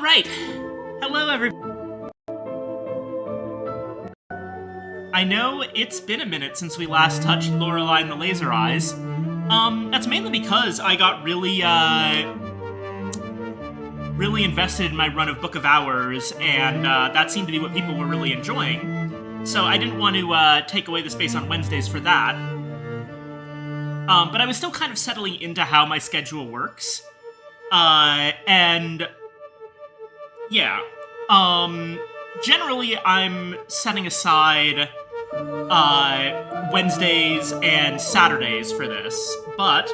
right. Hello, everybody. I know it's been a minute since we last touched Lorelei and the Laser Eyes. That's mainly because I got really invested in my run of Book of Hours, and that seemed to be what people were really enjoying. So I didn't want to take away the space on Wednesdays for that. But I was still kind of settling into how my schedule works. And yeah. Generally, I'm setting aside Wednesdays and Saturdays for this, but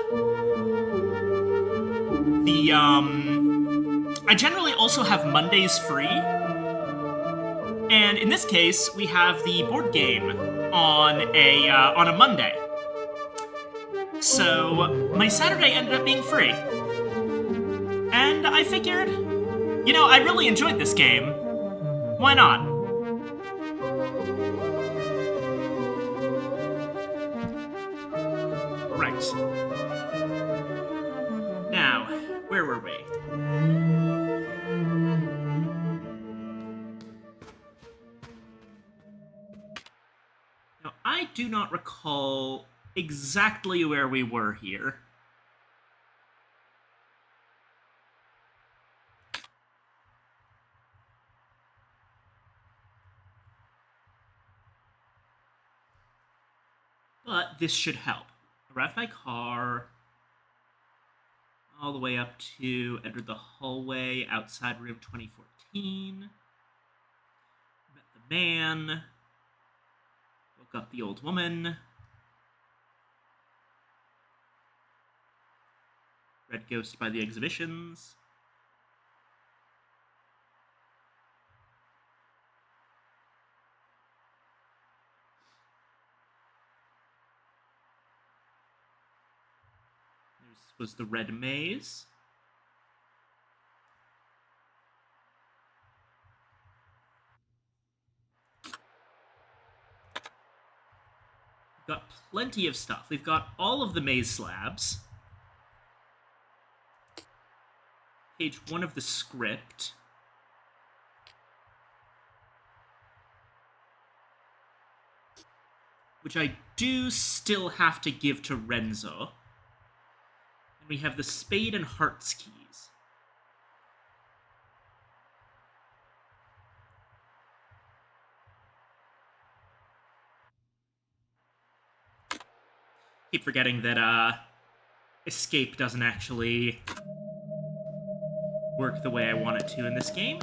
I generally also have Mondays free, and in this case, we have the board game on a Monday. So my Saturday ended up being free, and I figured, I really enjoyed this game. Why not? Right. Now, where were we? Now, I do not recall exactly where we were here. But this should help. Arrived by car, all the way up to entered the hallway outside room 2014. Met the man. Woke up the old woman. Read Ghost by the exhibitions. Was the red maze. We've got plenty of stuff. We've got all of the maze slabs. Page 1 of the script. Which I do still have to give to Renzo. We have the spade and hearts keys. Keep forgetting that escape doesn't actually work the way I want it to in this game.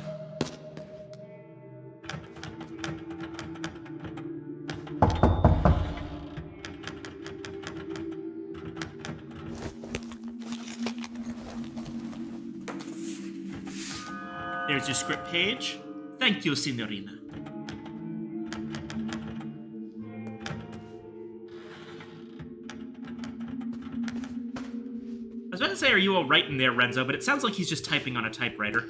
There's your script page. Thank you, Signorina. I was about to say, are you all right in there, Renzo? But it sounds like he's just typing on a typewriter.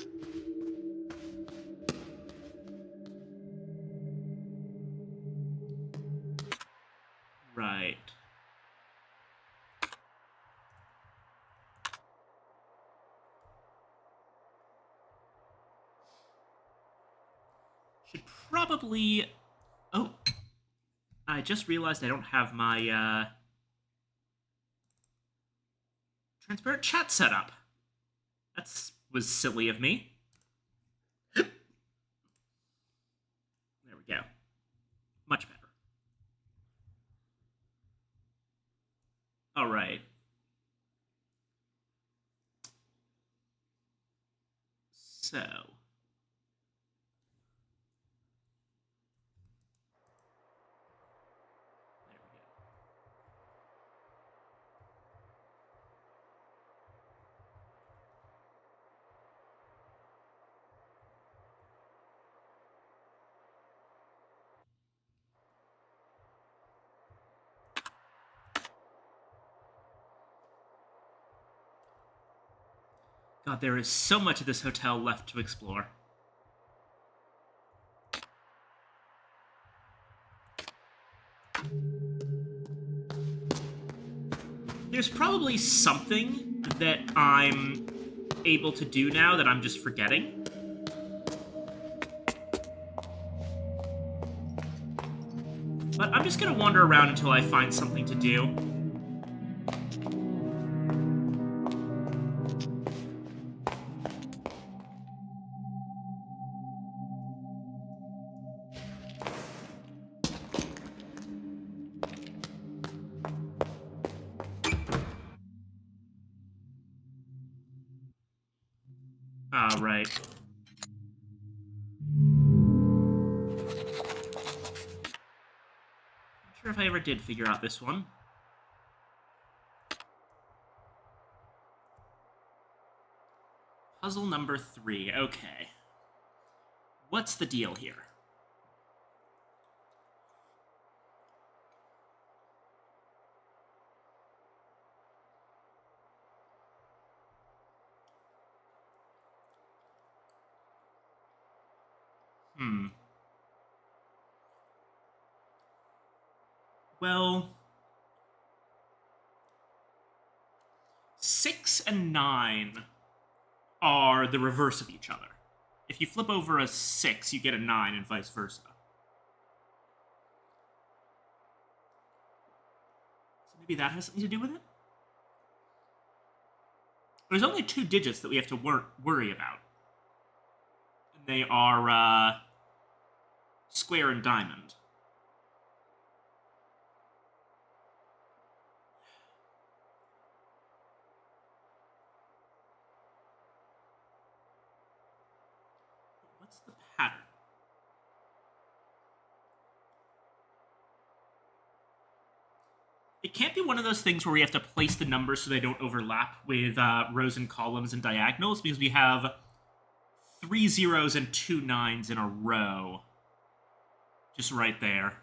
Right. Should probably... Oh. I just realized I don't have my, transparent chat set up. That was silly of me. There we go. Much better. All right. So... God, there is so much of this hotel left to explore. There's probably something that I'm able to do now that I'm just forgetting. But I'm just gonna wander around until I find something to do. Right. Not sure if I ever did figure out this one. Puzzle number 3. Okay. What's the deal here? Well, 6 and 9 are the reverse of each other. If you flip over a 6, you get a 9 and vice versa. So maybe that has something to do with it? There's only 2 digits that we have to worry about. And they are square and diamond. What's the pattern? It can't be one of those things where we have to place the numbers so they don't overlap with rows and columns and diagonals, because we have 3 zeros and 2 nines in a row. Just right there.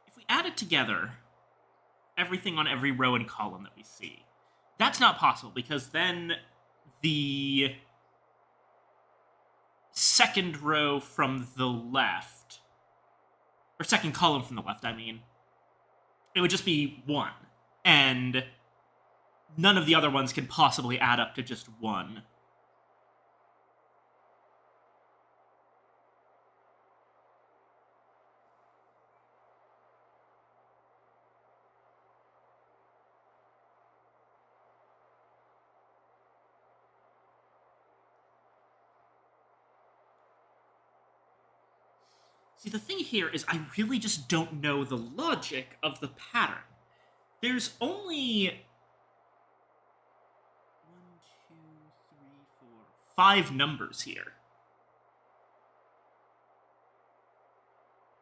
If we add it together, everything on every row and column that we see, that's not possible, because then the second row from the left, or second column from the left, I mean, it would just be 1. And none of the other ones can possibly add up to just 1. See, the thing here is I really just don't know the logic of the pattern. There's only 1, 2, 3, 4, 5 numbers here.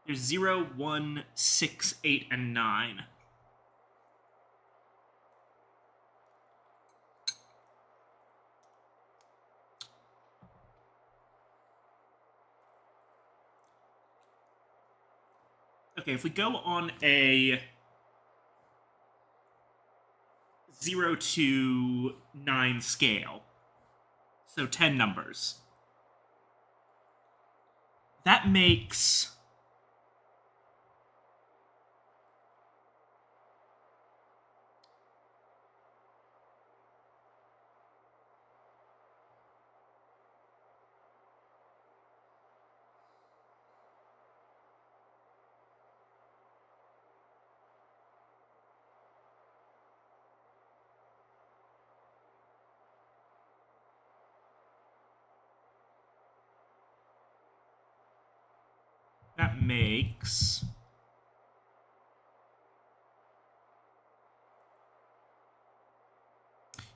There's 0, 1, 6, 8, and 9. Okay, if we go on a 0 to 9 scale, so 10 numbers, that makes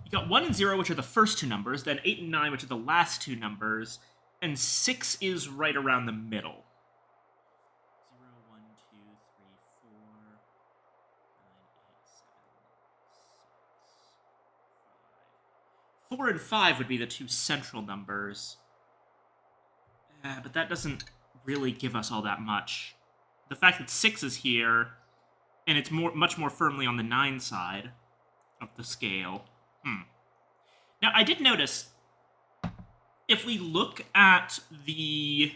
you got 1 and 0, which are the first 2 numbers, then 8 and 9, which are the last 2 numbers, and 6 is right around the middle. 0, 1, 2, 3, 4, 9, 8, 7, 6, 5. 4 and 5 would be the 2 central numbers. But that doesn't really give us all that much. The fact that 6 is here, and it's much more firmly on the 9 side of the scale. Now, I did notice, if we look at the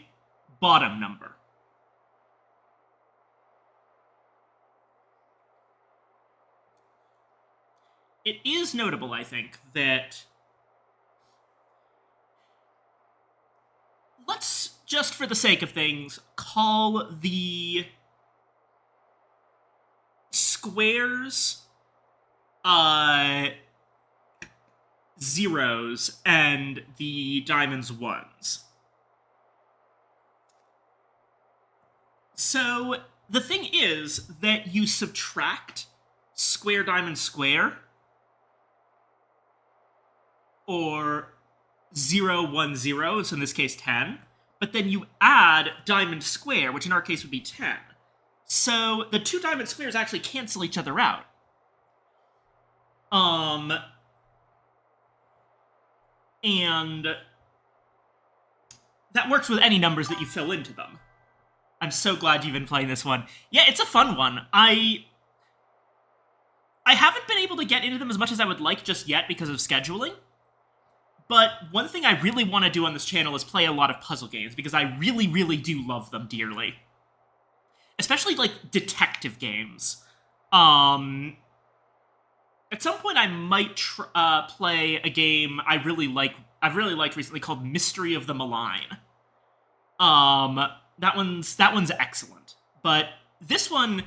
bottom number, it is notable, I think, that let's, just for the sake of things, call the squares zeros and the diamonds ones. So the thing is that you subtract square diamond square, or 0 1 0, so in this case 10, but then you add diamond square, which in our case would be 10. So the two diamond squares actually cancel each other out. And that works with any numbers that you fill into them. I'm so glad you've been playing this one. Yeah, it's a fun one. I haven't been able to get into them as much as I would like just yet because of scheduling. But one thing I really want to do on this channel is play a lot of puzzle games, because I really, really do love them dearly. Especially, like, detective games. At some point I might play a game I've really liked recently called Mystery of the Malign. That one's excellent. But this one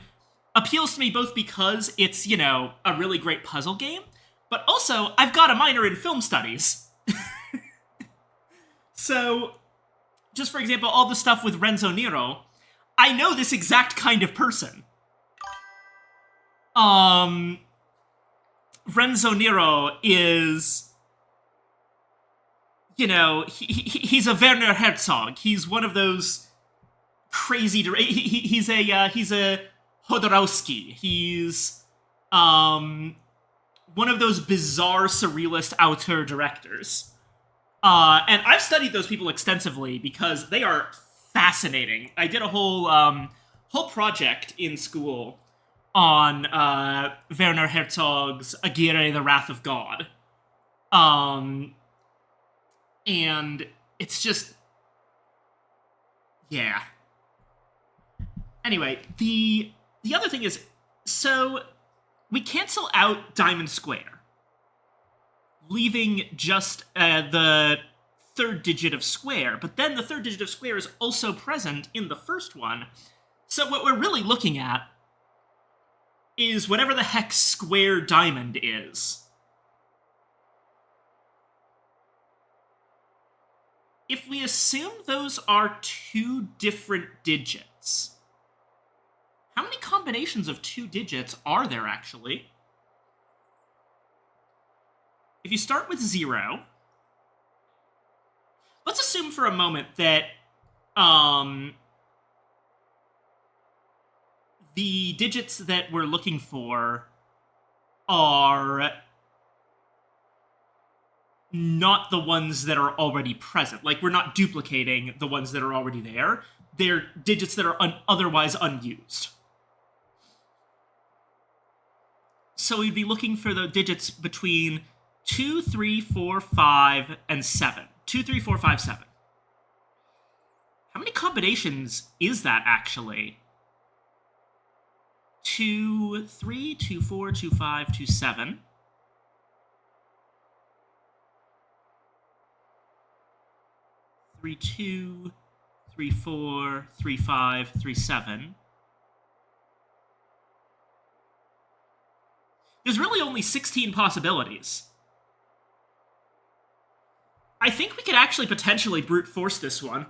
appeals to me both because it's, you know, a really great puzzle game, but also I've got a minor in film studies. So, just for example, all the stuff with Renzo Nero, I know this exact kind of person. Renzo Nero is, you know, he's a Werner Herzog. He's one of those crazy. He's a Jodorowsky. He's one of those bizarre surrealist auteur directors. And I've studied those people extensively because they are fascinating. I did a whole project in school on Werner Herzog's Aguirre, The Wrath of God. And it's just... yeah. Anyway, the other thing is, so we cancel out diamond square, leaving just the third digit of square, but then the third digit of square is also present in the first one. So what we're really looking at is whatever the heck square diamond is. If we assume those are two different digits, how many combinations of two digits are there actually? If you start with 0, let's assume for a moment that the digits that we're looking for are not the ones that are already present. Like, we're not duplicating the ones that are already there. They're digits that are otherwise unused. So we'd be looking for the digits between 2, 3, 4, 5, and 7. 2, 3, 4, 5, 7. How many combinations is that, actually? 2, 3, 2, 4, 2, 5, 2, 7. 3, 2, 3, 4, 3, 5, 3, 7. There's really only 16 possibilities. I think we could actually potentially brute force this one.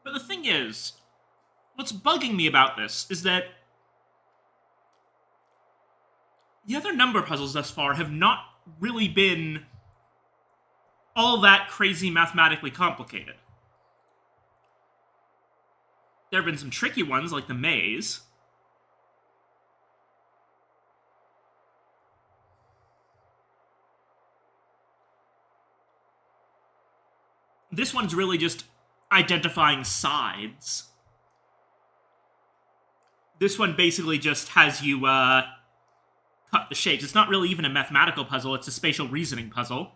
But the thing is, what's bugging me about this is that the other number puzzles thus far have not really been all that crazy mathematically complicated. There have been some tricky ones, like the maze. This one's really just identifying sides. This one basically just has you cut the shapes. It's not really even a mathematical puzzle, it's a spatial reasoning puzzle.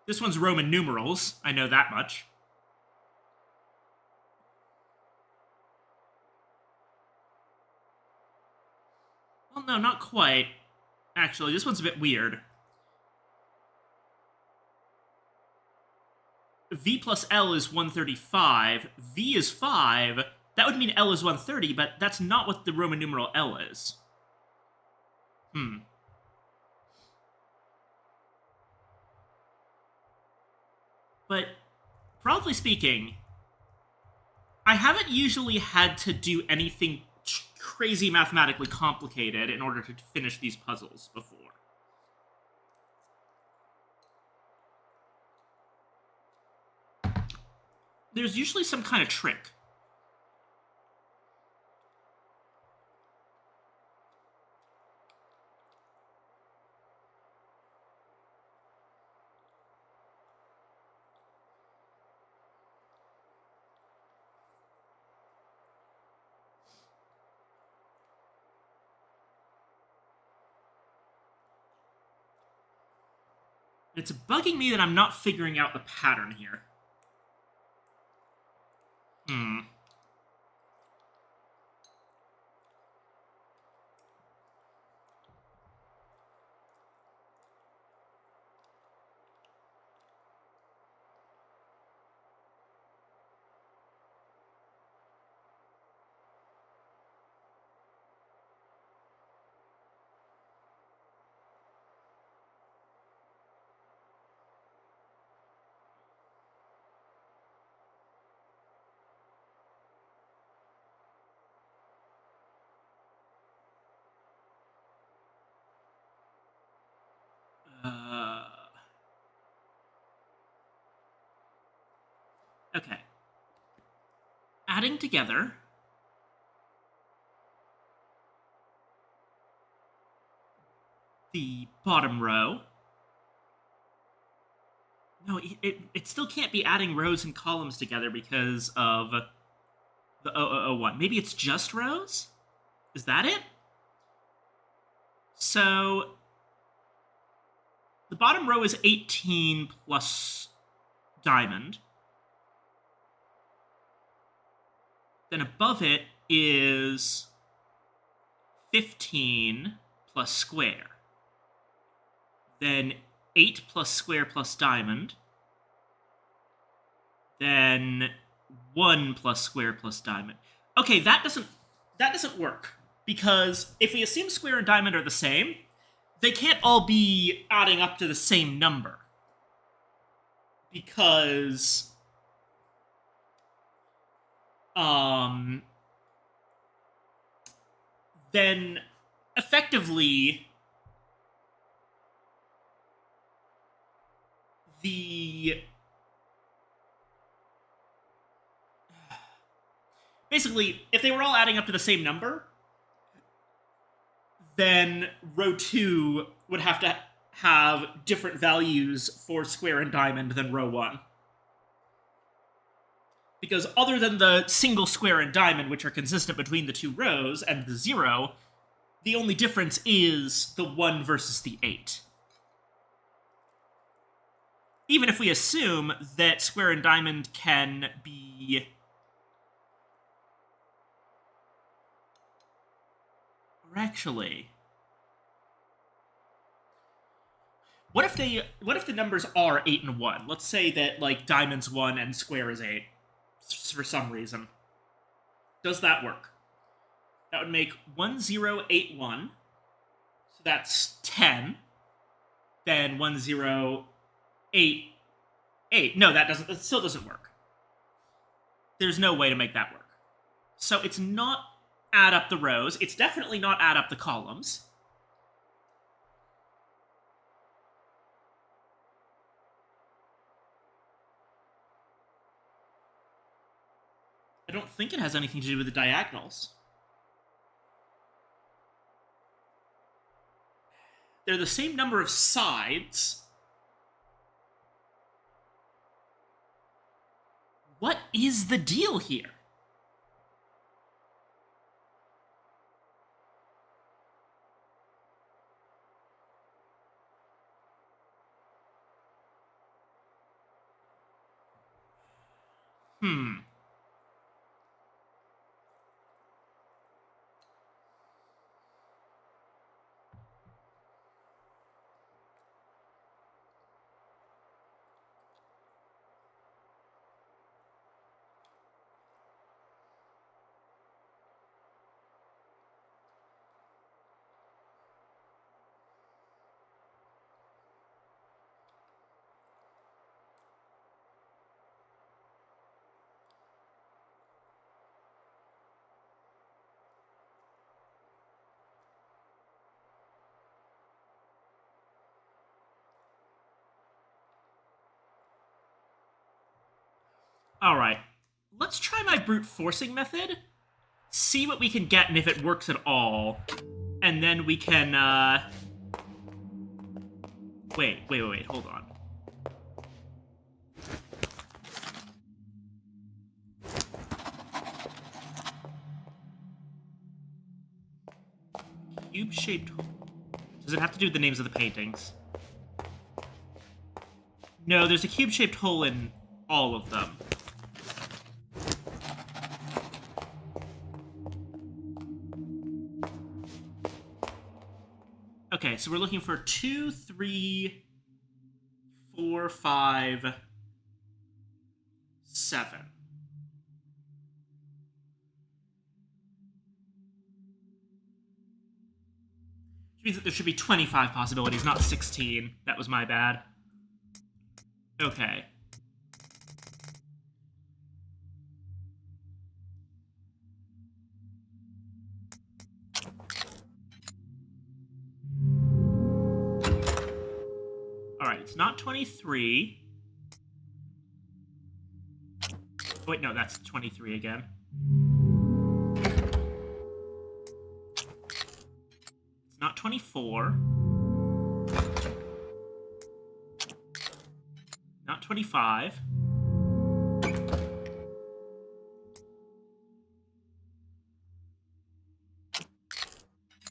This one's Roman numerals, I know that much. Well, no, not quite. Actually, this one's a bit weird. V plus L is 135. V is 5. That would mean L is 130, but that's not what the Roman numeral L is. But, broadly speaking, I haven't usually had to do anything crazy mathematically complicated in order to finish these puzzles before. There's usually some kind of trick. It's bugging me that I'm not figuring out the pattern here. Okay. Adding together the bottom row. No, it still can't be adding rows and columns together because of the 0001. Maybe it's just rows? Is that it? So the bottom row is 18 plus diamond. Then above it is 15 plus square. Then 8 plus square plus diamond. Then 1 plus square plus diamond. Okay, that doesn't work. Because if we assume square and diamond are the same, they can't all be adding up to the same number. Because then effectively basically, if they were all adding up to the same number, then row 2 would have to have different values for square and diamond than row 1. Because other than the single square and diamond, which are consistent between the two rows, and the 0, the only difference is the 1 versus the 8. Even if we assume that square and diamond can be... Or actually... What if the numbers are 8 and 1? Let's say that, like, diamond's 1 and square is 8. For some reason. Does that work? That would make 1081. So that's 10. Then 1088. No, that still doesn't work. There's no way to make that work. So it's not add up the rows. It's definitely not add up the columns. I don't think it has anything to do with the diagonals. They're the same number of sides. What is the deal here? Alright. Let's try my brute forcing method. See what we can get and if it works at all. And then we can, Wait, hold on. Cube-shaped hole. Does it have to do with the names of the paintings? No, there's a cube-shaped hole in all of them. Okay, so we're looking for 2, 3, 4, 5, 7. Which means that there should be 25 possibilities, not 16. That was my bad. Okay. Alright, it's not 23. Wait, no, that's 23 again. It's not 24. Not 25.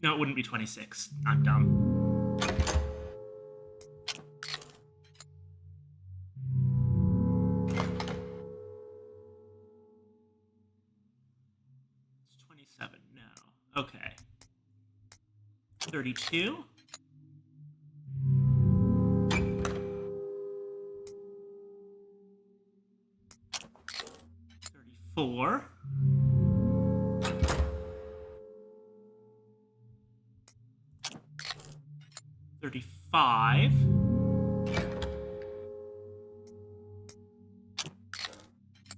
No, it wouldn't be 26. I'm dumb. It's 27. No. Okay. 32. 34. 35.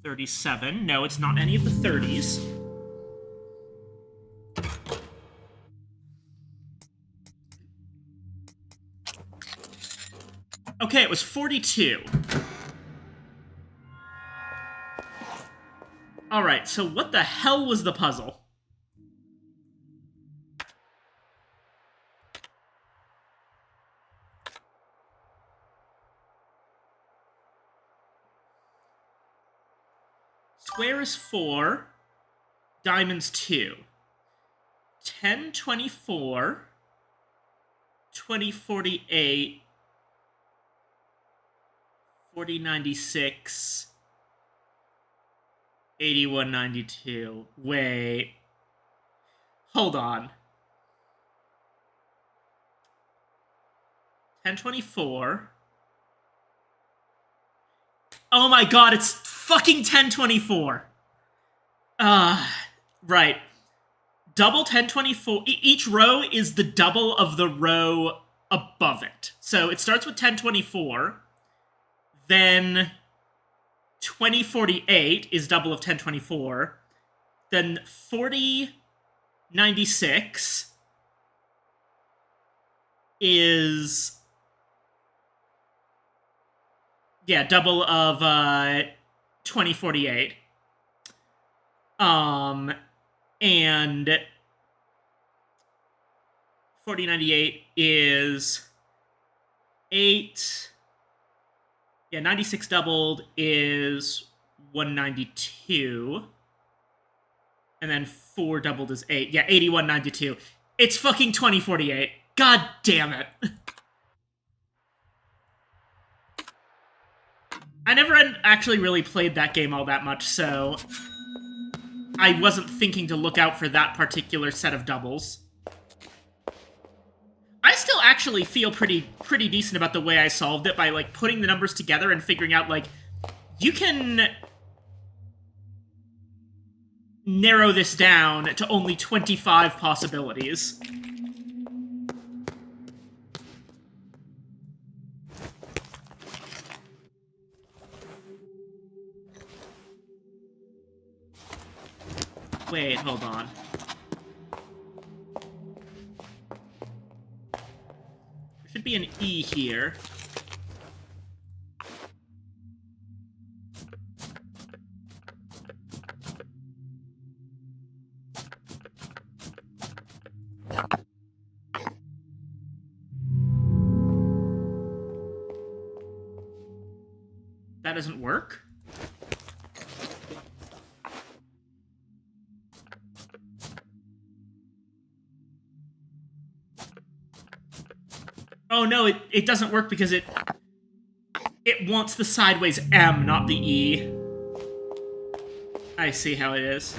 37. No, it's not any of the 30s. Okay, it was 42. Alright, so what the hell was the puzzle? Square is 4. Diamond's 2. 10, 24. 20, 48. 40, 96. 81, 92. Wait. Hold on. 10, 24. Oh my god, it's fucking 1024. Right. Double 1024. Each row is the double of the row above it. So it starts with 1024. Then 2048 is double of 1024. Then 4096 is... yeah, double of 2048. And 4098 is 8. Yeah, 96 doubled is 192. And then 4 doubled is 8. Yeah, 8192. It's fucking 2048. God damn it. I never actually really played that game all that much, so I wasn't thinking to look out for that particular set of doubles. I still actually feel pretty decent about the way I solved it by, like, putting the numbers together and figuring out, like, you can narrow this down to only 25 possibilities. Wait, hold on. There should be an E here. That doesn't work? Oh no, it doesn't work because it wants the sideways M, not the E. I see how it is.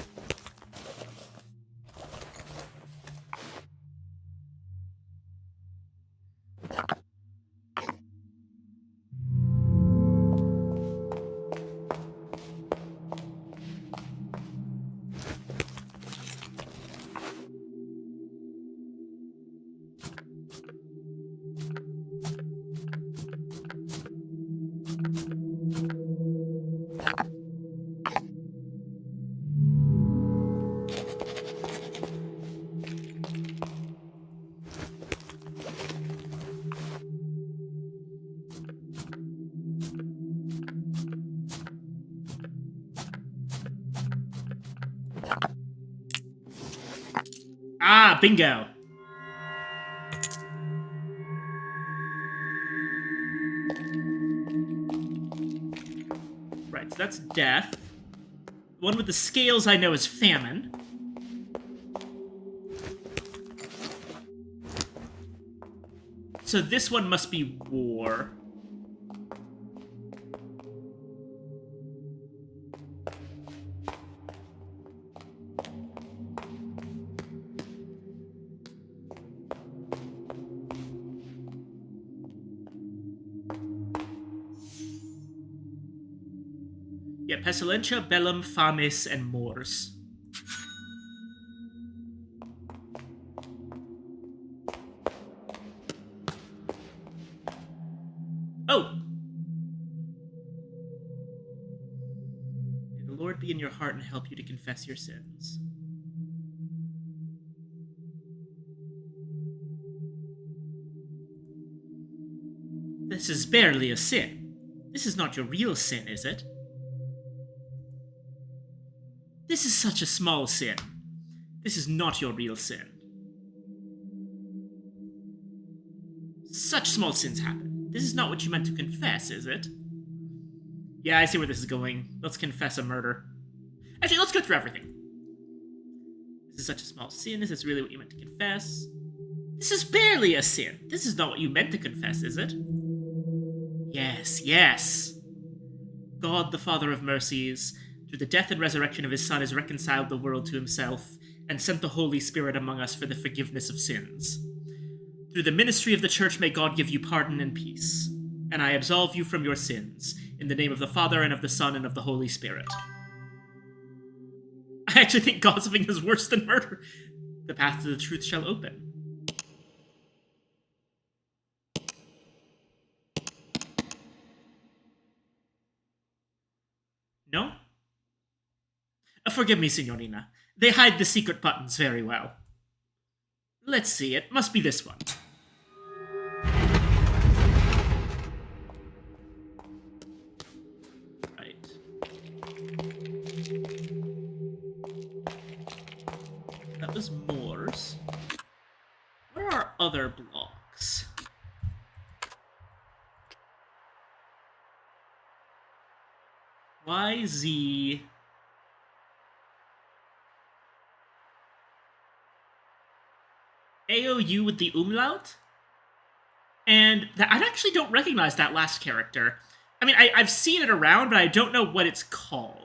Ah, bingo. Right, so that's death. The one with the scales I know is famine. So this one must be war. Yeah, Pestilentia, Bellum, Famis, and Mors. Oh! May the Lord be in your heart and help you to confess your sins. This is barely a sin. This is not your real sin, is it? This is such a small sin. This is not your real sin. Such small sins happen. This is not what you meant to confess, is it? Yeah, I see where this is going. Let's confess a murder. Actually, let's go through everything. This is such a small sin. Is this really what you meant to confess? This is barely a sin. This is not what you meant to confess, is it? Yes, yes. God, the Father of mercies, through the death and resurrection of his Son, has reconciled the world to himself and sent the Holy Spirit among us for the forgiveness of sins. Through the ministry of the Church, may God give you pardon and peace. And I absolve you from your sins, in the name of the Father, and of the Son, and of the Holy Spirit. I actually think gossiping is worse than murder. The path to the truth shall open. No? Forgive me, Signorina. They hide the secret buttons very well. Let's see, it must be this one. Right. other blocks? YZ... AOU with the umlaut? And I actually don't recognize that last character. I mean, I've seen it around, but I don't know what it's called.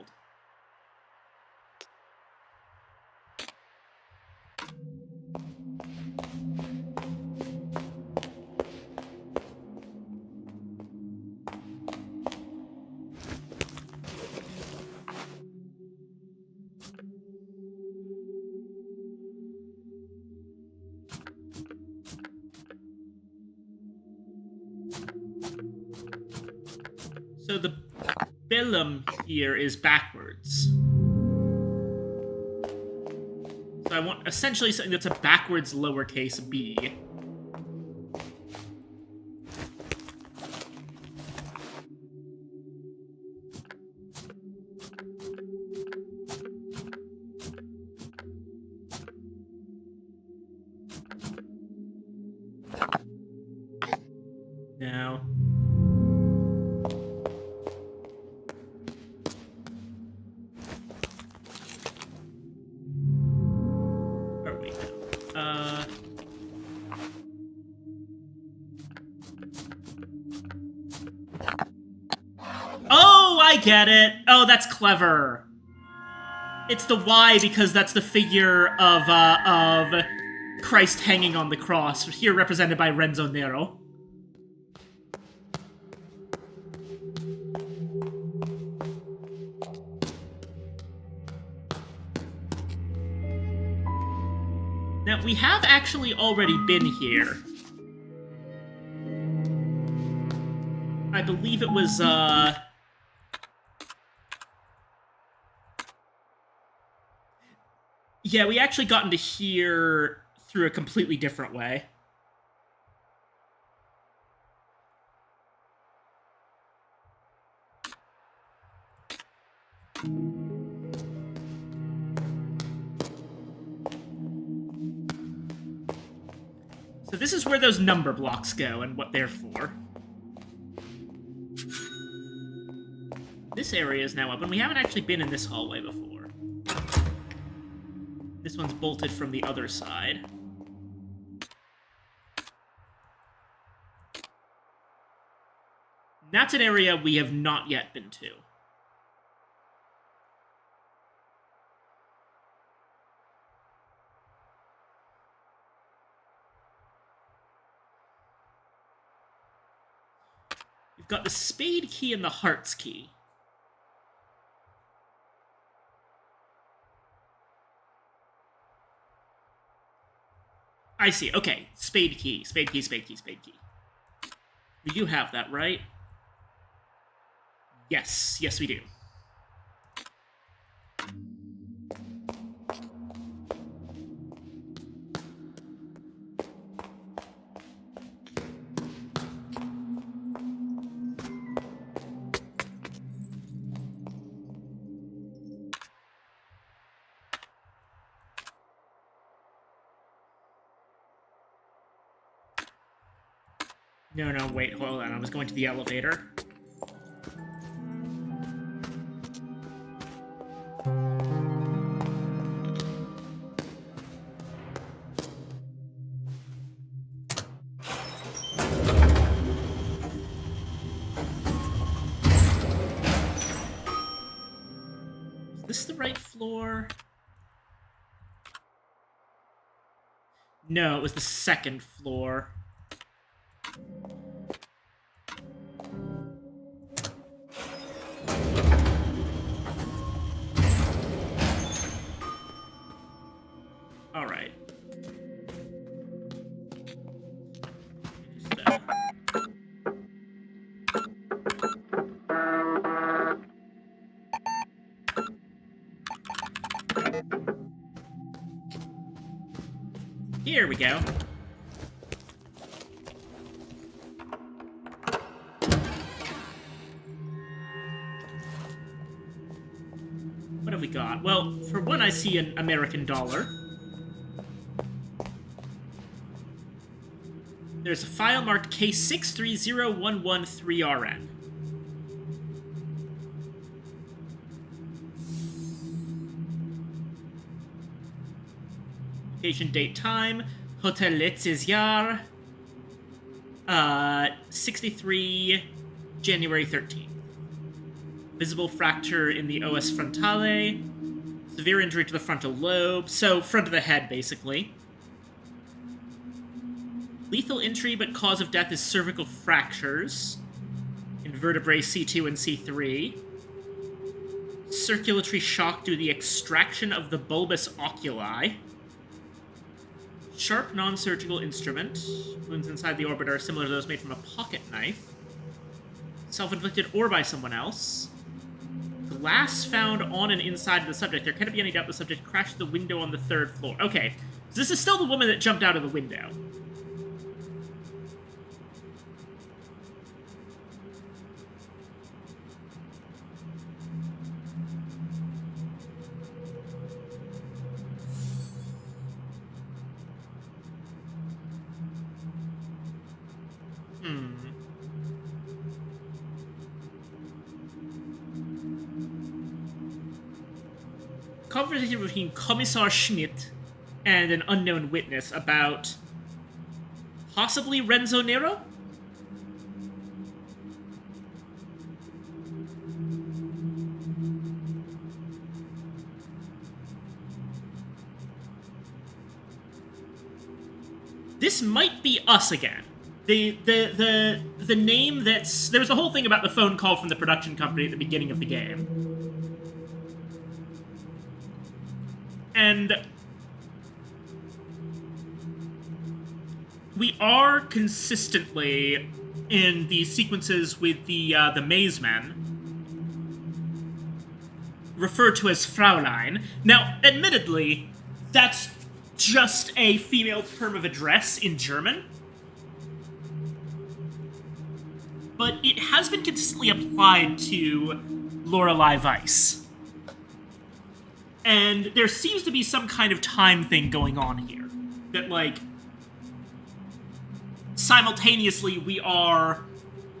So the bellum here is backwards. So I want essentially something that's a backwards lowercase b. Now... Oh, I get it! Oh, that's clever. It's the Y because that's the figure of Christ hanging on the cross, here represented by Renzo Nero. Now, we have actually already been here. I believe it was, yeah, we actually got into here through a completely different way. So this is where those number blocks go and what they're for. This area is now open. We haven't actually been in this hallway before. This one's bolted from the other side. That's an area we have not yet been to. We've got the spade key and the hearts key. I see. Okay. Spade key. Spade key, spade key, spade key. We do have that, right? Yes. Yes, we do. No, wait, hold on. I was going to the elevator. Is this the right floor? No, it was the second floor. Here we go. What have we got? Well, for one, I see an American dollar. There's a file marked K630113RN. Location, date, time. Hotel Letzes Jahr. 63 January 13th. Visible fracture in the os frontale. Severe injury to the frontal lobe. So, front of the head, basically. Lethal injury, but cause of death is cervical fractures in vertebrae C2 and C3. Circulatory shock due to the extraction of the bulbous oculi. Sharp non-surgical instrument. Wounds inside the orbit are similar to those made from a pocket knife. Self-inflicted or by someone else. Glass found on and inside of the subject. There cannot be any doubt the subject crashed the window on the 3rd floor. Okay, so this is still the woman that jumped out of the window. Conversation between Commissar Schmidt and an unknown witness about possibly Renzo Nero? This might be us again. The name that's... There was a whole thing about the phone call from the production company at the beginning of the game. And we are consistently, in the sequences with the Maze Men, referred to as Fraulein. Now, admittedly, that's just a female term of address in German. But it has been consistently applied to Lorelei Weiss. And there seems to be some kind of time thing going on here. That, like, simultaneously we are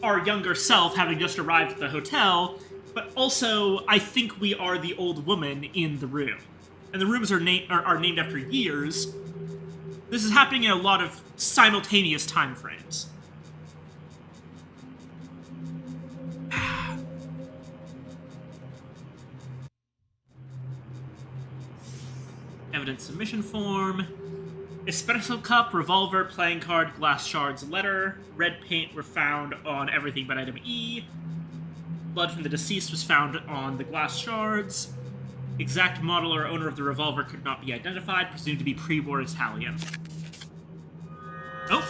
our younger self having just arrived at the hotel, but also I think we are the old woman in the room. And the rooms are named after years. This is happening in a lot of simultaneous time frames. Evidence submission form. Espresso cup, revolver, playing card, glass shards, letter. Red paint were found on everything but item E. Blood from the deceased was found on the glass shards. Exact model or owner of the revolver could not be identified, presumed to be pre-war Italian. Oh!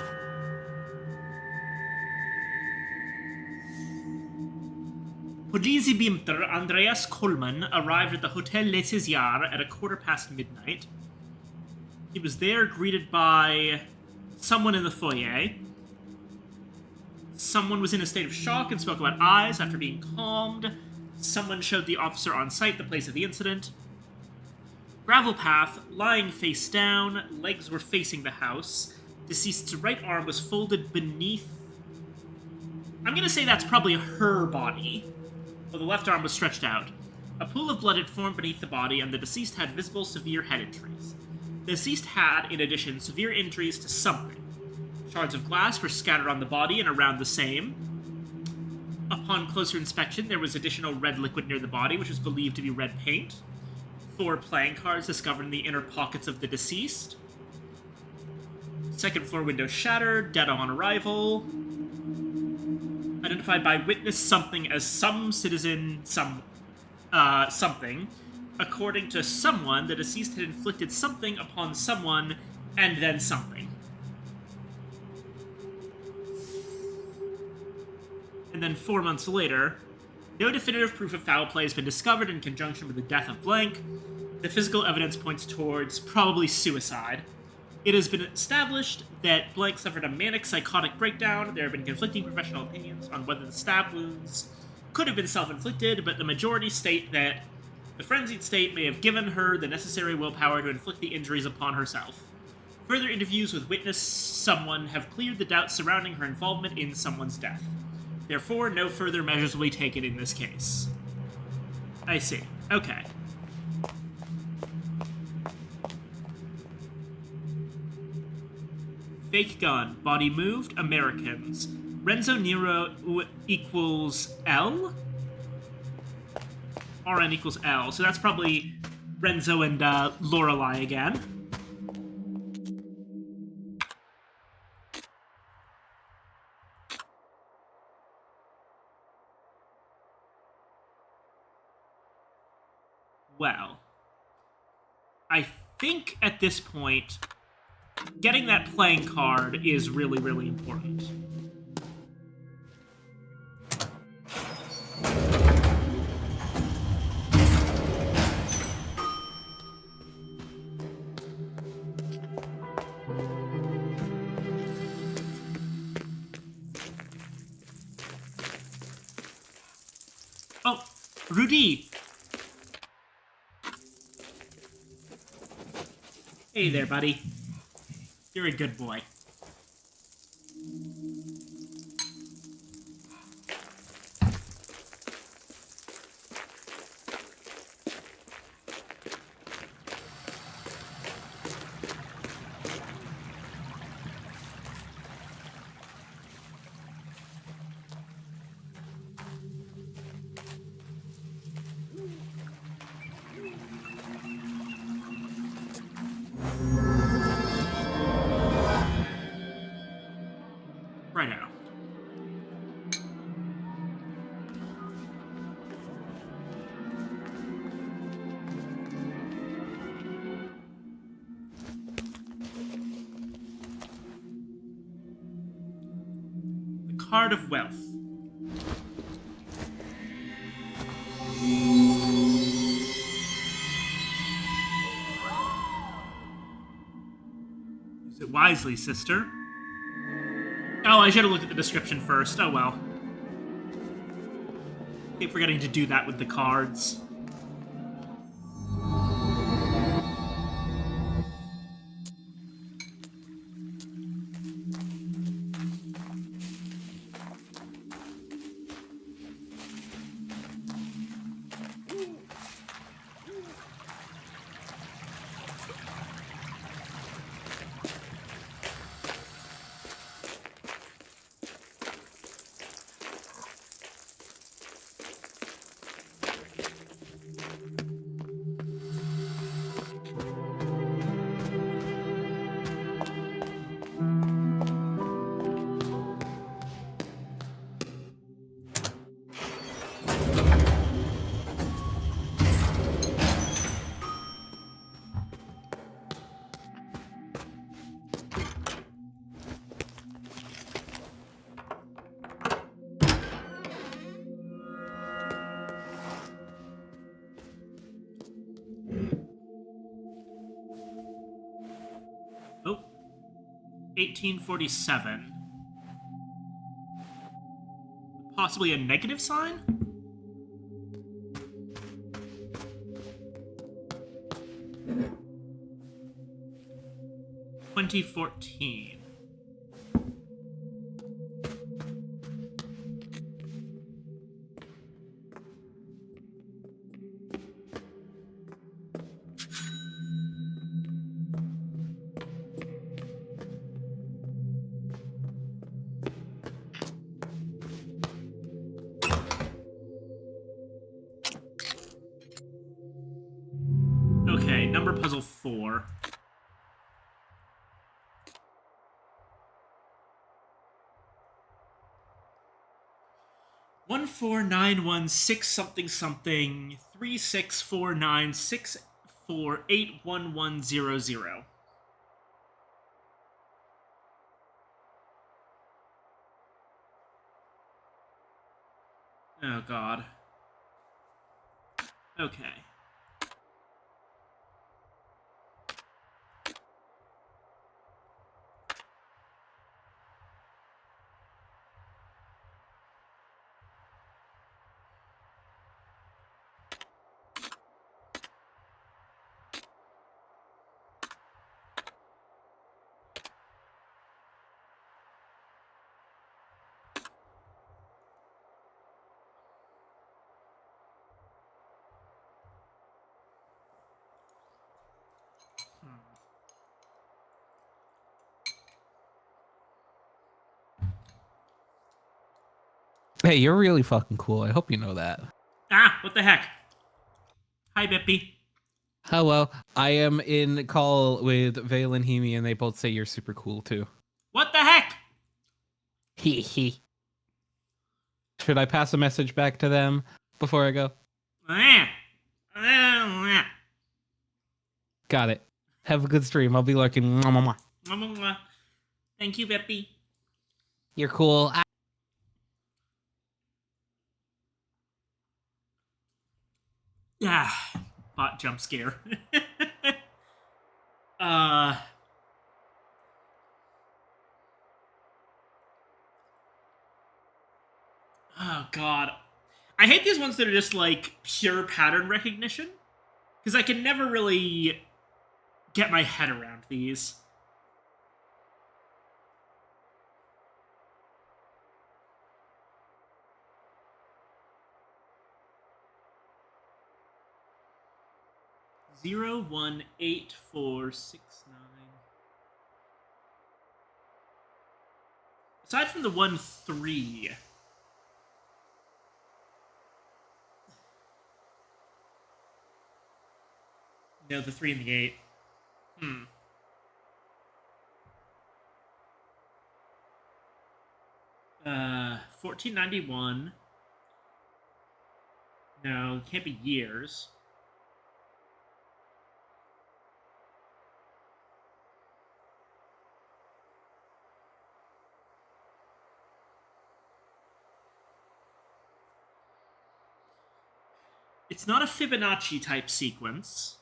Polizei Beamter Andreas Coleman arrived at the Hotel Letzes Jahr at 1:15 midnight. He was there greeted by someone in the foyer. Someone was in a state of shock and spoke about eyes after being calmed. Someone showed the officer on site the place of the incident. Gravel path, lying face down, legs were facing the house. Deceased's right arm was folded beneath... I'm gonna say that's probably her body, while the left arm was stretched out. A pool of blood had formed beneath the body, and the deceased had visible severe head injuries. The deceased had, in addition, severe injuries to something. Shards of glass were scattered on the body and around the same. Upon closer inspection, there was additional red liquid near the body, which was believed to be red paint. 4 playing cards discovered in the inner pockets of the deceased. Second floor window shattered, dead on arrival. Identified by witness something as some citizen, something. According to someone, the deceased had inflicted something upon someone, and then something. And then 4 months later, no definitive proof of foul play has been discovered in conjunction with the death of blank. The physical evidence points towards probably suicide. It has been established that blank suffered a manic psychotic breakdown. There have been conflicting professional opinions on whether the stab wounds could have been self-inflicted, but the majority state that the frenzied state may have given her the necessary willpower to inflict the injuries upon herself. Further interviews with witness someone have cleared the doubts surrounding her involvement in someone's death. Therefore, no further measures will be taken in this case. I see. Okay. Fake gun. Body moved. Americans. Renzo Nero equals L? RN equals L. So that's probably Renzo and Lorelei again. Well, I think at this point, getting that playing card is really, really important. Oh, Rudy! Hey there, buddy. You're a good boy. Right now. The Card of Wealth. Use it wisely, sister. Oh, I should have looked at the description first. Oh well. Keep forgetting to do that with the cards. Oh. 1847. Possibly a negative sign? $2014. Okay, number puzzle 4. One four nine one six something something 3649648110. Oh god. Okay. Hey, you're really fucking cool. I hope you know that. Ah, what the heck? Hi, Bippy. Hello, I am in call with Vale and Hemi, and they both say you're super cool too. What the heck? Hee hee. Should I pass a message back to them before I go? Got it. Have a good stream. I'll be lurking. Mwah, mwah, mwah. Thank you, Bippy. You're cool. Ah, bot jump scare. uh. Oh, God. I hate these ones that are just like pure pattern recognition. Because I can never really get my head around these. Zero, 1, 8, 4, 6, 9. Aside from the 1, 3. No, the 3 and the 8. 1491. No, it can't be years. It's not a Fibonacci type sequence.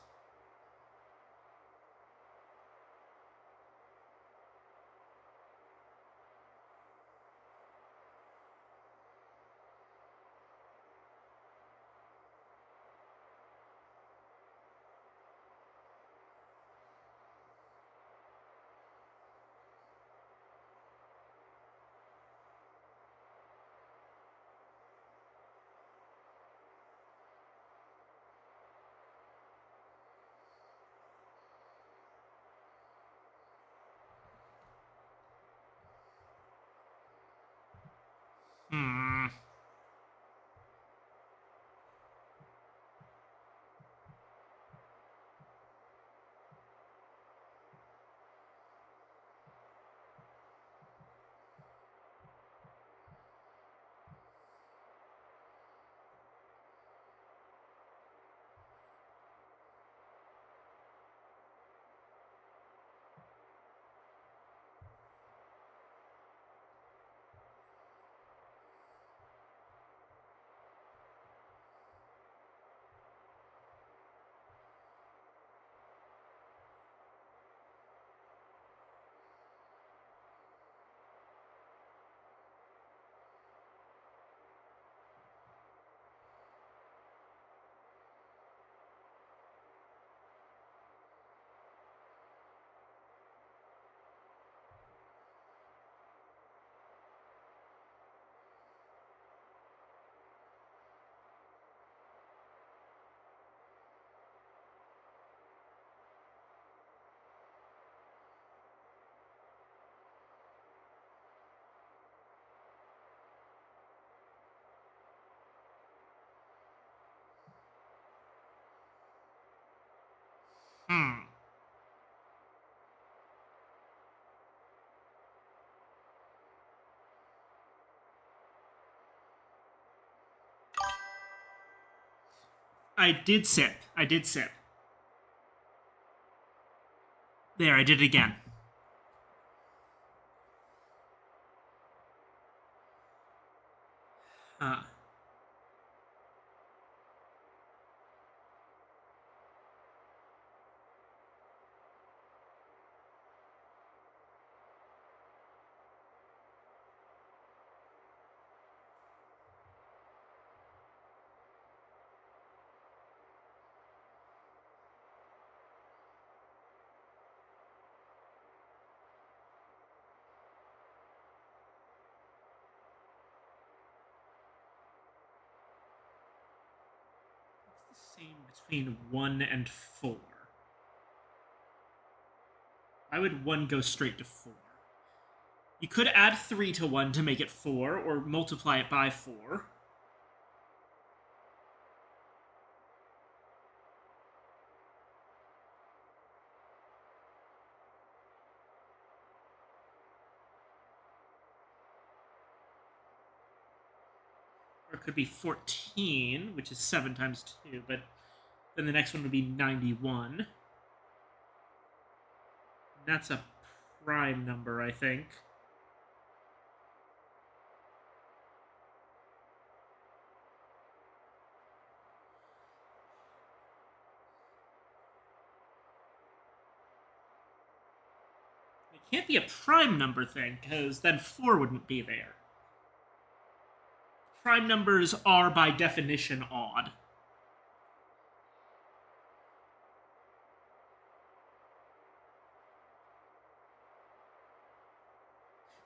Hmm. Hmm. I did sip. I did sip. There, I did it again. Uh, what's the same between 1 and 4? Why would 1 go straight to 4? You could add 3 to 1 to make it 4, or multiply it by 4. Or it could be 14, which is 7 times 2, but then the next one would be 91. And that's a prime number, I think. It can't be a prime number thing, because then 4 wouldn't be there. Prime numbers are, by definition, odd.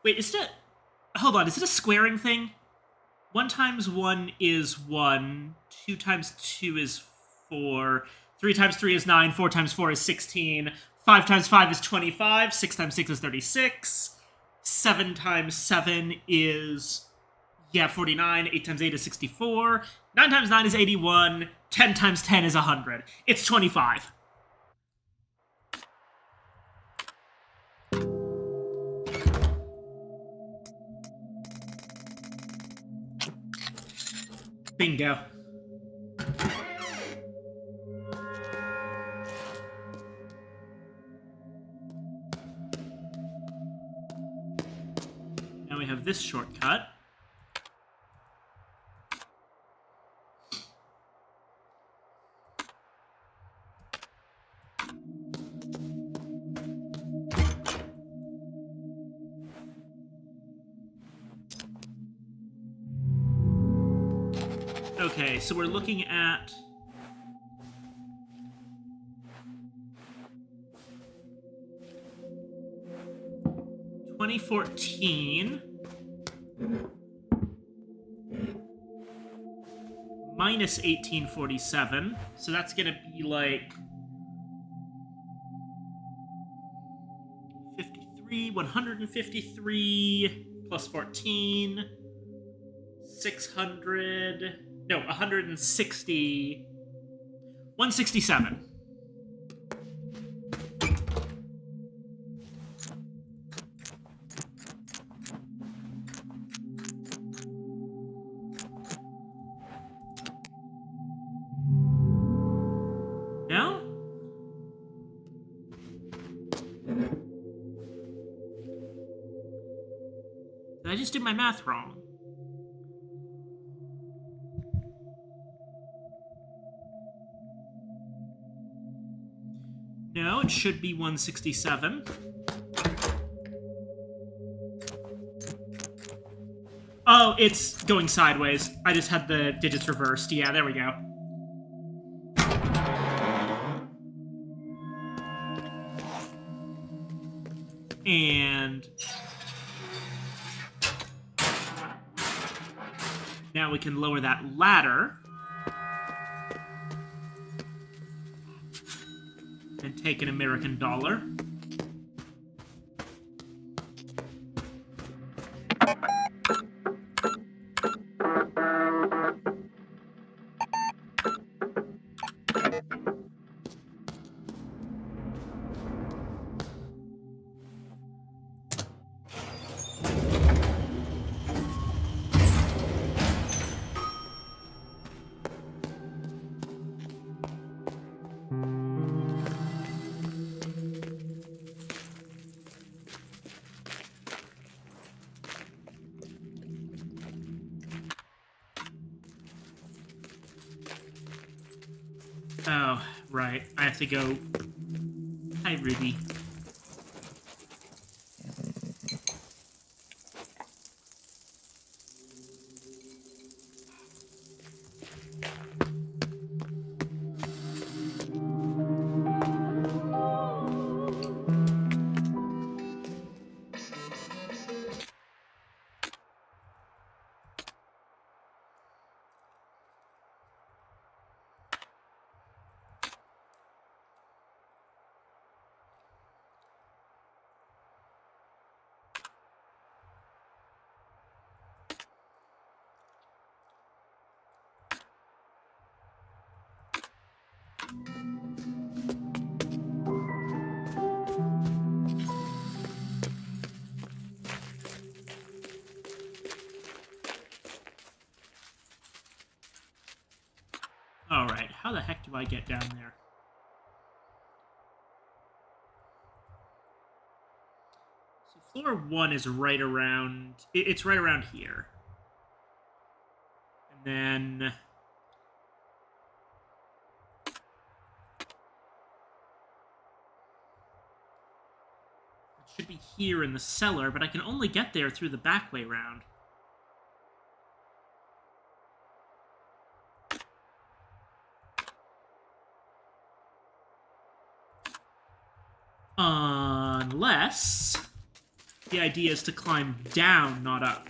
Wait, is it a... Hold on, is it a squaring thing? 1 times 1 is 1, 2 times 2 is 4, 3 times 3 is 9, 4 times 4 is 16, 5 times 5 is 25, 6 times 6 is 36, 7 times 7 is... 49, 8 times 8 is 64, 9 times 9 is 81, 10 times 10 is 100. It's 25. Bingo. Now we have this shortcut. Okay, so we're looking at... ...2014... ...minus 1847, so that's gonna be like... 53, 153, plus 14... 600... No, 160... 167. No? Did I just do my math wrong? No, it should be 167. Oh, it's going sideways. I just had the digits reversed. Yeah, there we go. And... now we can lower that ladder. And take an American dollar. Oh, right. I have to go... Hi, Ruby. do I get down there? So floor 1 is right around... It's right around here. And then... should be here in the cellar, but I can only get there through the back way round. Unless the idea is to climb down, not up.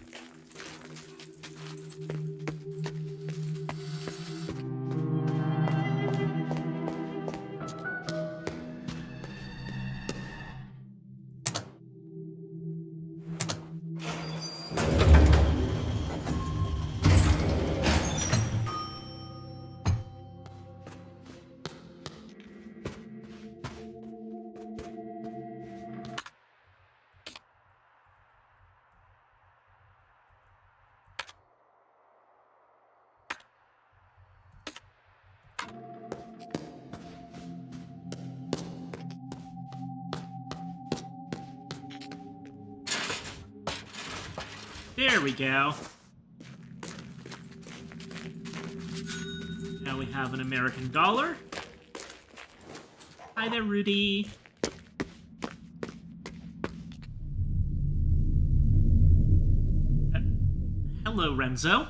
There we go. Now we have an American dollar. Hi there, Rudy. Hello, Renzo.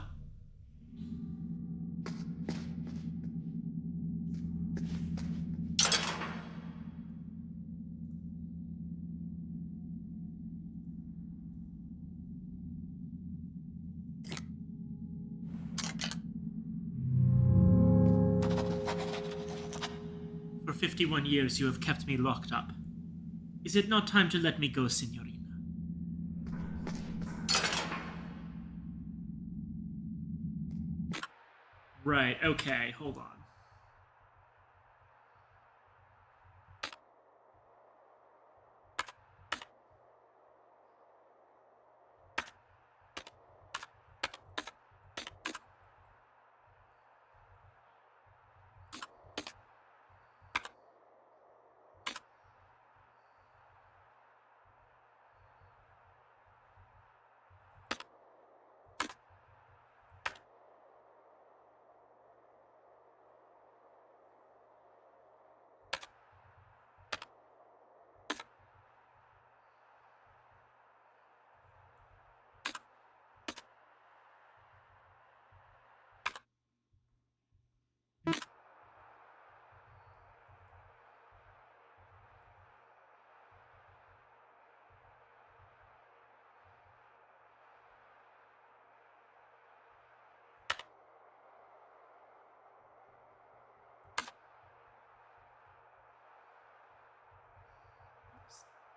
For 51 years you have kept me locked up. Is it not time to let me go, Signorina? Right, okay, hold on.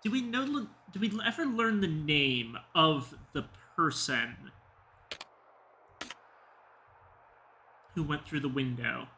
Do we ever learn the name of the person who went through the window?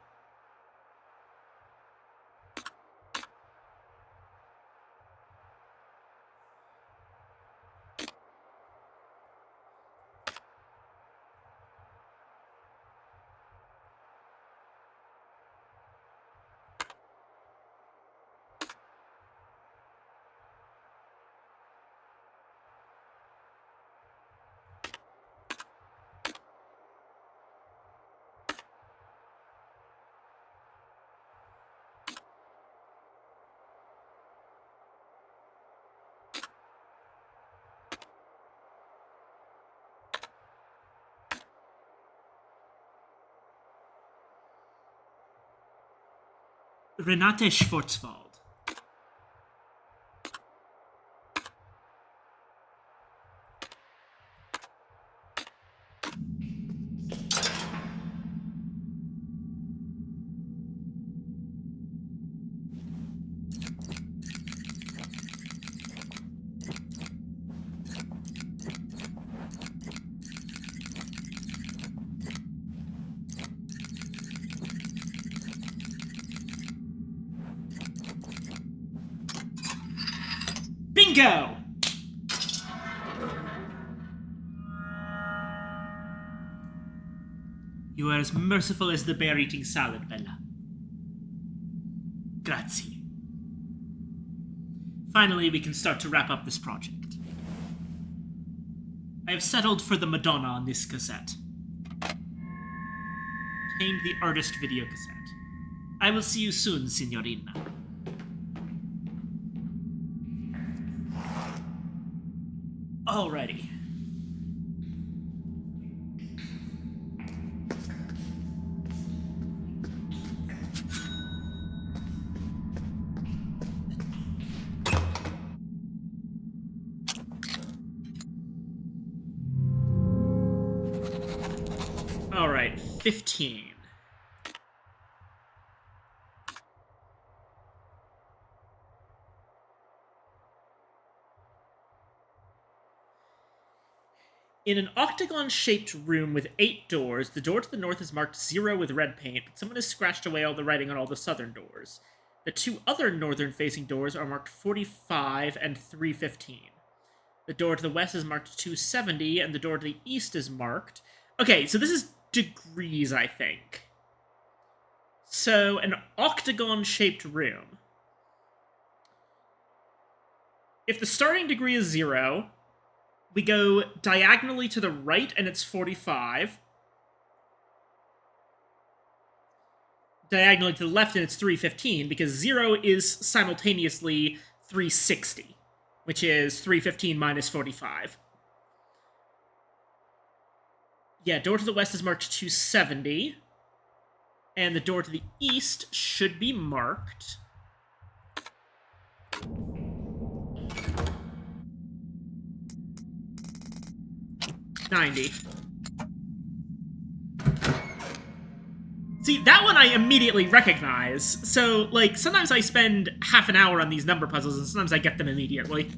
Renate Schwarzwald. Bingo! You are as merciful as the bear eating salad, Bella. Grazie. Finally, we can start to wrap up this project. I have settled for the Madonna on this cassette. Obtained the artist video cassette. I will see you soon, signorina. Alrighty. Alright, 15. In an octagon-shaped room with 8 doors, the door to the north is marked 0 with red paint, but someone has scratched away all the writing on all the southern doors. The 2 other northern-facing doors are marked 45 and 315. The door to the west is marked 270, and the door to the east is marked... Okay, so this is degrees, I think. So, an octagon-shaped room. If the starting degree is 0... we go diagonally to the right, and it's 45. Diagonally to the left, and it's 315, because 0 is simultaneously 360, which is 315 minus 45. Yeah, door to the west is marked 270, and the door to the east should be marked... 90. See, that one I immediately recognize. So, like, sometimes I spend half an hour on these number puzzles, and sometimes I get them immediately.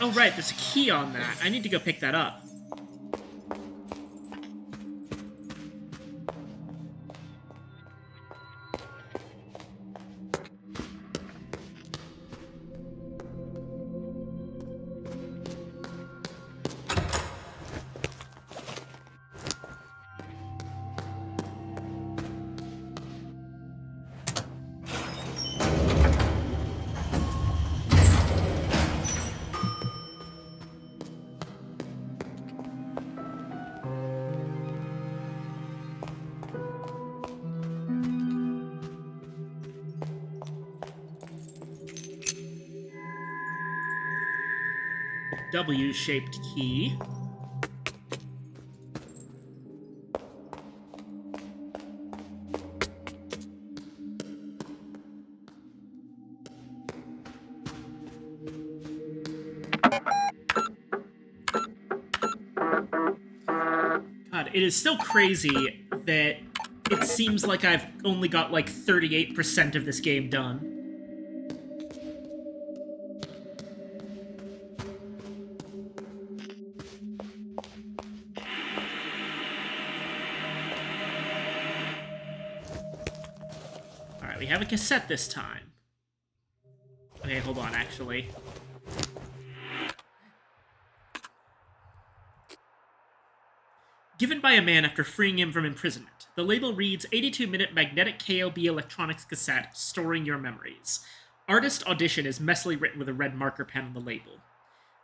Oh, right, there's a key on that. I need to go pick that up. W-shaped key. God, it is still crazy that it seems like I've only got like 38% of this game done. We have a cassette this time. Okay, hold on, actually. Given by a man after freeing him from imprisonment. The label reads 82-minute magnetic KLB electronics cassette storing your memories. Artist audition is messily written with a red marker pen on the label.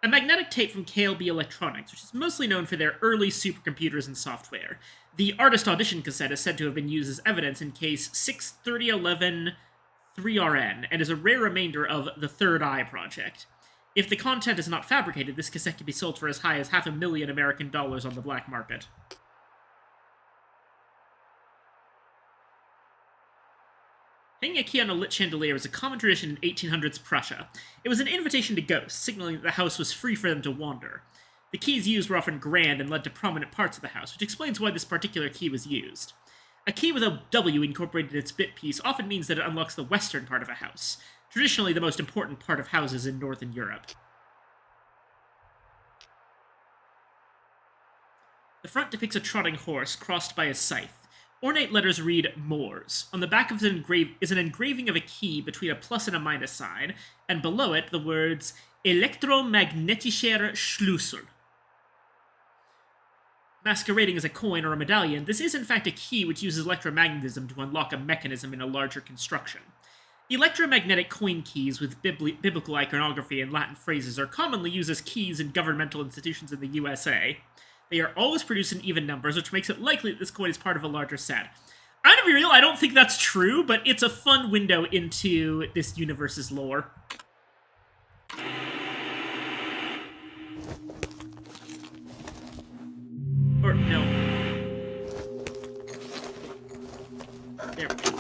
A magnetic tape from KLB Electronics, which is mostly known for their early supercomputers and software. The artist audition cassette is said to have been used as evidence in case 63011 3RN and is a rare remainder of the Third Eye Project. If the content is not fabricated, this cassette can be sold for as high as $500,000 American dollars on the black market. Hanging a key on a lit chandelier was a common tradition in 1800s Prussia. It was an invitation to ghosts, signaling that the house was free for them to wander. The keys used were often grand and led to prominent parts of the house, which explains why this particular key was used. A key with a W incorporated in its bit piece often means that it unlocks the western part of a house, traditionally the most important part of houses in Northern Europe. The front depicts a trotting horse crossed by a scythe. Ornate letters read Moors. On the back of it is an engraving of a key between a plus and a minus sign, and below it the words Elektromagnetischer Schlüssel. Masquerading as a coin or a medallion, this is in fact a key which uses electromagnetism to unlock a mechanism in a larger construction. Electromagnetic coin keys with biblical iconography and Latin phrases are commonly used as keys in governmental institutions in the USA. They are always produced in even numbers, which makes it likely that this coin is part of a larger set. I'm gonna be real, I don't think that's true, but it's a fun window into this universe's lore. Or, no. There we go.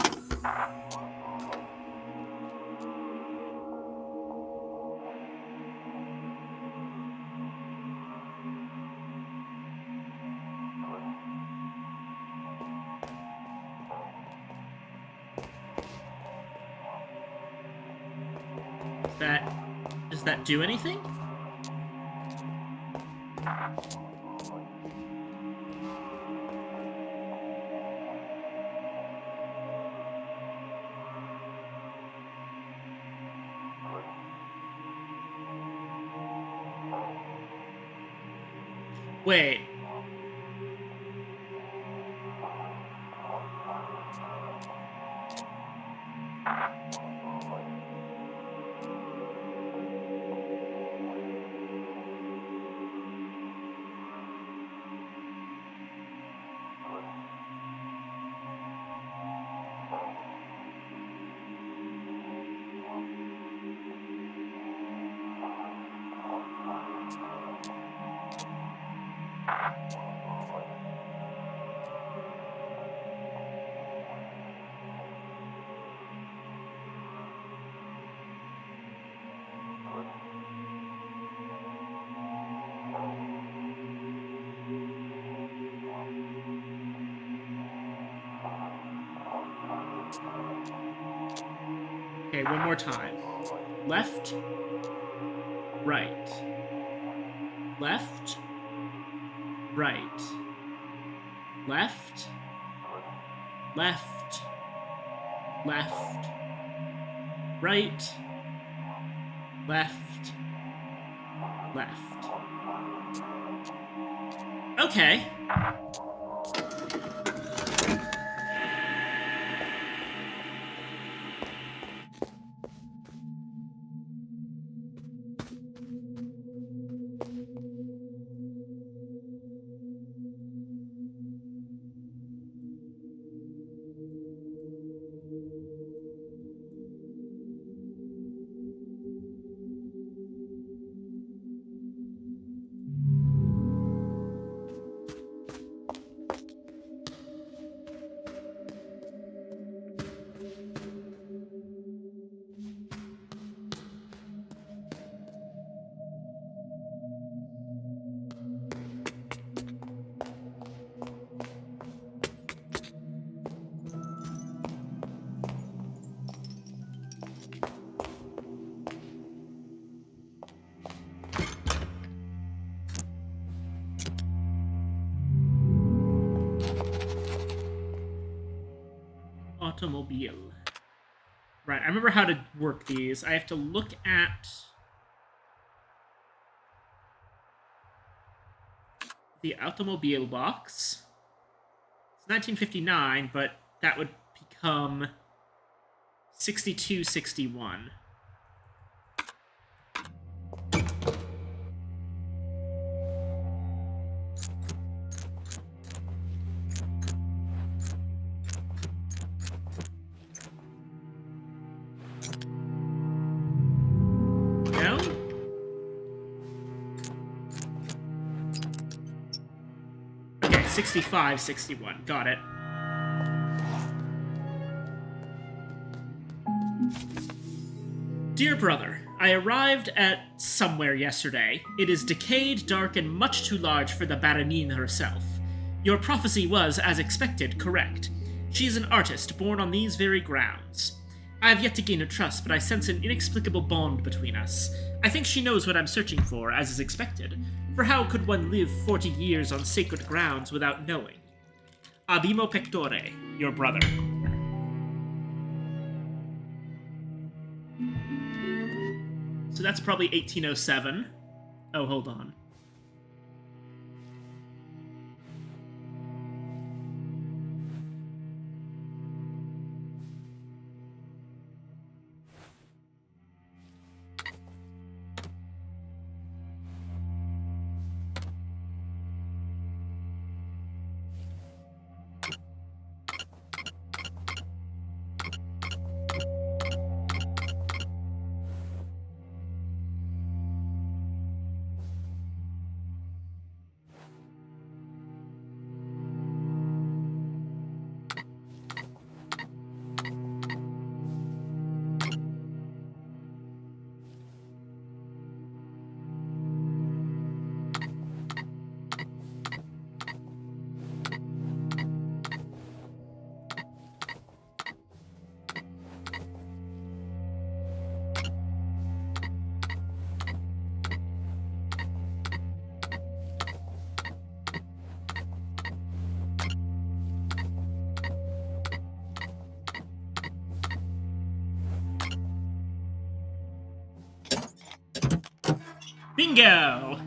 Does that do anything? Wait. Okay, one more time. Left, right. Left, right. Left, left, left, right, left, left. Okay. Automobile. Right, I remember how to work these. I have to look at the automobile box. It's 1959, but that would become 6261. 65, 61. Got it. Dear brother, I arrived at somewhere yesterday. It is decayed, dark, and much too large for the Baronine herself. Your prophecy was, as expected, correct. She is an artist born on these very grounds. I have yet to gain her trust, but I sense an inexplicable bond between us. I think she knows what I'm searching for, as is expected. For how could one live 40 years on sacred grounds without knowing? Abimo pectore, your brother. So that's probably 1807. Oh, hold on. Bingo!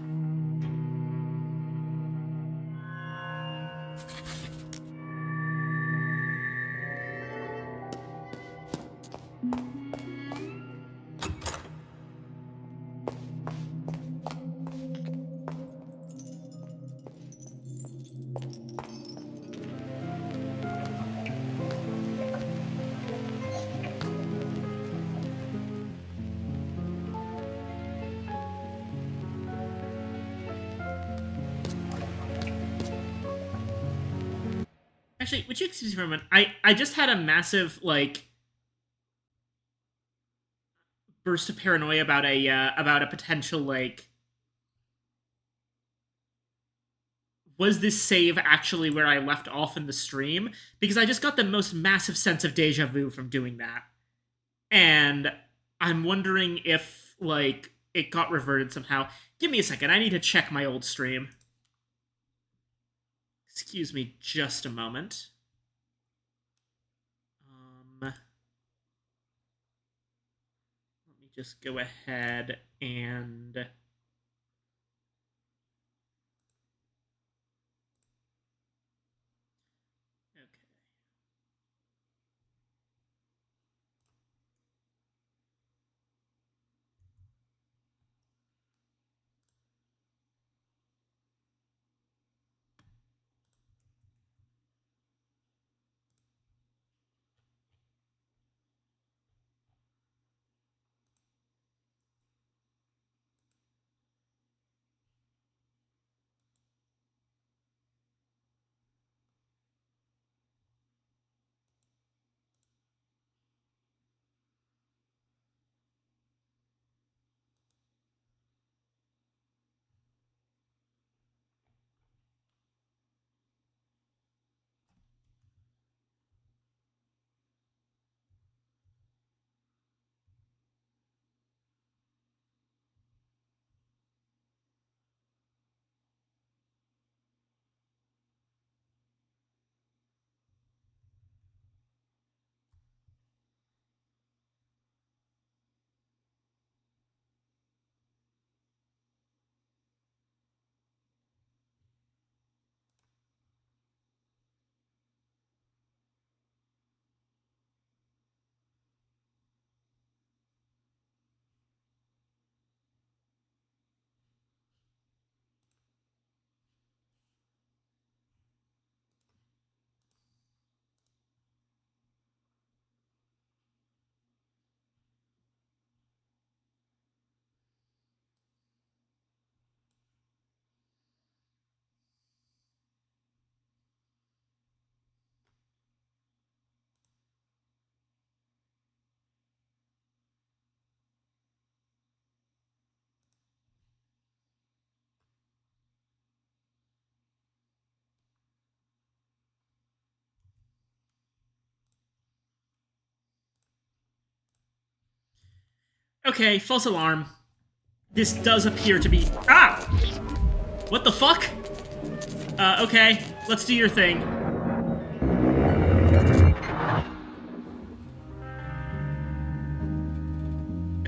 Actually, would you excuse me for a moment? I just had a massive, like, burst of paranoia about a potential, like, was this save actually where I left off in the stream? Because I just got the most massive sense of deja vu from doing that. And I'm wondering if, like, it got reverted somehow. Give me a second, I need to check my old stream. Excuse me just a moment. Let me just go ahead and... Okay. Okay, false alarm. This does appear to be... Ah! What the fuck? Okay, let's do your thing.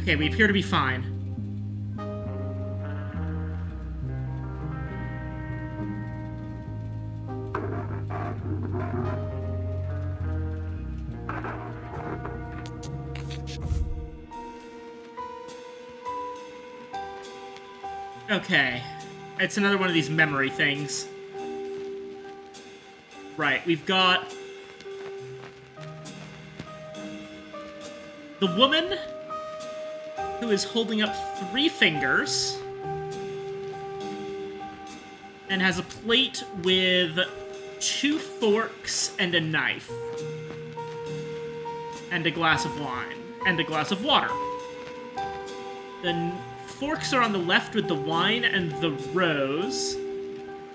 Okay, we appear to be fine. Okay. It's another one of these memory things. Right, we've got... the woman who is holding up 3 fingers and has a plate with 2 forks and a knife. And a glass of wine. And a glass of water. The forks are on the left with the wine and the rose,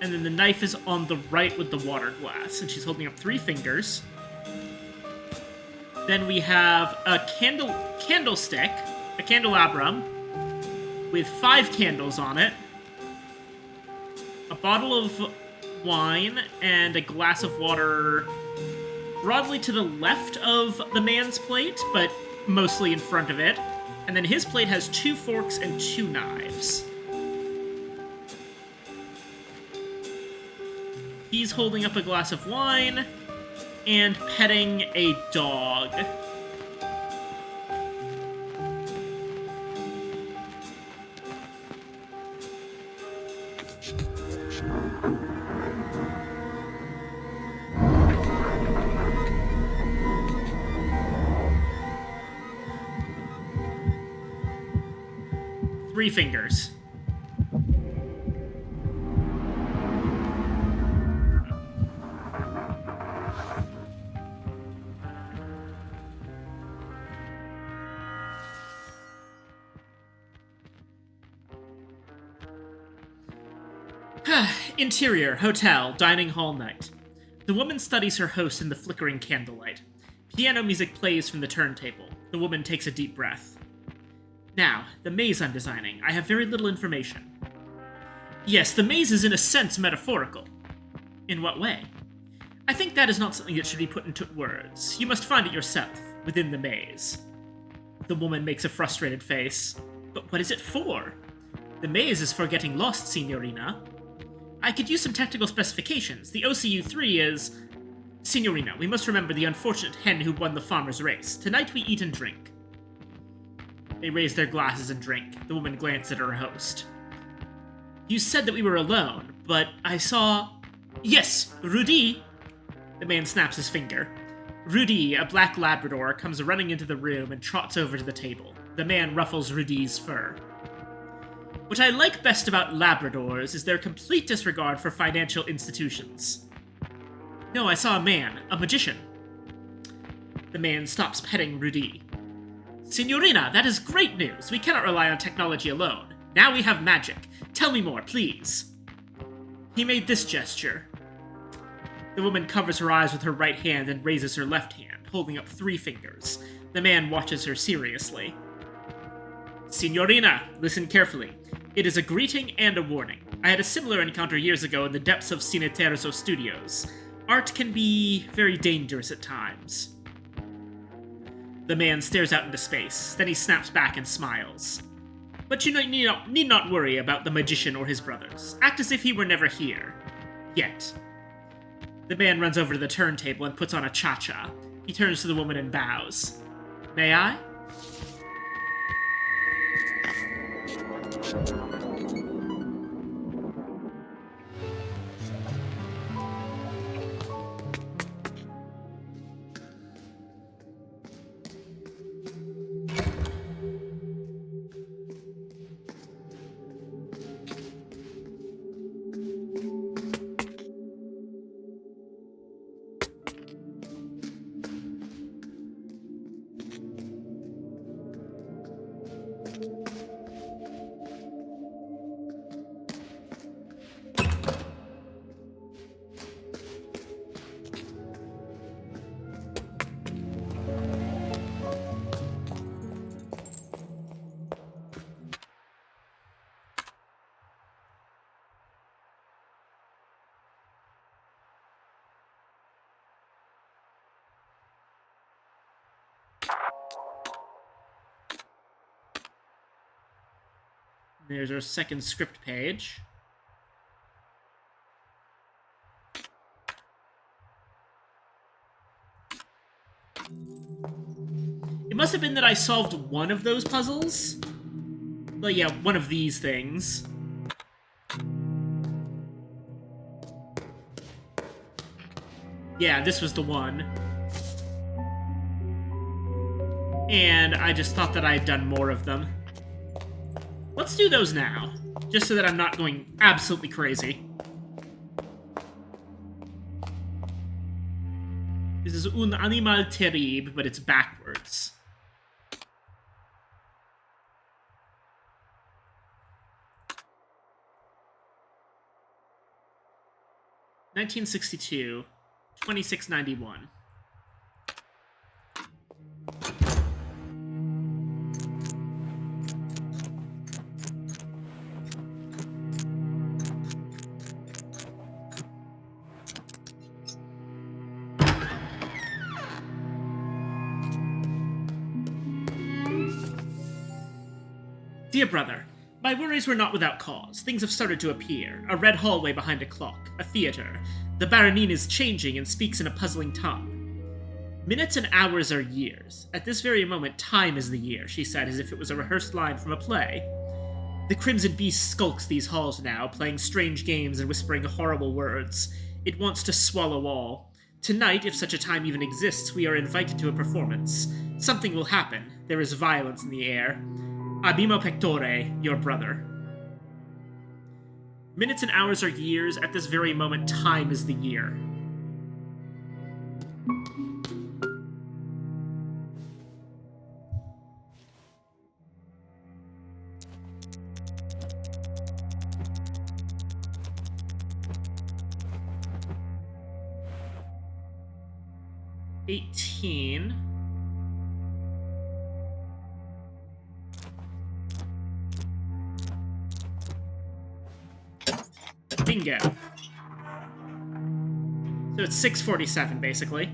and then the knife is on the right with the water glass, and she's holding up 3 fingers. Then we have a candlestick, a candelabrum, with 5 candles on it, a bottle of wine, and a glass of water broadly to the left of the man's plate, but mostly in front of it. And then his plate has 2 forks and 2 knives. He's holding up a glass of wine and petting a dog. Three fingers. Interior, hotel, dining hall night. The woman studies her host in the flickering candlelight. Piano music plays from the turntable. The woman takes a deep breath. Now, the maze I'm designing. I have very little information. Yes, the maze is in a sense metaphorical. In what way? I think that is not something that should be put into words. You must find it yourself, within the maze. The woman makes a frustrated face. But what is it for? The maze is for getting lost, Signorina. I could use some technical specifications. The OCU-3 is... Signorina, we must remember the unfortunate hen who won the farmer's race. Tonight we eat and drink. They raise their glasses and drink. The woman glanced at her host. You said that we were alone, but I saw... Yes, Rudy! The man snaps his finger. Rudy, a black Labrador, comes running into the room and trots over to the table. The man ruffles Rudy's fur. What I like best about Labradors is their complete disregard for financial institutions. No, I saw a man, a magician. The man stops petting Rudy. Signorina, that is great news. We cannot rely on technology alone. Now we have magic. Tell me more, please. He made this gesture. The woman covers her eyes with her right hand and raises her left hand, holding up 3 fingers. The man watches her seriously. Signorina, listen carefully. It is a greeting and a warning. I had a similar encounter years ago in the depths of Cine Terzo Studios. Art can be very dangerous at times. The man stares out into space, then he snaps back and smiles. But you need not worry about the magician or his brothers. Act as if he were never here. Yet. The man runs over to the turntable and puts on a cha-cha. He turns to the woman and bows. May I? There's our second script page. It must have been that I solved one of those puzzles. Well, yeah, one of these things. Yeah, this was the one. And I just thought that I had done more of them. Let's do those now, just so that I'm not going absolutely crazy. This is un animal terrible, but it's backwards. $1962, $26.91. Dear brother, my worries were not without cause. Things have started to appear. A red hallway behind a clock. A theater. The Baronine is changing and speaks in a puzzling tongue. Minutes and hours are years. At this very moment, time is the year, she said, as if it was a rehearsed line from a play. The Crimson Beast skulks these halls now, playing strange games and whispering horrible words. It wants to swallow all. Tonight, if such a time even exists, we are invited to a performance. Something will happen. There is violence in the air. Abimo pectore, your brother. Minutes and hours are years. At this very moment, time is the year. $18. Bingo. So it's 6:47, basically.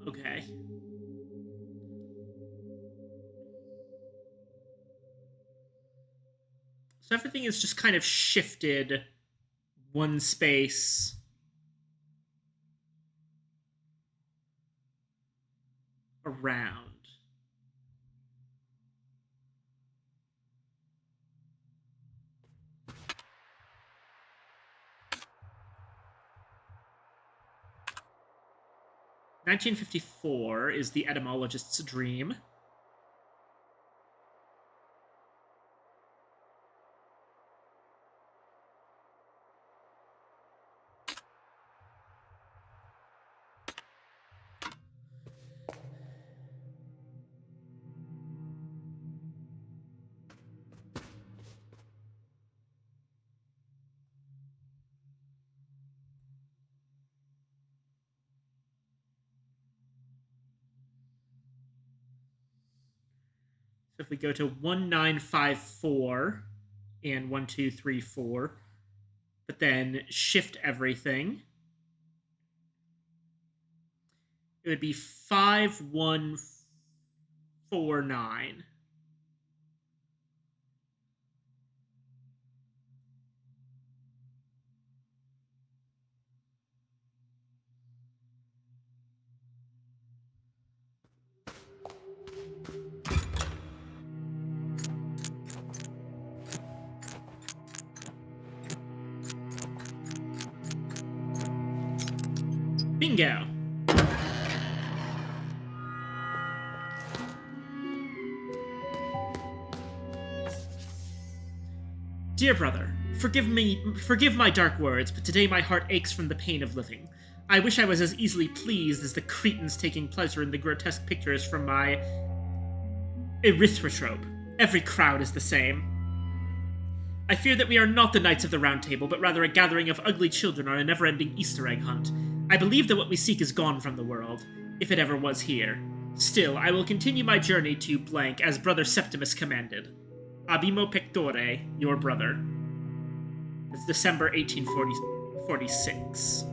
Okay. So everything is just kind of shifted one space around. $1954 is the etymologist's dream. So if we go to 1954 and 1234, but then shift everything, it would be 5149. Bingo. Dear brother, forgive my dark words, but today my heart aches from the pain of living. I wish I was as easily pleased as the cretins taking pleasure in the grotesque pictures from my erythrotrope. Every crowd is the same. I fear that we are not the Knights of the Round Table, but rather a gathering of ugly children on a never-ending Easter egg hunt. I believe that what we seek is gone from the world, if it ever was here. Still, I will continue my journey to blank as Brother Septimus commanded. Abimo Pectore, your brother. It's December 1846.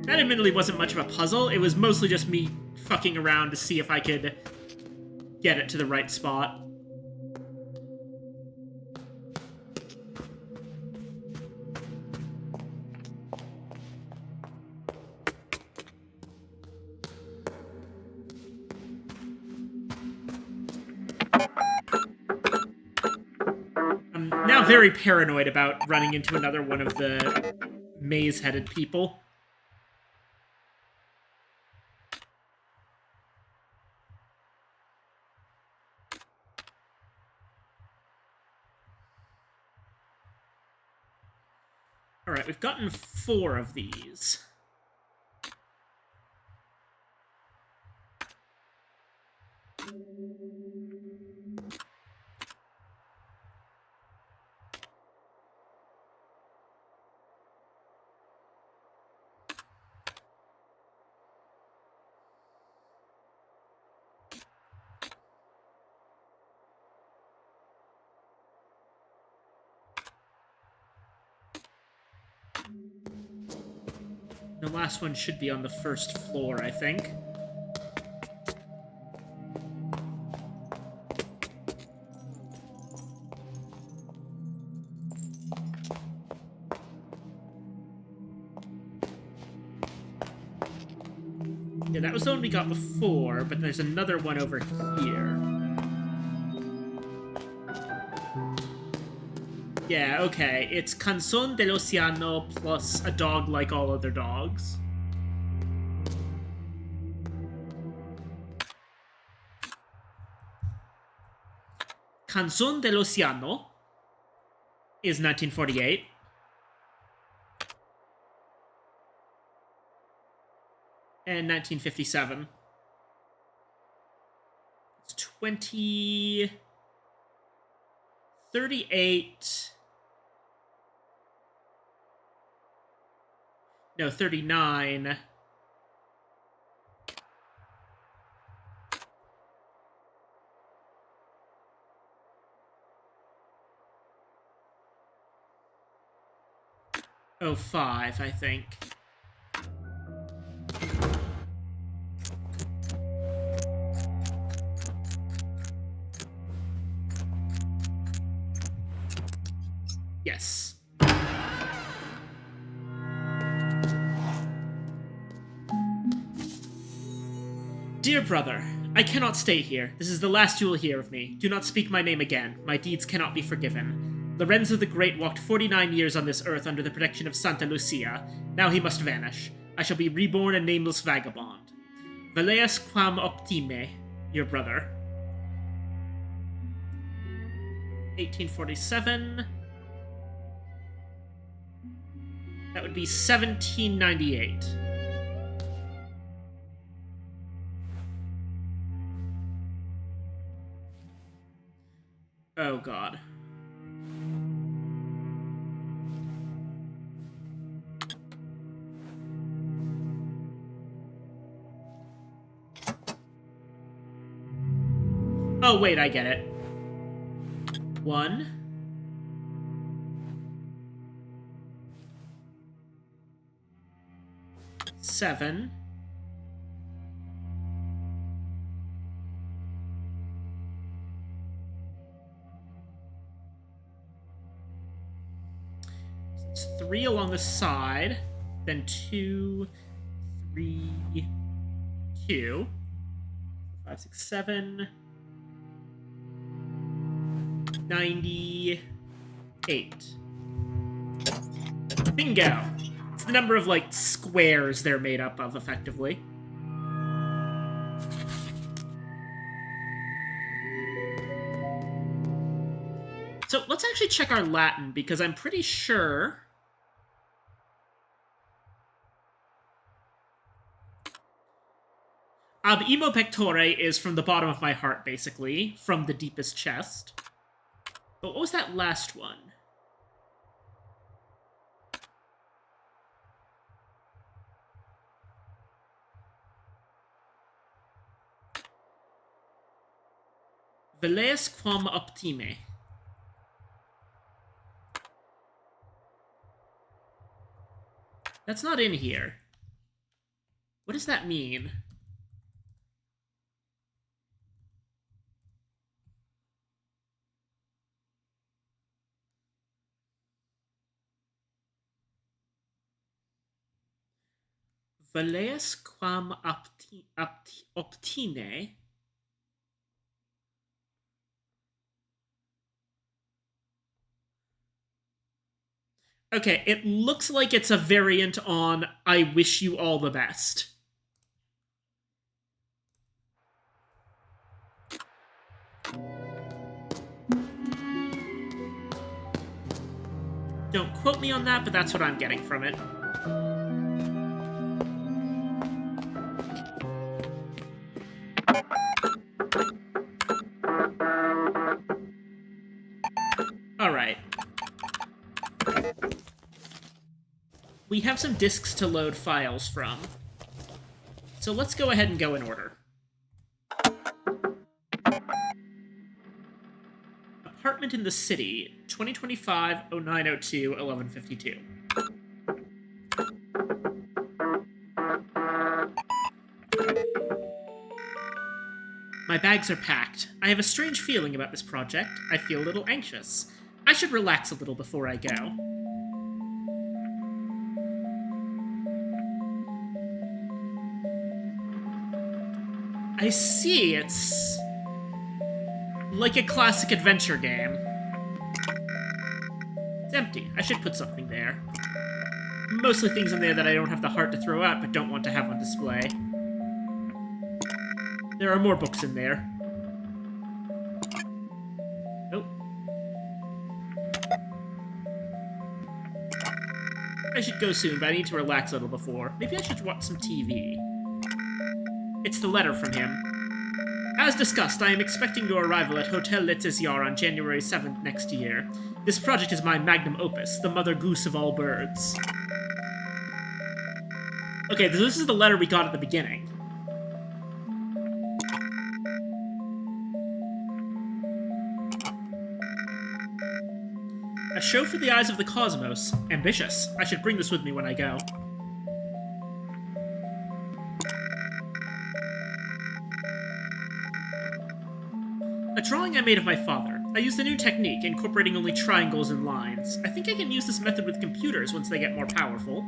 That admittedly wasn't much of a puzzle. It was mostly just me fucking around to see if I could get it to the right spot. I'm now very paranoid about running into another one of the maze-headed people. Alright, we've gotten 4 of these. The last one should be on the first floor, I think. Yeah, that was the one we got before, but there's another one over here. Yeah, okay. It's Canzon dell'Oceano plus a dog like all other dogs. Canzon dell'Oceano is 1948. And 1957. It's 20... 38... No, 39... Oh, 05, I think. Yes. Dear brother, I cannot stay here. This is the last you will hear of me. Do not speak my name again. My deeds cannot be forgiven. Lorenzo the Great walked 49 years on this earth under the protection of Santa Lucia. Now he must vanish. I shall be reborn a nameless vagabond. Valeas quam optime, your brother. 1847. That would be 1798. Oh, God. Oh, wait, I get it. 1... 7... It's 3 along the side, then 2, 3, 2, 5, 6, 7, 98. Bingo! It's the number of, like, squares they're made up of, effectively. So let's actually check our Latin, because I'm pretty sure... Ab imo pectore is from the bottom of my heart, basically, from the deepest chest. But what was that last one? Veleas quam optime. That's not in here. What does that mean? Veleas quam optine. Okay, it looks like it's a variant on I wish you all the best. Don't quote me on that, but that's what I'm getting from it. Alright. We have some disks to load files from. So let's go ahead and go in order. Apartment in the city, 2025-0902-1152. My bags are packed. I have a strange feeling about this project. I feel a little anxious. I should relax a little before I go. I see, it's... like a classic adventure game. It's empty. I should put something there. Mostly things in there that I don't have the heart to throw out, but don't want to have on display. There are more books in there. Oh. I should go soon, but I need to relax a little before. Maybe I should watch some TV. It's the letter from him. As discussed, I am expecting your arrival at Hotel Letizia on January 7th next year. This project is my magnum opus, the mother goose of all birds. Okay, this is the letter we got at the beginning. A show for the eyes of the cosmos. Ambitious. I should bring this with me when I go. A drawing I made of my father. I used a new technique, incorporating only triangles and lines. I think I can use this method with computers once they get more powerful.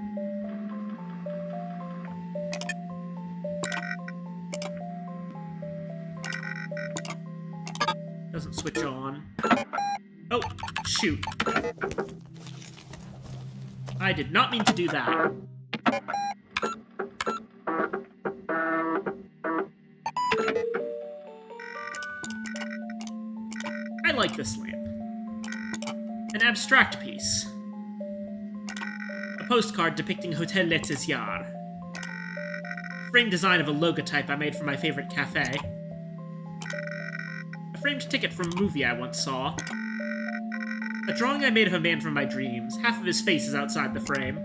Doesn't switch on. Oh, shoot. I did not mean to do that. I like this lamp. An abstract piece. A postcard depicting Hotel Letizia. Framed design of a logotype I made for my favorite cafe. A framed ticket from a movie I once saw. A drawing I made of a man from my dreams. Half of his face is outside the frame.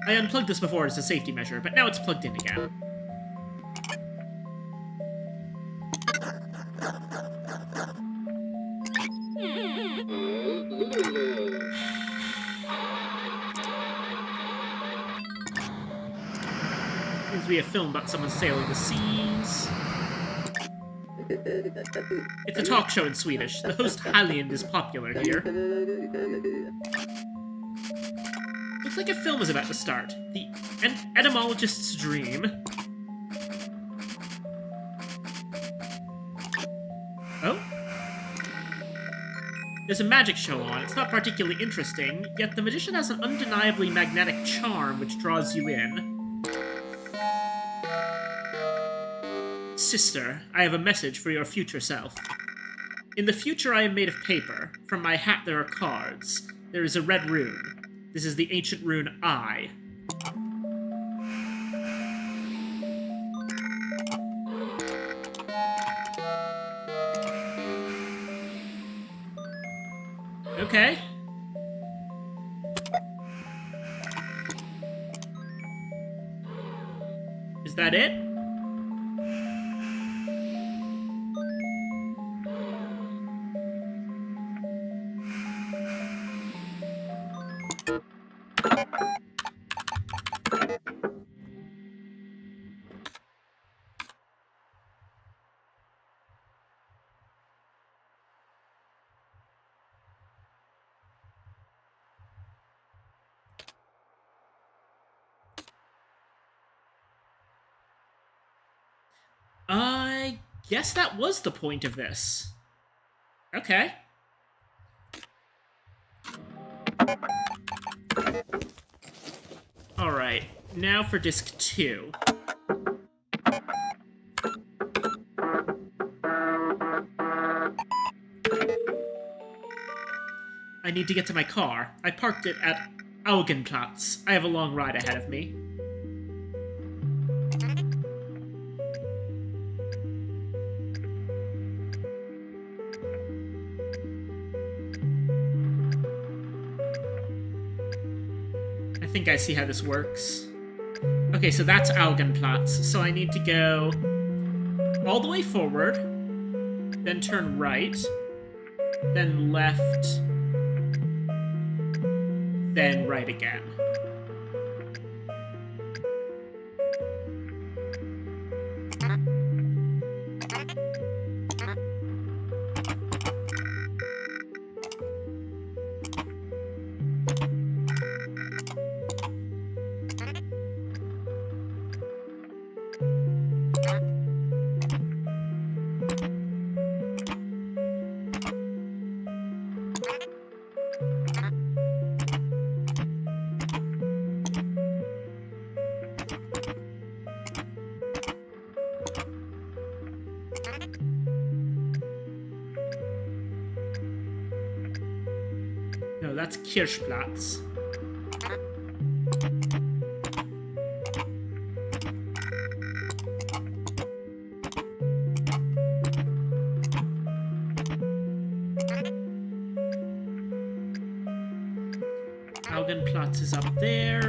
I unplugged this before as a safety measure, but now it's plugged in again. Seems to be a film about someone sailing the seas. It's a talk show in Swedish. The host Hyliand is popular here. Looks like a film is about to start. The Etymologist's Dream. Oh? There's a magic show on. It's not particularly interesting, yet the magician has an undeniably magnetic charm which draws you in. Sister, I have a message for your future self. In the future I am made of paper. From my hat there are cards. There is a red rune. This is the ancient rune I. Okay. Is that it? I guess that was the point of this. Okay. Alright, now for disc 2. I need to get to my car. I parked it at Augenplatz. I have a long ride ahead of me. I think I see how this works. Okay, so that's Augenplatz. So I need to go all the way forward, then turn right, then left, then right again. No, that's Kirschplatz. Augenplatz is up there.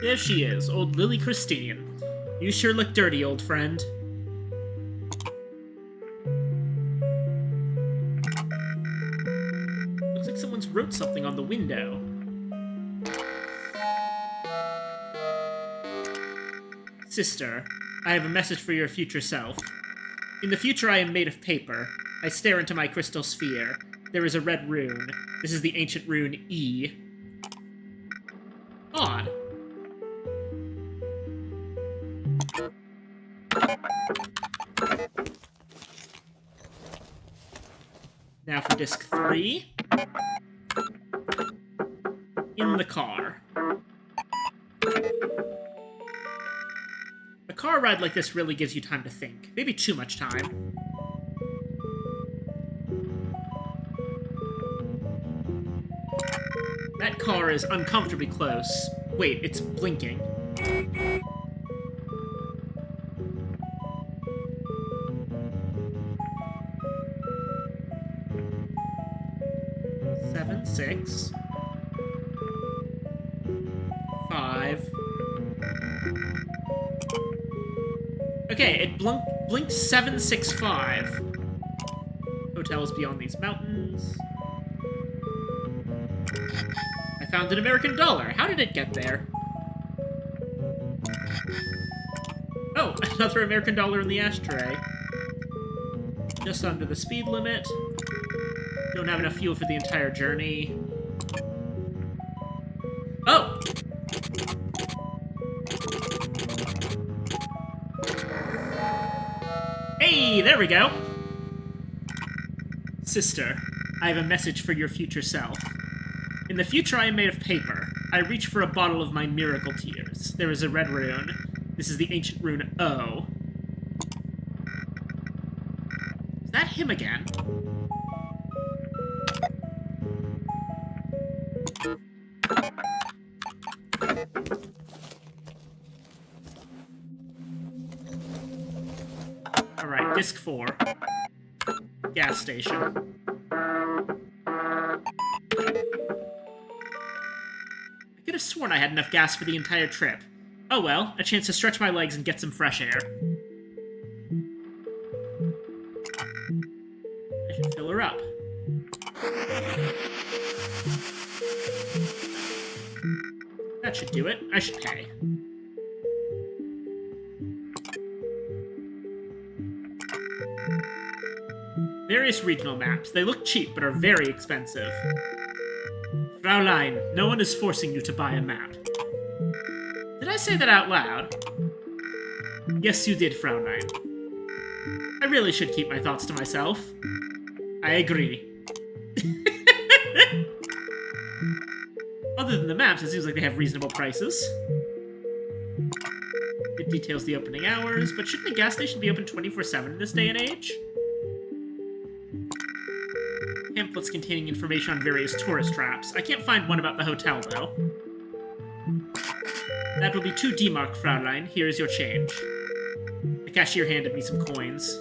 There she is, old Lily Christine. You sure look dirty, old friend. Looks like someone's wrote something on the window. Sister, I have a message for your future self. In the future I am made of paper. I stare into my crystal sphere. There is a red rune. This is the ancient rune E. Odd. Now for disc 3. In the car. A car ride like this really gives you time to think. Maybe too much time. That car is uncomfortably close. Wait, it's blinking. Seven, 6, 5. Okay, it blinked 765. Hotels beyond these mountains. I found an American dollar. How did it get there? Oh, another American dollar in the ashtray. Just under the speed limit. Don't have enough fuel for the entire journey. Oh! Hey, there we go! Sister, I have a message for your future self. In the future I am made of paper. I reach for a bottle of my miracle tears. There is a red rune. This is the ancient rune O. Is that him again? Alright, disc 4. Gas station. I could have sworn I had enough gas for the entire trip. Oh well, a chance to stretch my legs and get some fresh air. I should fill her up. That should do it. I should pay. Various regional maps. They look cheap, but are very expensive. Fraulein, no one is forcing you to buy a map. Did I say that out loud? Yes, you did, Fraulein. I really should keep my thoughts to myself. I agree. Other than the maps, it seems like they have reasonable prices. It details the opening hours, but shouldn't a gas station be open 24/7 in this day and age? Pamphlets containing information on various tourist traps. I can't find one about the hotel, though. That will be 2 D-mark, Fraulein. Here is your change. The cashier handed me some coins.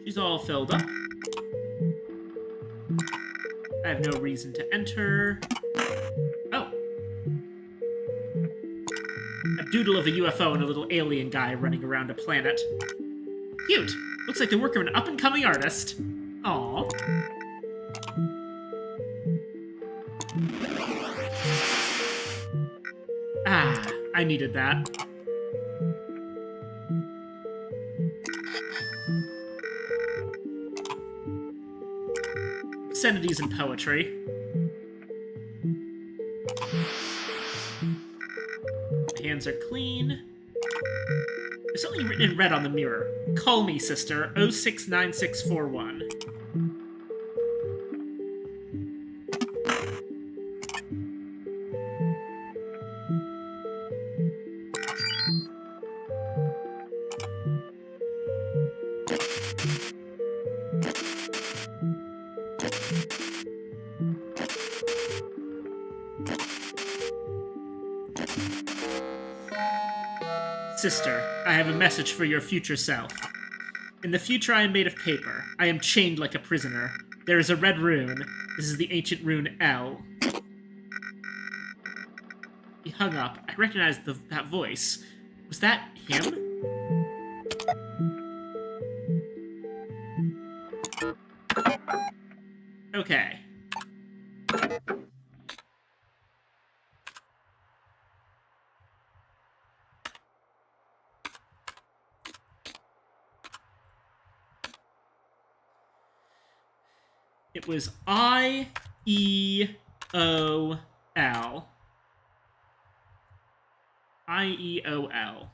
She's all filled up. I have no reason to enter. Oh. A doodle of a UFO and a little alien guy running around a planet. Cute. Looks like the work of an up-and-coming artist. Aww. Ah, I needed that. Obscenities and poetry. My hands are clean. There's something written in red on the mirror. Call me, sister. 069641. Sister, I have a message for your future self. In the future I am made of paper. I am chained like a prisoner. There is a red rune. This is the ancient rune L. He hung up. I recognized that voice. Was that him? Okay. It was I-E-O-L. I-E-O-L.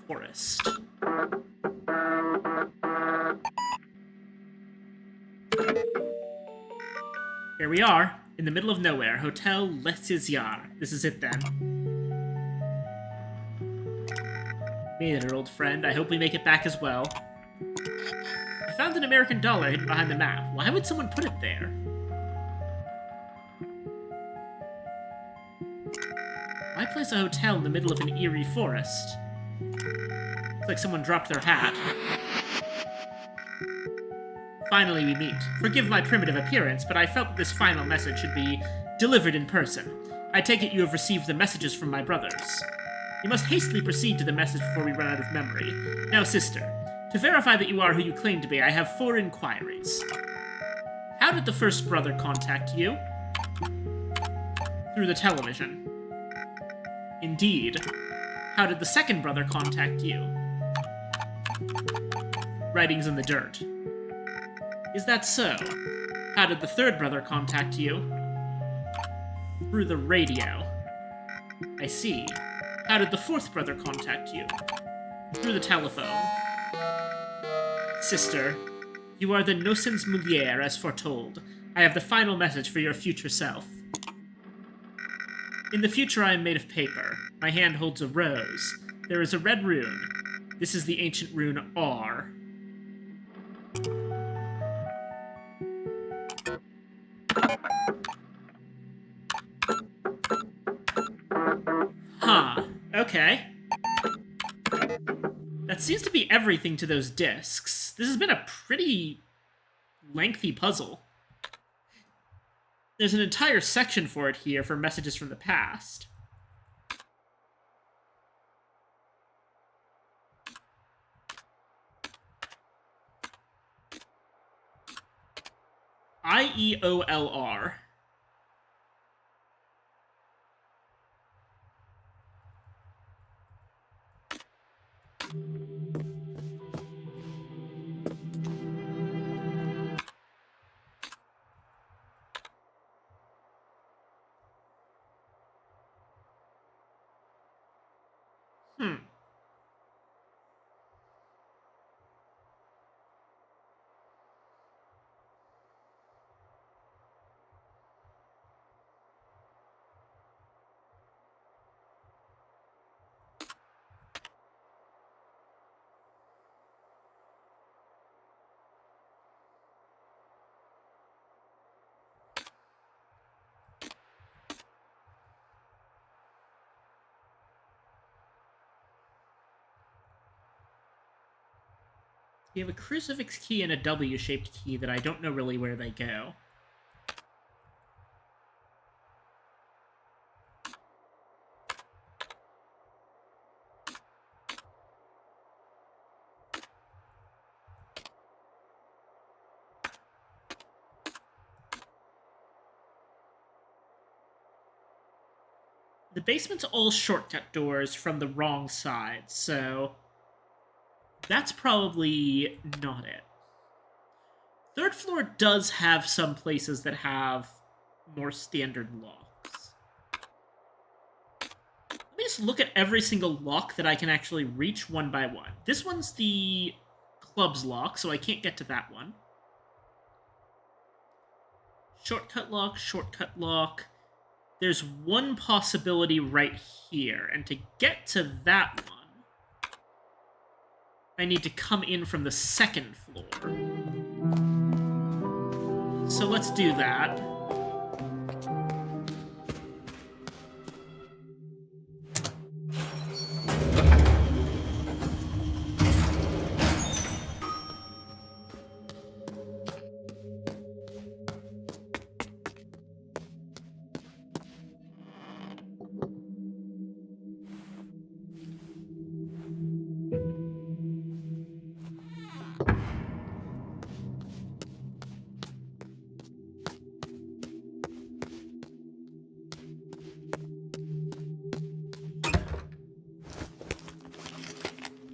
Forest. Here we are, in the middle of nowhere, Hotel Les Yard. This is it then. Made it, old friend. I hope we make it back as well. I found an American dollar hidden behind the map. Why would someone put it there? Why place a hotel in the middle of an eerie forest? It's like someone dropped their hat. Finally we meet. Forgive my primitive appearance, but I felt that this final message should be delivered in person. I take it you have received the messages from my brothers. You must hastily proceed to the message before we run out of memory. Now, sister, to verify that you are who you claim to be, I have 4 inquiries. How did the first brother contact you? Through the television. Indeed. How did the second brother contact you? Writings in the dirt. Is that so? How did the third brother contact you? Through the radio. I see. How did the fourth brother contact you? Through the telephone. Sister, you are the nocens mulier as foretold. I have the final message for your future self. In the future I am made of paper. My hand holds a rose. There is a red rune. This is the ancient rune R. Huh. Okay. That seems to be everything to those discs. This has been a pretty lengthy puzzle. There's an entire section for it here for messages from the past. IEOLR. You have a crucifix key and a W-shaped key that I don't know really where they go. The basement's all shortcut doors from the wrong side, so that's probably not it. Third floor does have some places that have more standard locks. Let me just look at every single lock that I can actually reach one by one. This one's the club's lock, so I can't get to that one. Shortcut lock, shortcut lock. There's one possibility right here, and to get to that one, I need to come in from the second floor. So let's do that.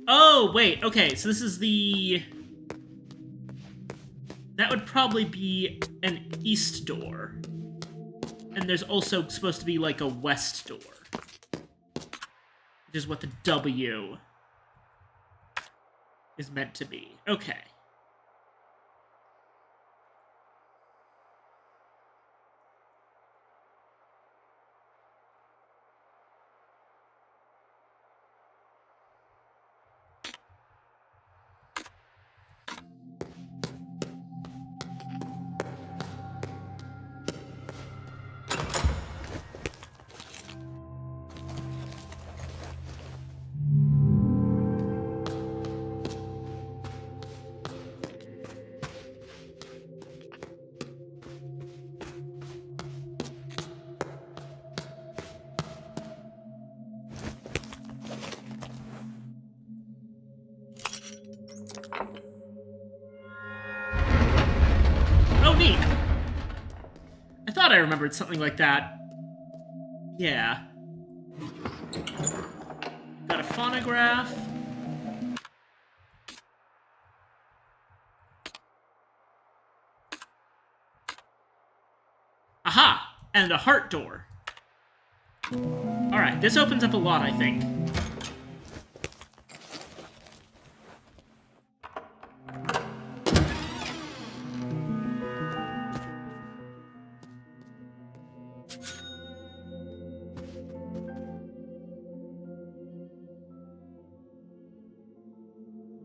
Oh, wait, okay, so this is the... That would probably be an east door. And there's also supposed to be, like, a west door. Which is what the W is meant to be. Okay. thought I remembered something like that. Yeah. Got a phonograph. Aha! And a heart door. Alright, this opens up a lot, I think.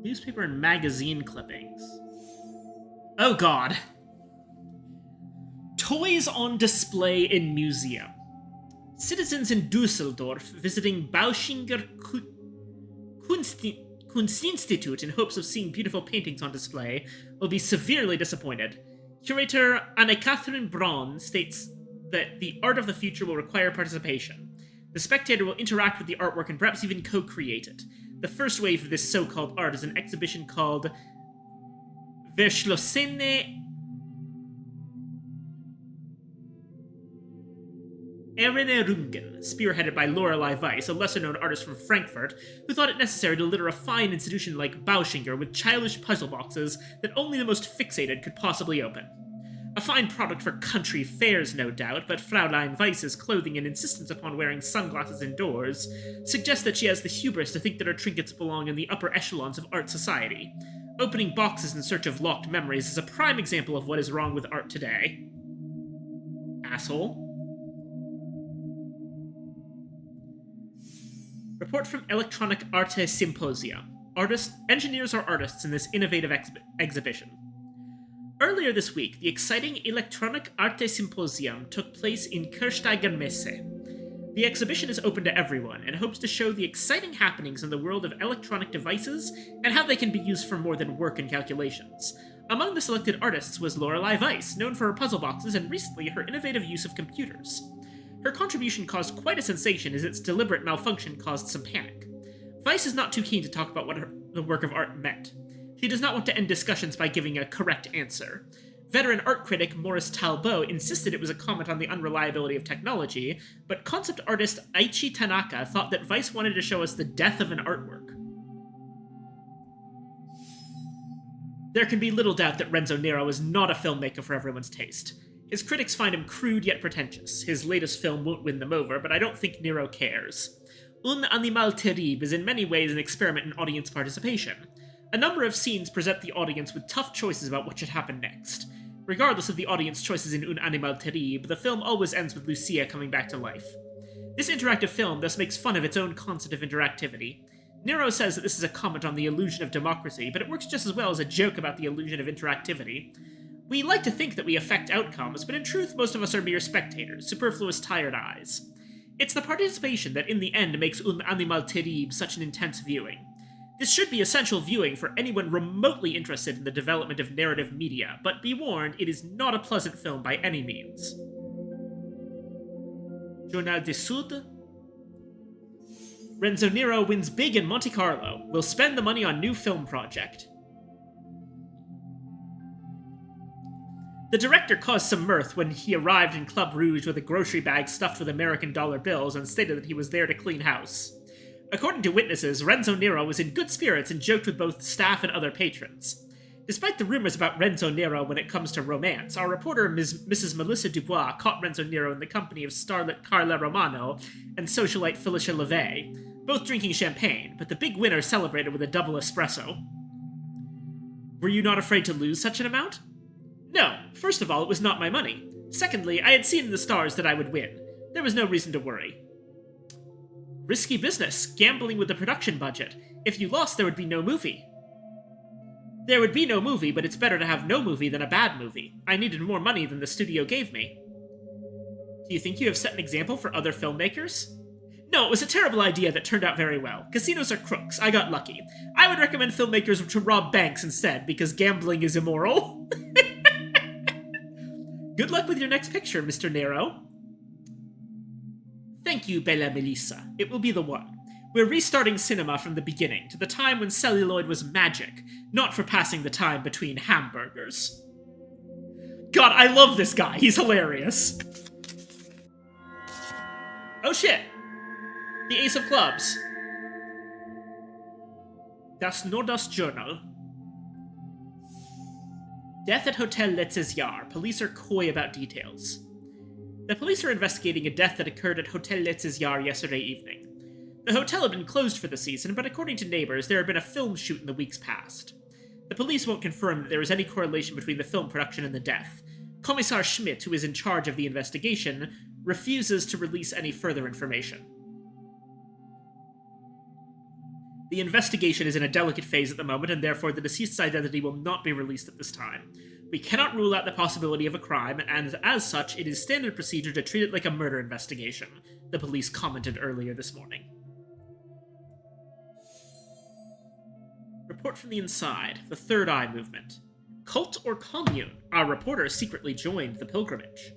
Newspaper and magazine clippings. Oh god. Toys on display in museum. Citizens in Dusseldorf visiting Bauschinger Kunstinstitut in hopes of seeing beautiful paintings on display will be severely disappointed. Curator Anne-Catherine Braun states that the art of the future will require participation. The spectator will interact with the artwork and perhaps even co-create it. The first wave of this so-called art is an exhibition called Verschlossene Erinnerungen, spearheaded by Lorelei Weiss, a lesser-known artist from Frankfurt, who thought it necessary to litter a fine institution like Bauschinger with childish puzzle boxes that only the most fixated could possibly open. A fine product for country fairs, no doubt, but Fraulein Weiss's clothing and insistence upon wearing sunglasses indoors suggest that she has the hubris to think that her trinkets belong in the upper echelons of art society. Opening boxes in search of locked memories is a prime example of what is wrong with art today. Asshole. Report from Electronic Arte Symposium. Engineers are artists in this innovative exhibition. Earlier this week, the exciting Electronic Arte Symposium took place in Kirchsteiger Messe. The exhibition is open to everyone and hopes to show the exciting happenings in the world of electronic devices and how they can be used for more than work and calculations. Among the selected artists was Lorelei Weiss, known for her puzzle boxes and recently her innovative use of computers. Her contribution caused quite a sensation as its deliberate malfunction caused some panic. Weiss is not too keen to talk about what the work of art meant. She does not want to end discussions by giving a correct answer. Veteran art critic Maurice Talbot insisted it was a comment on the unreliability of technology, but concept artist Aichi Tanaka thought that Weiss wanted to show us the death of an artwork. There can be little doubt that Renzo Nero is not a filmmaker for everyone's taste. His critics find him crude yet pretentious. His latest film won't win them over, but I don't think Nero cares. Un Animal Terrible is in many ways an experiment in audience participation. A number of scenes present the audience with tough choices about what should happen next. Regardless of the audience choices in Un Animal Terrible, the film always ends with Lucia coming back to life. This interactive film thus makes fun of its own concept of interactivity. Nero says that this is a comment on the illusion of democracy, but it works just as well as a joke about the illusion of interactivity. We like to think that we affect outcomes, but in truth most of us are mere spectators, superfluous tired eyes. It's the participation that in the end makes Un Animal Terrible such an intense viewing. This should be essential viewing for anyone remotely interested in the development of narrative media, but be warned, it is not a pleasant film by any means. Journal du Sud. Renzo Nero wins big in Monte Carlo. Will spend the money on new film project. The director caused some mirth when he arrived in Club Rouge with a grocery bag stuffed with American dollar bills and stated that he was there to clean house. According to witnesses, Renzo Nero was in good spirits and joked with both staff and other patrons. Despite the rumors about Renzo Nero when it comes to romance, our reporter Mrs. Melissa Dubois caught Renzo Nero in the company of starlet Carla Romano and socialite Felicia LeVay, both drinking champagne, but the big winner celebrated with a double espresso. Were you not afraid to lose such an amount? No. First of all, it was not my money. Secondly, I had seen in the stars that I would win. There was no reason to worry. Risky business, gambling with the production budget. If you lost, there would be no movie. There would be no movie, but it's better to have no movie than a bad movie. I needed more money than the studio gave me. Do you think you have set an example for other filmmakers? No, it was a terrible idea that turned out very well. Casinos are crooks. I got lucky. I would recommend filmmakers to rob banks instead, because gambling is immoral. Good luck with your next picture, Mr. Nero. Thank you, Bella Melissa. It will be the one. We're restarting cinema from the beginning, to the time when celluloid was magic, not for passing the time between hamburgers. God, I love this guy. He's hilarious. Oh shit. The Ace of Clubs. Das Nordas Journal. Death at Hotel Letzes Jahr. Police are coy about details. The police are investigating a death that occurred at Hotel Letzes Jahr yesterday evening. The hotel had been closed for the season, but according to neighbors, there had been a film shoot in the weeks past. The police won't confirm that there was any correlation between the film production and the death. Kommissar Schmidt, who is in charge of the investigation, refuses to release any further information. The investigation is in a delicate phase at the moment, and therefore the deceased's identity will not be released at this time. We cannot rule out the possibility of a crime, and as such, it is standard procedure to treat it like a murder investigation, the police commented earlier this morning. Report from the inside, the Third Eye movement. Cult or commune? Our reporter secretly joined the pilgrimage.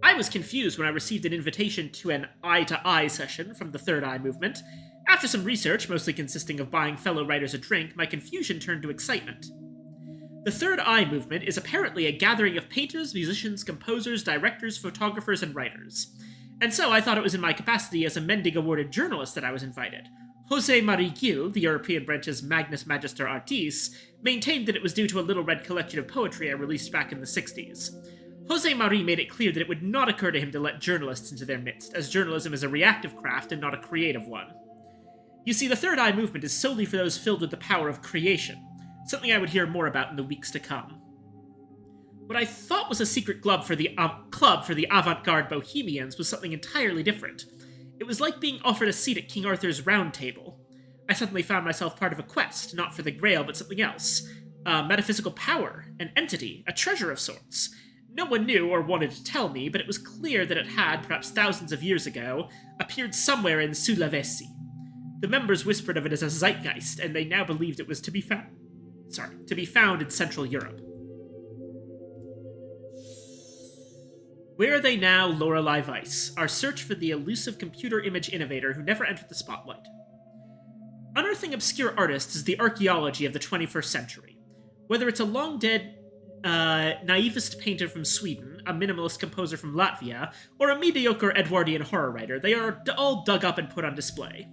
I was confused when I received an invitation to an eye-to-eye session from the Third Eye movement. After some research, mostly consisting of buying fellow writers a drink, my confusion turned to excitement. The Third Eye movement is apparently a gathering of painters, musicians, composers, directors, photographers, and writers. And so I thought it was in my capacity as a Mendig awarded journalist that I was invited. José Marie Gil, the European branch's Magnus Magister Artis, maintained that it was due to a little red collection of poetry I released back in the 60s. José Marie made it clear that it would not occur to him to let journalists into their midst, as journalism is a reactive craft and not a creative one. You see, the Third Eye movement is solely for those filled with the power of creation, something I would hear more about in the weeks to come. What I thought was a secret club for the avant-garde bohemians was something entirely different. It was like being offered a seat at King Arthur's Round Table. I suddenly found myself part of a quest, not for the Grail, but something else. A metaphysical power, an entity, a treasure of sorts. No one knew or wanted to tell me, but it was clear that it had, perhaps thousands of years ago, appeared somewhere in Sulawesi. The members whispered of it as a zeitgeist, and they now believed it was to be found in Central Europe. Where are they now, Lorelei Weiss? Our search for the elusive computer image innovator who never entered the spotlight. Unearthing obscure artists is the archaeology of the 21st century. Whether it's a long-dead naivist painter from Sweden, a minimalist composer from Latvia, or a mediocre Edwardian horror writer, they are all dug up and put on display.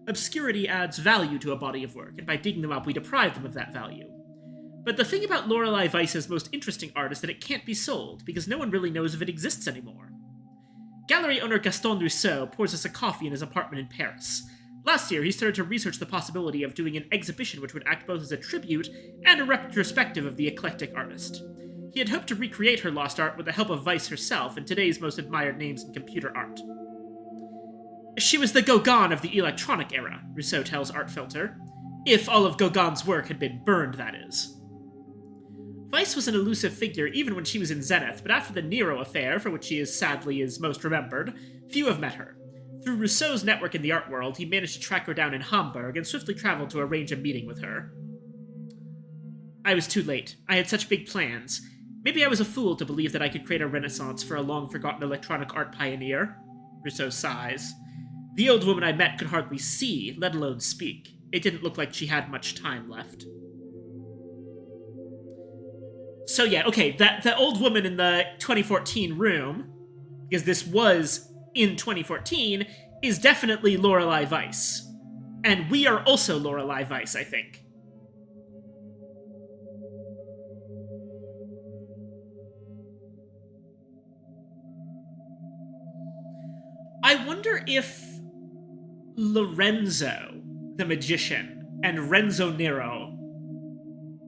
Obscurity adds value to a body of work, and by digging them up, we deprive them of that value. But the thing about Lorelei Weiss's most interesting art is that it can't be sold, because no one really knows if it exists anymore. Gallery owner Gaston Rousseau pours us a coffee in his apartment in Paris. Last year, he started to research the possibility of doing an exhibition which would act both as a tribute and a retrospective of the eclectic artist. He had hoped to recreate her lost art with the help of Weiss herself and today's most admired names in computer art. She was the Gauguin of the electronic era, Rousseau tells Artfilter. If all of Gauguin's work had been burned, that is. Weiss was an elusive figure even when she was in Zenith, but after the Nero affair, for which she sadly is most remembered, few have met her. Through Rousseau's network in the art world, he managed to track her down in Hamburg and swiftly traveled to arrange a meeting with her. I was too late. I had such big plans. Maybe I was a fool to believe that I could create a renaissance for a long-forgotten electronic art pioneer. Rousseau sighs. The old woman I met could hardly see, let alone speak. It didn't look like she had much time left. So yeah, okay, the old woman in the 2014 room, because this was in 2014, is definitely Lorelei Weiss. And we are also Lorelei Weiss, I think. I wonder if Lorenzo, the magician, and Renzo Nero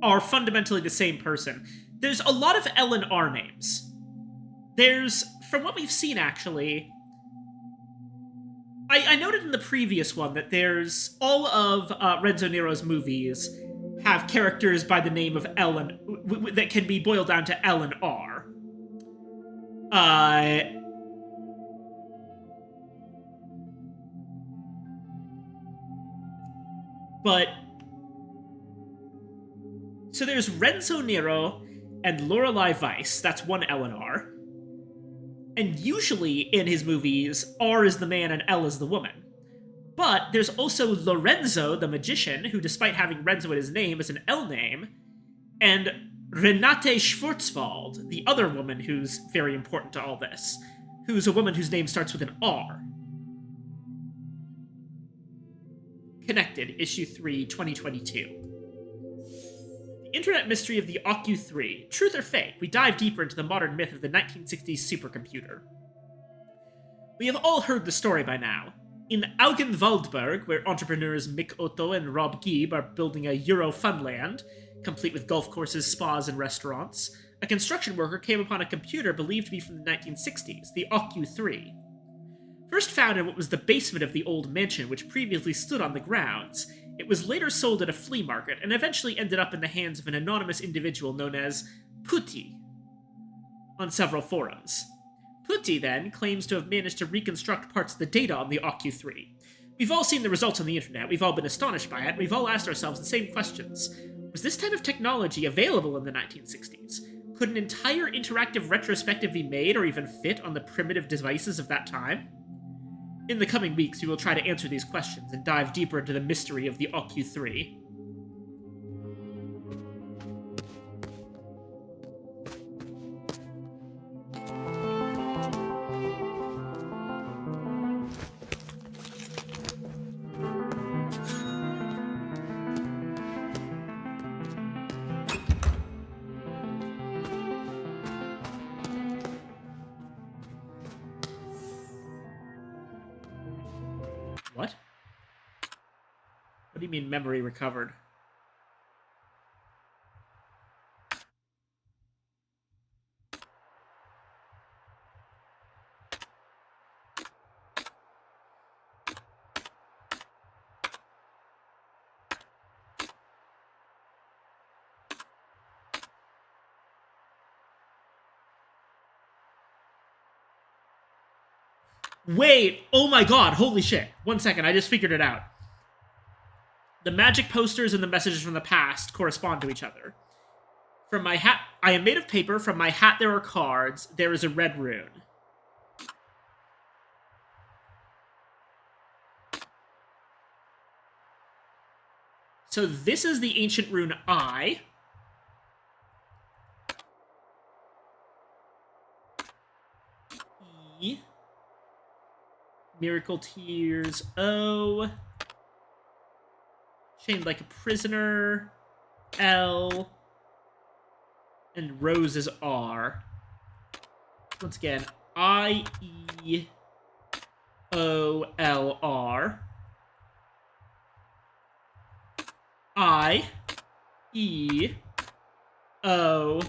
are fundamentally the same person. There's a lot of L and R names. There's, from what we've seen actually, I noted in the previous one that there's all of Renzo Nero's movies have characters by the name of L and that can be boiled down to L and R. But so there's Renzo Nero and Lorelei Weiss, that's one L and R. And usually in his movies, R is the man and L is the woman. But there's also Lorenzo, the magician, who despite having Renzo in his name is an L name, and Renate Schwarzwald, the other woman who's very important to all this, who's a woman whose name starts with an R. Connected, Issue 3, 2022. The Internet Mystery of the OCU3. Truth or fake? We dive deeper into the modern myth of the 1960s supercomputer. We have all heard the story by now. In Augenwaldberg, where entrepreneurs Mick Otto and Rob Gieb are building a Euro funland, complete with golf courses, spas, and restaurants, a construction worker came upon a computer believed to be from the 1960s, the OCU3. First found in what was the basement of the old mansion which previously stood on the grounds, it was later sold at a flea market and eventually ended up in the hands of an anonymous individual known as Putty on several forums. Putty, then, claims to have managed to reconstruct parts of the data on the OCU3. We've all seen the results on the internet, we've all been astonished by it, and we've all asked ourselves the same questions. Was this type of technology available in the 1960s? Could an entire interactive retrospective be made or even fit on the primitive devices of that time? In the coming weeks, we will try to answer these questions and dive deeper into the mystery of the OCU3. What? What do you mean memory recovered? Wait! Oh my god, holy shit. 1 second, I just figured it out. The magic posters and the messages from the past correspond to each other. From my hat, I am made of paper. From my hat there are cards. There is a red rune. So this is the ancient rune I. E. Miracle Tears O. Chained like a prisoner L. And Roses R. Once again, I E O L R. I E O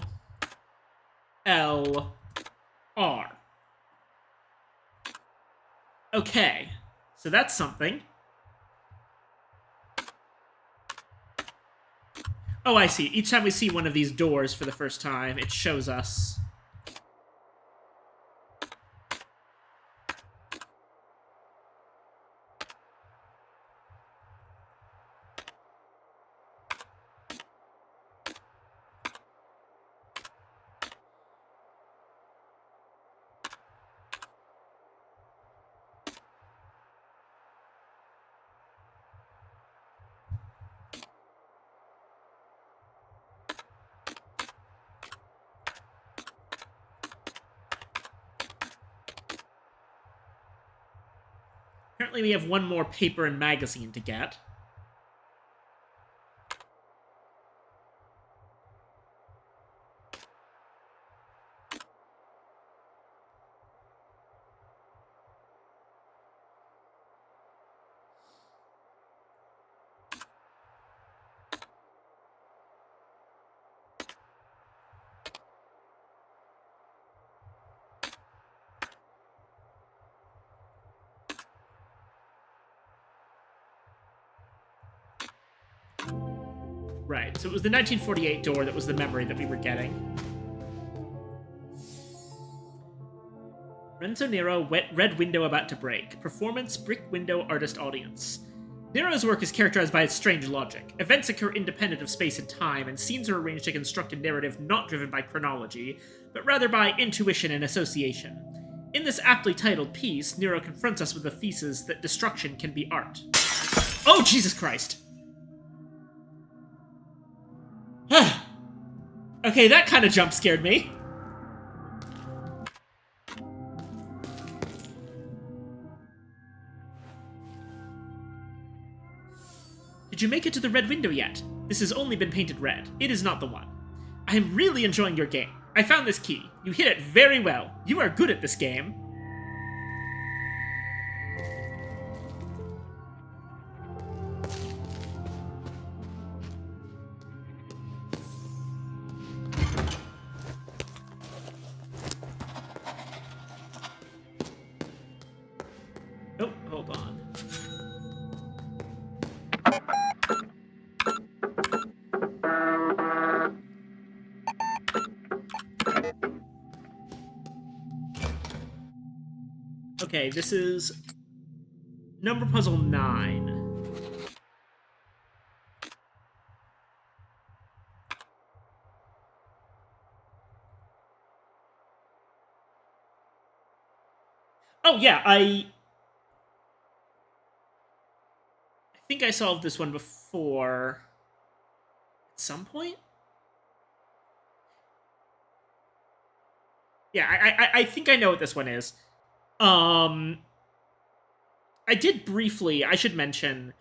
L R. Okay, so that's something. Oh, I see. Each time we see one of these doors for the first time, it shows us. Apparently we have one more paper and magazine to get. Right, so it was the 1948 door that was the memory that we were getting. Renzo Nero, red window about to break. Performance, brick window, artist audience. Nero's work is characterized by its strange logic. Events occur independent of space and time, and scenes are arranged to construct a narrative not driven by chronology, but rather by intuition and association. In this aptly titled piece, Nero confronts us with the thesis that destruction can be art. Oh, Jesus Christ! Okay, that kind of jump scared me. Did you make it to the red window yet? This has only been painted red. It is not the one. I am really enjoying your game. I found this key. You hit it very well. You are good at this game. Oh, hold on. Okay, this is number puzzle 9. Oh yeah, I think I solved this one before at some point. Yeah, I think I know what this one is. I did briefly, I should mention,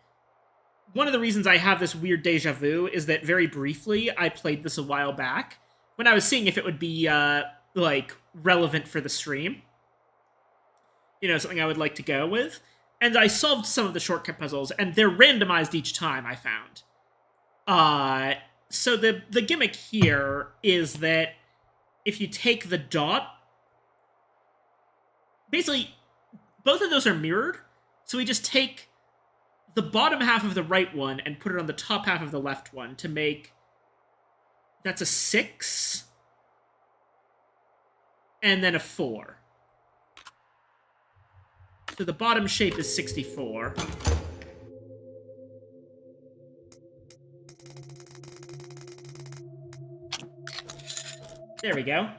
one of the reasons I have this weird deja vu is that very briefly I played this a while back when I was seeing if it would be like relevant for the stream. You know, something I would like to go with. And I solved some of the shortcut puzzles, and they're randomized each time, I found. So the gimmick here is that if you take the dot, basically, both of those are mirrored, so we just take the bottom half of the right one and put it on the top half of the left one to make... That's a 6. And then a 4. So the bottom shape is 64. There we go.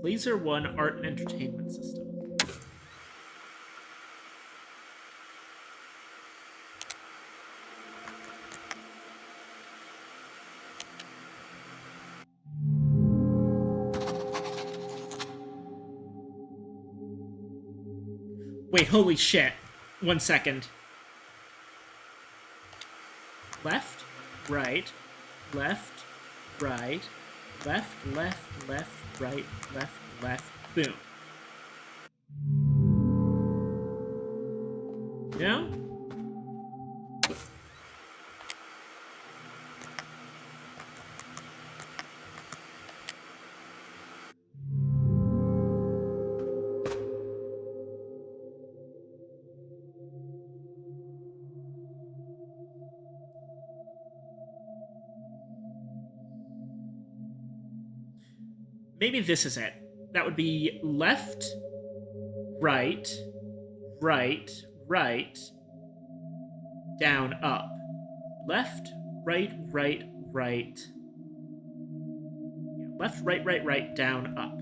Laser 1 Art and Entertainment System. Wait, holy shit. 1 second. Left, right, left, right, left, left, left, right, left, left, boom. No? Maybe this is it. That would be left, right, right, right, down, up. Left, right, right, right. Yeah, left, right, right, right, down, up.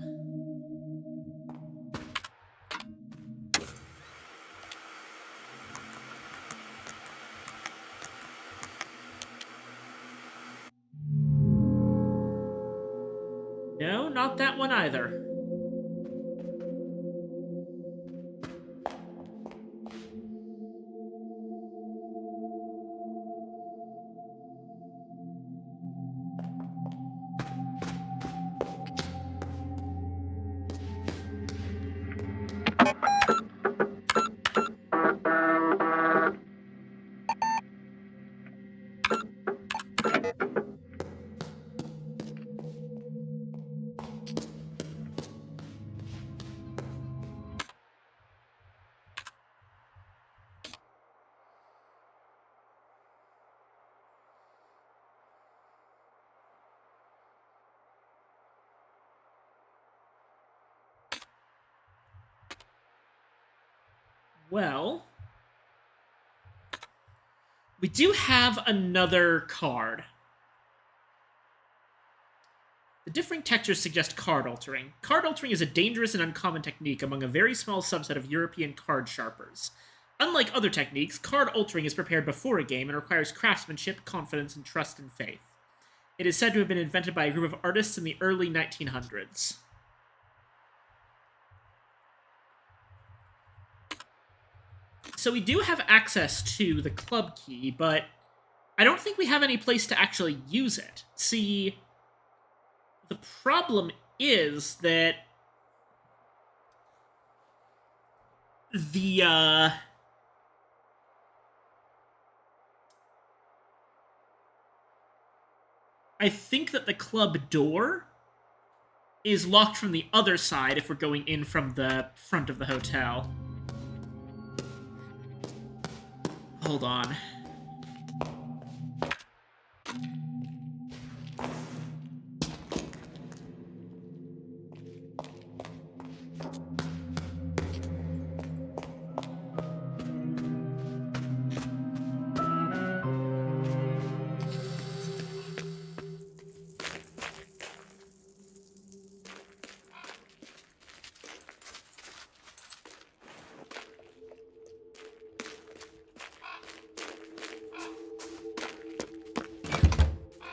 No, not that one either. Well, we do have another card. The differing textures suggest card altering. Card altering is a dangerous and uncommon technique among a very small subset of European card sharpers. Unlike other techniques, card altering is prepared before a game and requires craftsmanship, confidence, and trust and faith. It is said to have been invented by a group of artists in the early 1900s. So we do have access to the club key, but I don't think we have any place to actually use it. See, the problem is that the, I think that the club door is locked from the other side if we're going in from the front of the hotel. Hold on.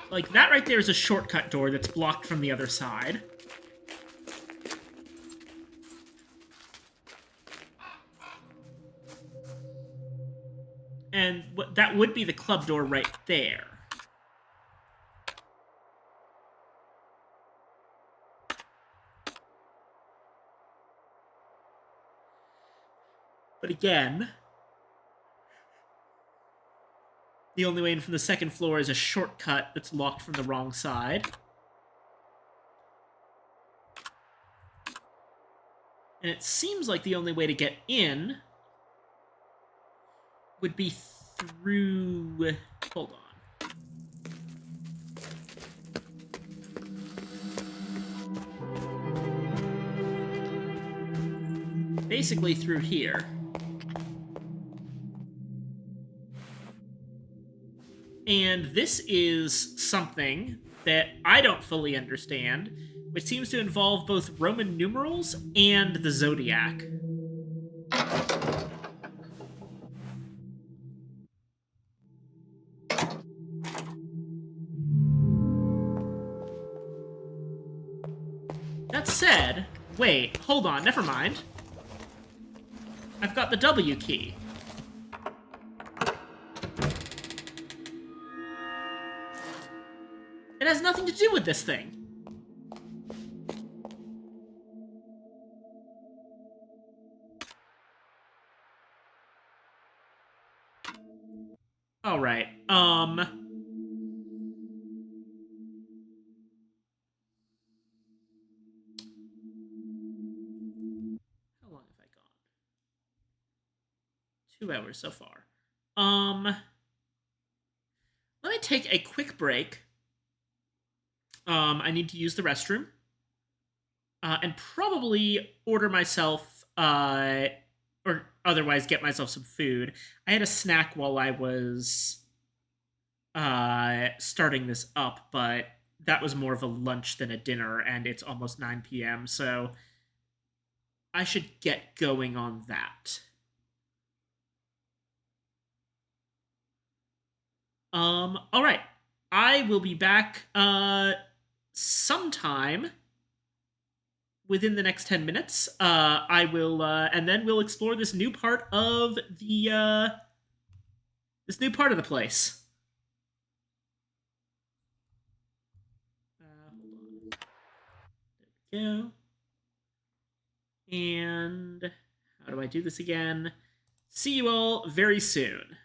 Like, that right there is a shortcut door that's blocked from the other side. And that would be the club door right there. But again, the only way in from the second floor is a shortcut that's locked from the wrong side. And it seems like the only way to get in would be through... Hold on. Basically through here. And this is something that I don't fully understand, which seems to involve both Roman numerals and the zodiac. That said, wait, hold on, never mind. I've got the W key. It has nothing to do with this thing. All right. How long have I gone? 2 hours so far. Let me take a quick break. I need to use the restroom. And probably order myself, or otherwise get myself some food. I had a snack while I was starting this up, but that was more of a lunch than a dinner, and it's almost 9 p.m., so I should get going on that. All right. I will be back sometime within the next 10 minutes. I will, and then we'll explore this new part of the, place. Hold on. There we go. And how do I do this again? See you all very soon.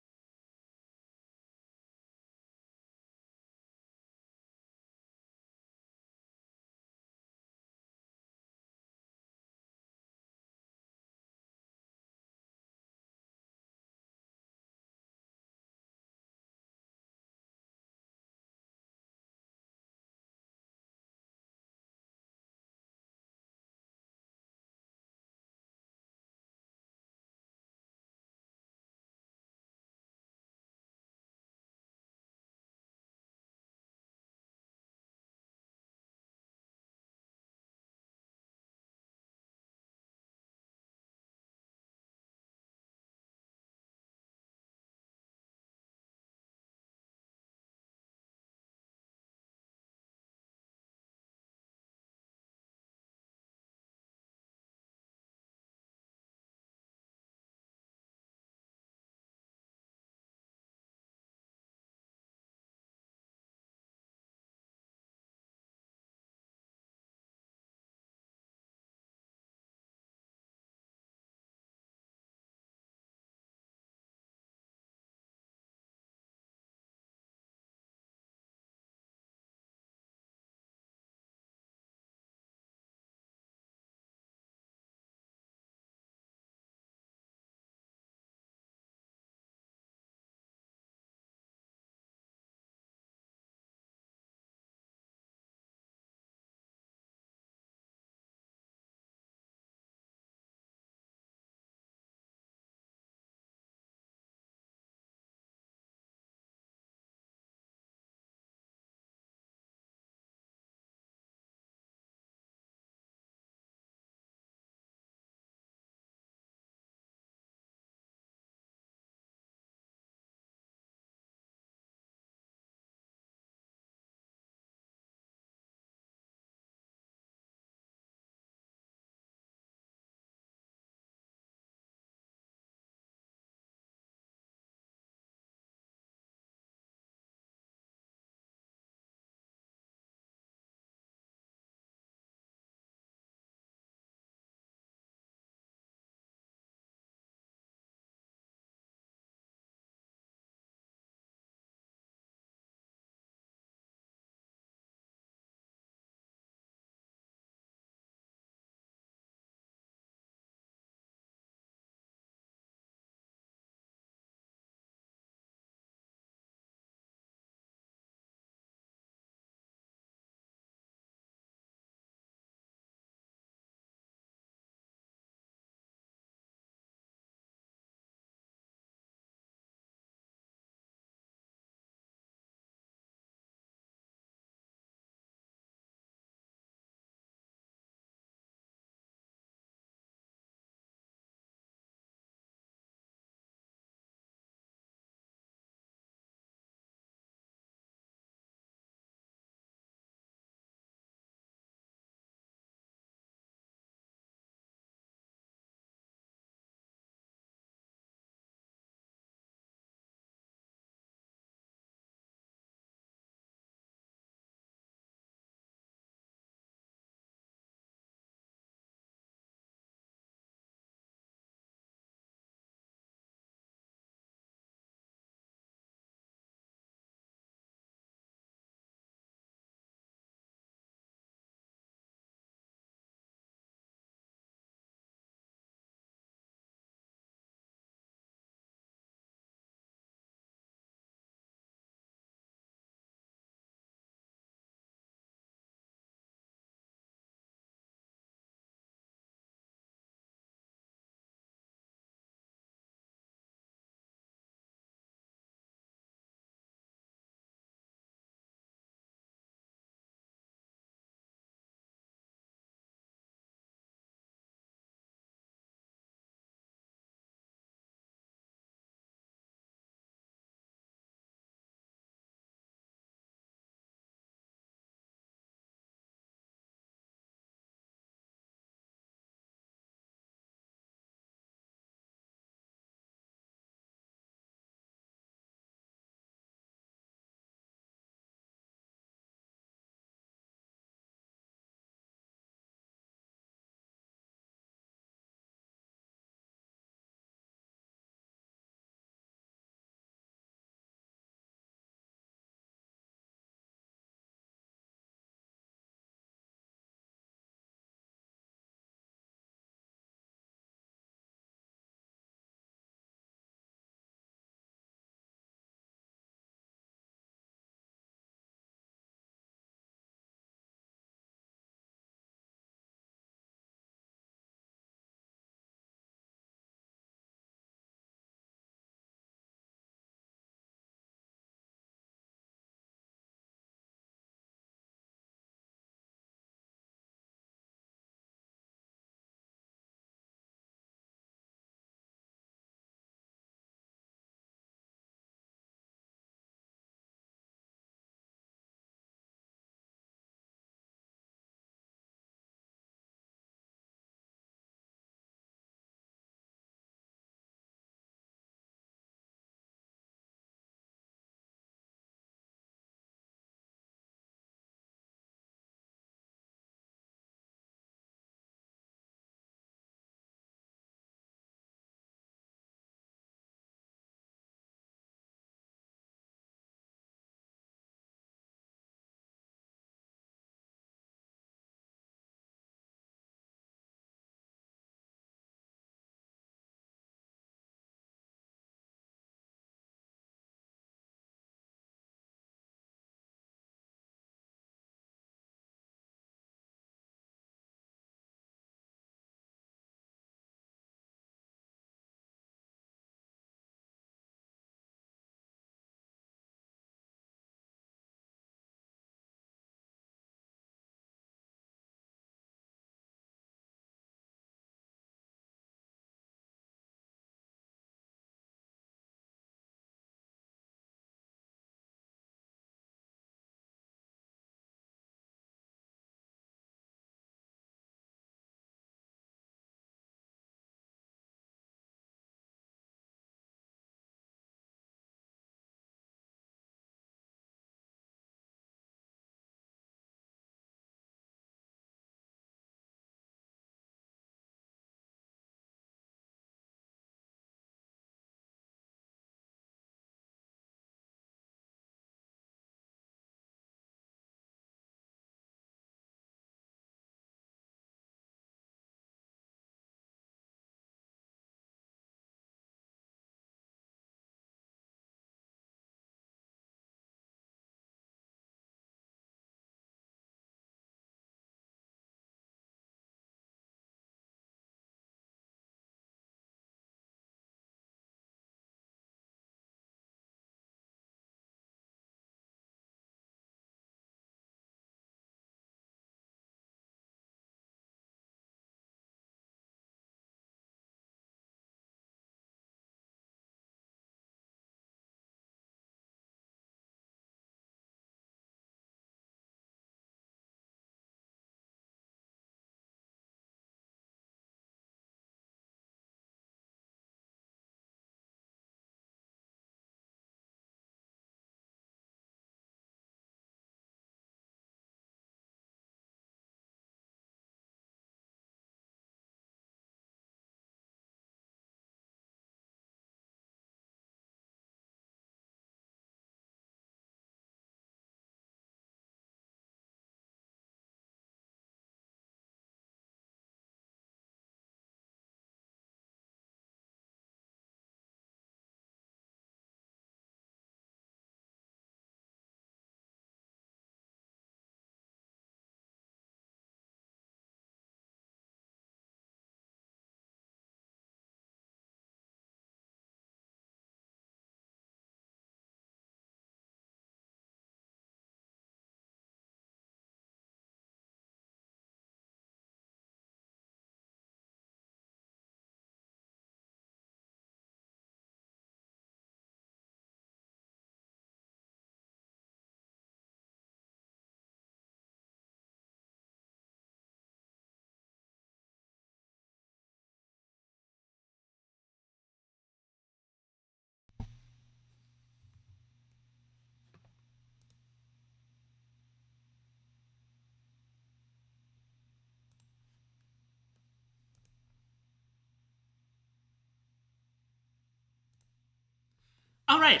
All right,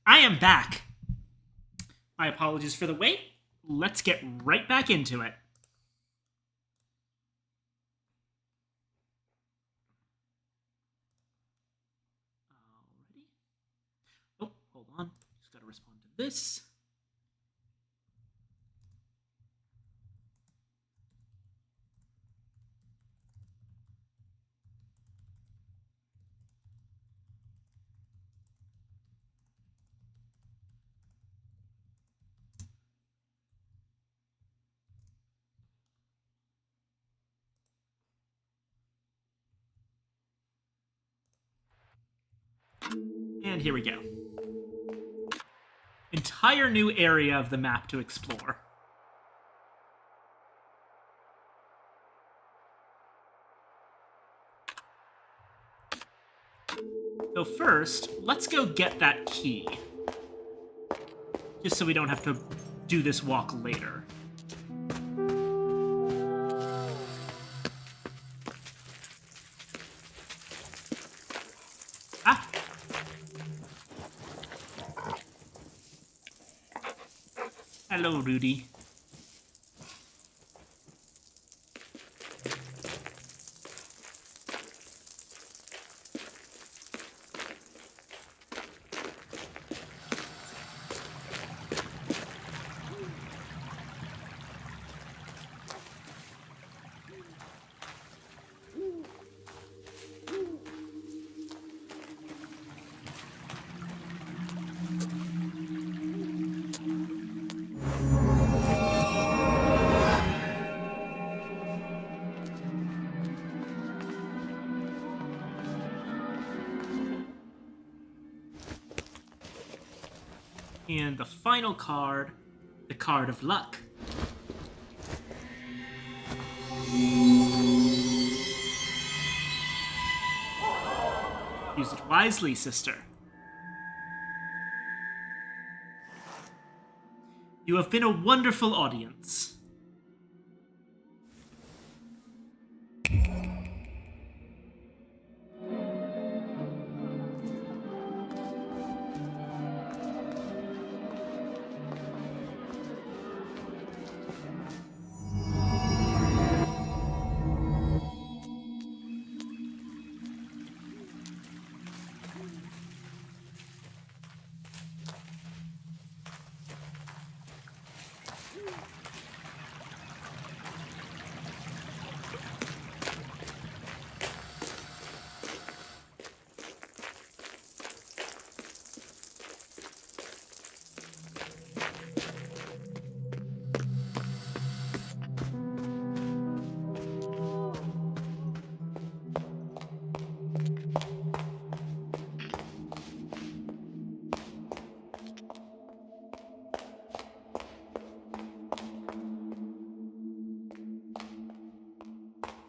I am back. My apologies for the wait. Let's get right back into it. Alrighty. Oh, hold on. Just gotta respond to this. And here we go. Entire new area of the map to explore. So first, let's go get that key. Just so we don't have to do this walk later. Ah! Hello, Rudy. And the final card, the card of luck. Use it wisely, sister. You have been a wonderful audience.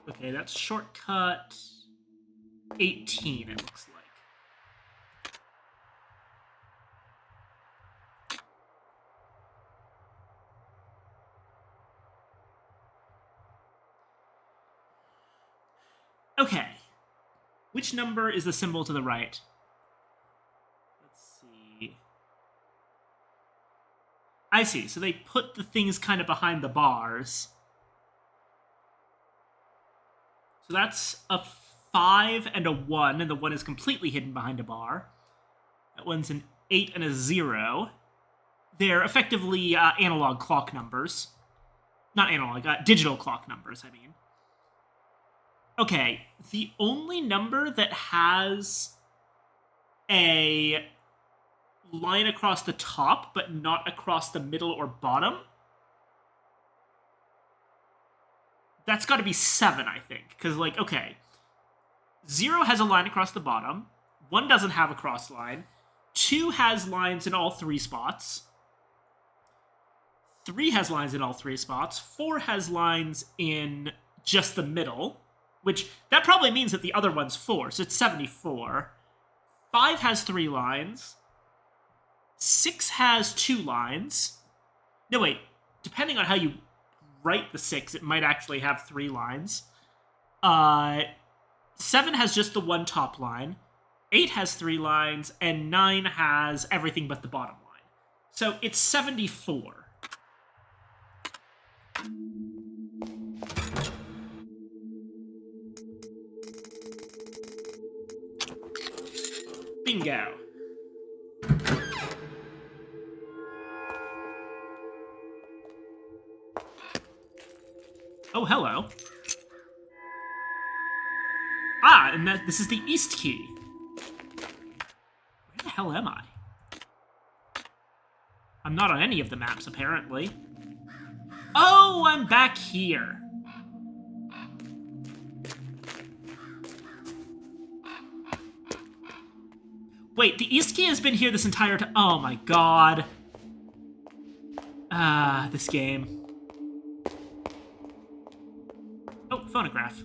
Okay, that's shortcut 18, it looks like. Okay. Which number is the symbol to the right? Let's see. I see. So they put the things kind of behind the bars. So that's a 5 and a 1, and the 1 is completely hidden behind a bar. That one's an 8 and a 0. They're effectively analog clock numbers. Not analog, digital clock numbers, I mean. Okay, the only number that has a line across the top, but not across the middle or bottom, that's got to be 7, I think. Because, like, okay, 0 has a line across the bottom, 1 doesn't have a cross line, 2 has lines in all 3 spots, 3 has lines in all 3 spots, 4 has lines in just the middle, which, that probably means that the other one's 4, so it's 74. 5 has 3 lines. 6 has 2 lines. No, wait. Depending on how you write the 6, it might actually have 3 lines. 7 has just the 1 top line. 8 has 3 lines, and 9 has everything but the bottom line. So it's 74. Bingo. Oh, hello. Ah, and this is the east key. Where the hell am I? I'm not on any of the maps, apparently. Oh, I'm back here. Wait, the east key has been here this entire time. Oh my god. Ah, this game. Oh, phonograph.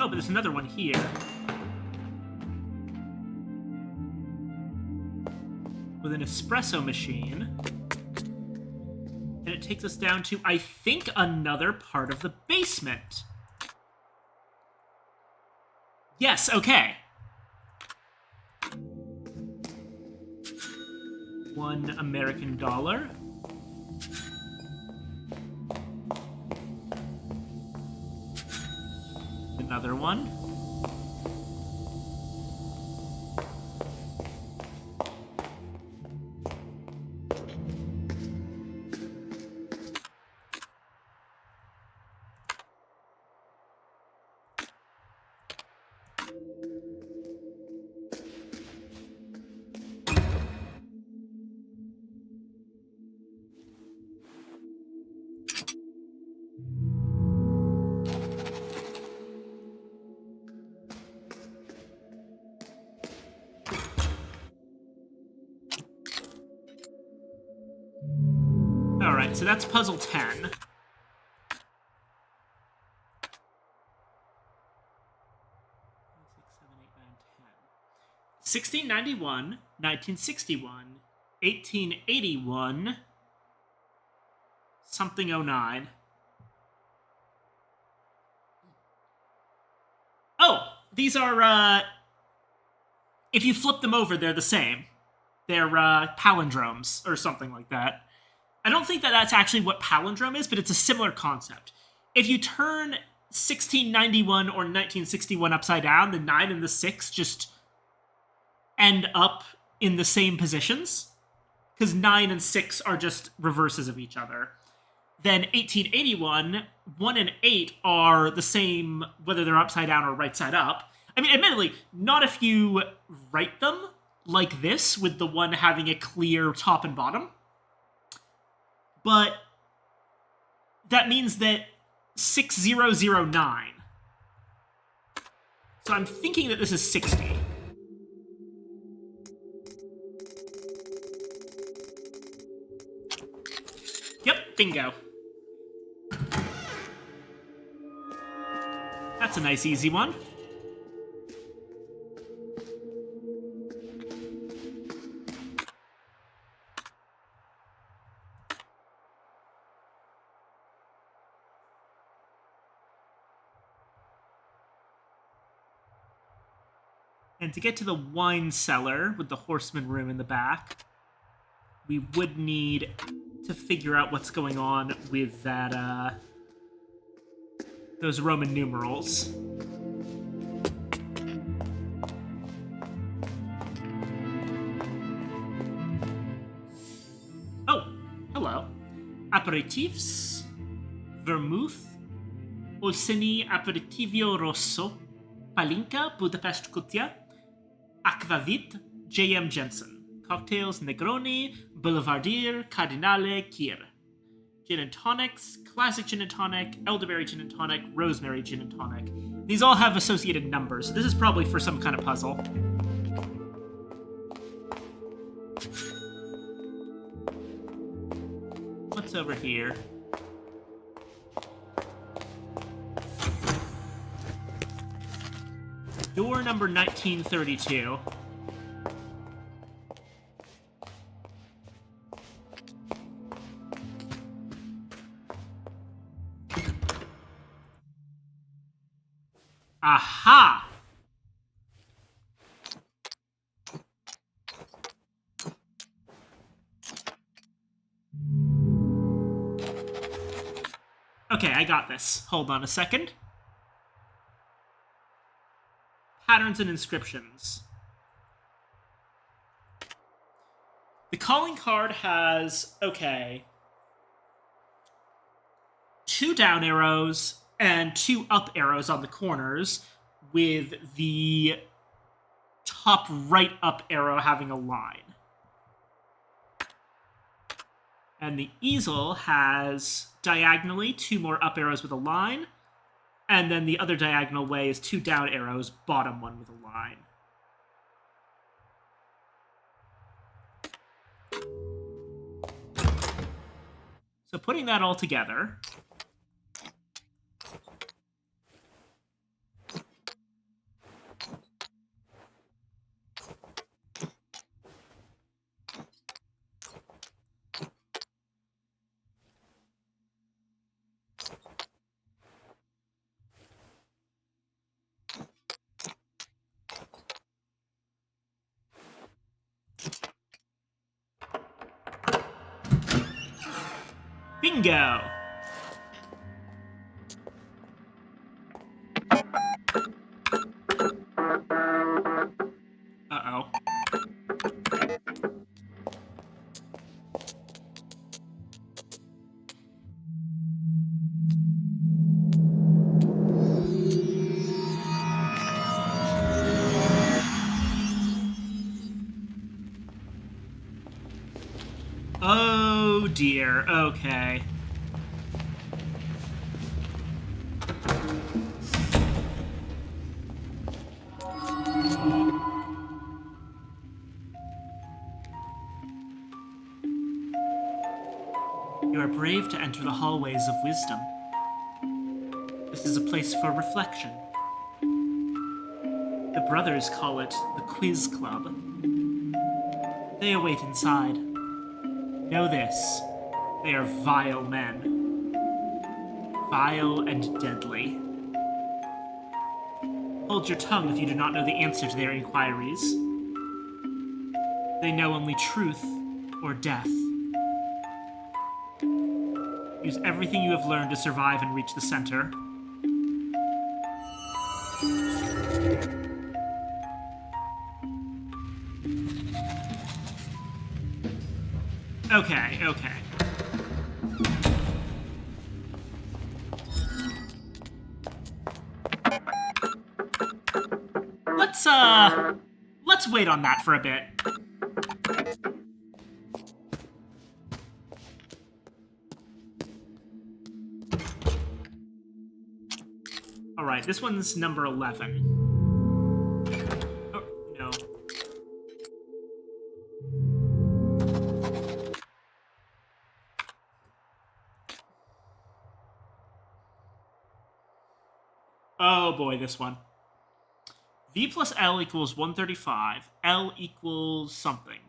Oh, but there's another one here. With an espresso machine. And it takes us down to, I think, another part of the basement. Yes, okay. $1 American. Another one. Alright, so that's puzzle 10. 1691, 1961, 1881, something 09. Oh, these are, if you flip them over, they're the same. They're, palindromes, or something like that. I don't think that that's actually what palindrome is, but it's a similar concept. If you turn 1691 or 1961 upside down, the 9 and the 6 just end up in the same positions, because 9 and 6 are just reverses of each other. Then 1881, 1 and 8 are the same whether they're upside down or right side up. I mean, admittedly, not if you write them like this, with the one having a clear top and bottom. But that means that 6009. So I'm thinking that this is 60. Yep, bingo. That's a nice easy one. And to get to the wine cellar with the horseman room in the back, we would need to figure out what's going on with that, those Roman numerals. Oh, hello. Aperitifs, vermouth, Olseni Aperitivio Rosso, Palinka, Budapest Kutia, Aquavit, J.M. Jensen. Cocktails, Negroni, Boulevardier, Cardinale, Kier. Gin and tonics, classic gin and tonic, elderberry gin and tonic, rosemary gin and tonic. These all have associated numbers. This is probably for some kind of puzzle. What's over here? Door number 1932. Aha! Okay, I got this. Hold on a second. Patterns and inscriptions. The calling card has, okay, 2 down arrows and 2 up arrows on the corners, with the top right up arrow having a line. And the easel has diagonally 2 more up arrows with a line, and then the other diagonal way is 2 down arrows, bottom one with a line. So putting that all together, bingo! Uh-oh. Oh dear, okay. You are brave to enter the hallways of wisdom. This is a place for reflection. The brothers call it the Quiz Club. They await inside. Know this, they are vile men. Vile and deadly. Hold your tongue if you do not know the answer to their inquiries. They know only truth or death. Use everything you have learned to survive and reach the center. Okay, okay. Let's wait on that for a bit. Alright, this one's number 11. Oh, no. Oh boy, this one. V plus L equals 135. L equals something.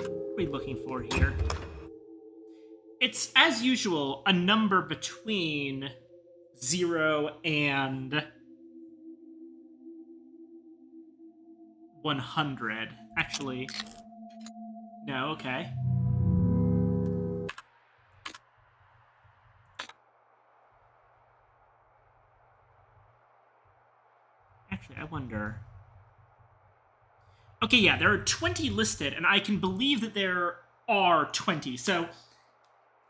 are we looking for here? It's, as usual, a number between 0 and 100. Actually, no, okay. Actually, I wonder. Okay, yeah, there are 20 listed, and I can believe that there are 20. So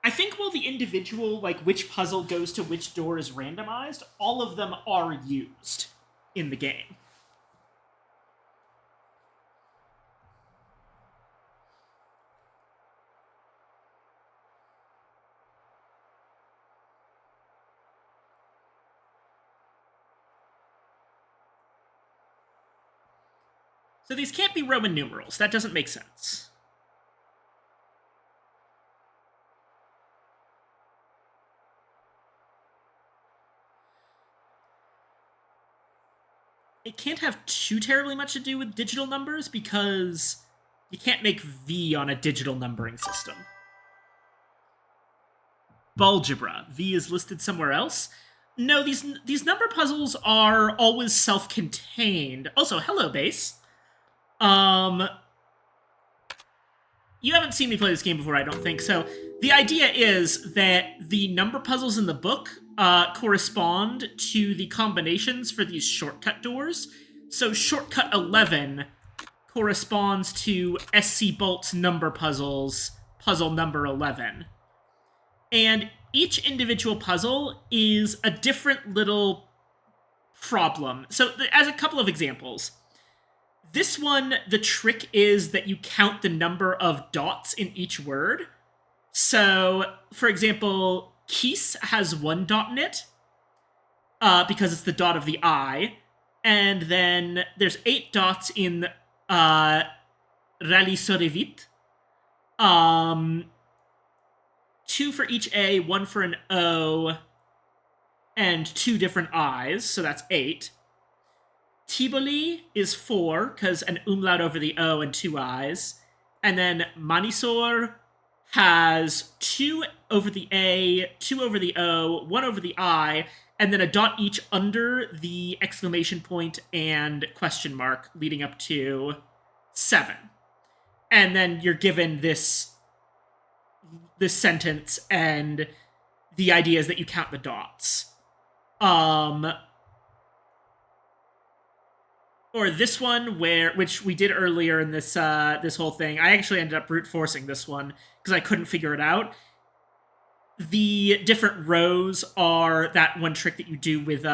I think while the individual, like which puzzle goes to which door is randomized, all of them are used in the game. So these can't be Roman numerals. That doesn't make sense. It can't have too terribly much to do with digital numbers because you can't make V on a digital numbering system. Bulgebra. V is listed somewhere else. No, these number puzzles are always self-contained. Also, hello, base. You haven't seen me play this game before, I don't think. So the idea is that the number puzzles in the book correspond to the combinations for these shortcut doors. So shortcut 11 corresponds to SC Bolt's number puzzles, puzzle number 11. And each individual puzzle is a different little problem. So as a couple of examples, this one, the trick is that you count the number of dots in each word. So, for example, Keese has 1 dot in it, because it's the dot of the I. And then there's 8 dots in Rally-Sorevit. 2 for each A, 1 for an O, and 2 different I's, so that's 8. Tivoli is 4, because an umlaut over the O and 2 I's. And then Manisor has 2 over the A, 2 over the O, 1 over the I, and then a dot each under the exclamation point and question mark, leading up to 7. And then you're given this sentence, and the idea is that you count the dots. Or this one, which we did earlier in this this whole thing. I actually ended up brute forcing this one because I couldn't figure it out. The different rows are that one trick that you do with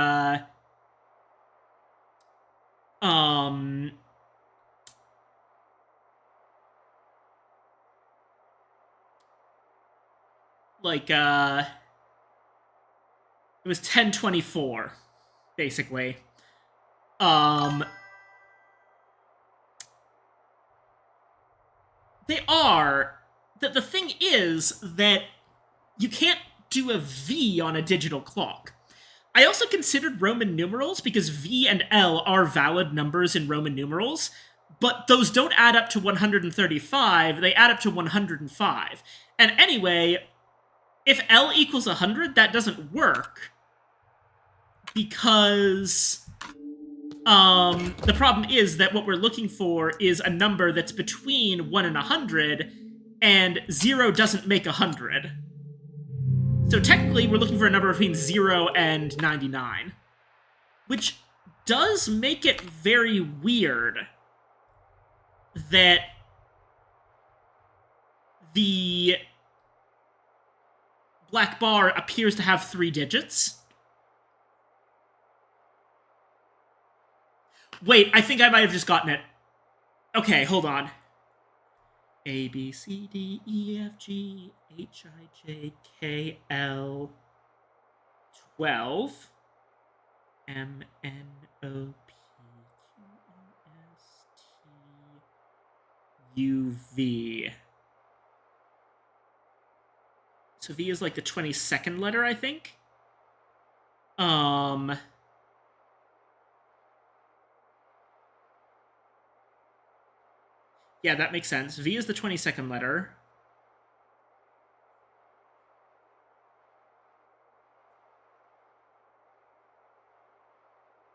like it was 1024, basically. They are. The thing is that you can't do a V on a digital clock. I also considered Roman numerals because V and L are valid numbers in Roman numerals, but those don't add up to 135, they add up to 105. And anyway, if L equals 100, that doesn't work because the problem is that what we're looking for is a number that's between 1 and 100, and 0 doesn't make 100. So technically, we're looking for a number between 0 and 99, which does make it very weird that the black bar appears to have 3 digits. Wait, I think I might have just gotten it. Okay, hold on. A, B, C, D, E, F, G, H, I, J, K, L, 12, M, N, O, P, Q, R, S, T, U, V. So V is like the 22nd letter, I think. Yeah, that makes sense. V is the 22nd letter.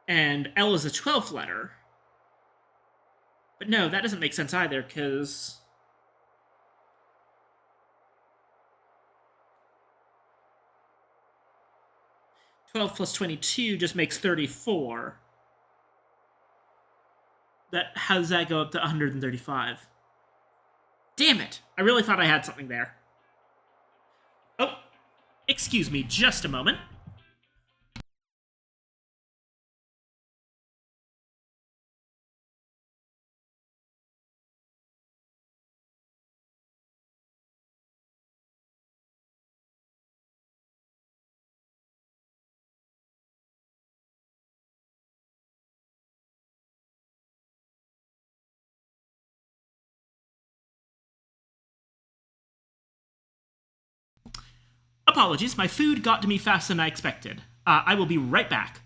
And L is the 12th letter. But no, that doesn't make sense either, because 12 plus 22 just makes 34. How does that go up to 135? Damn it! I really thought I had something there. Oh, excuse me just a moment. Apologies, my food got to me faster than I expected. I will be right back.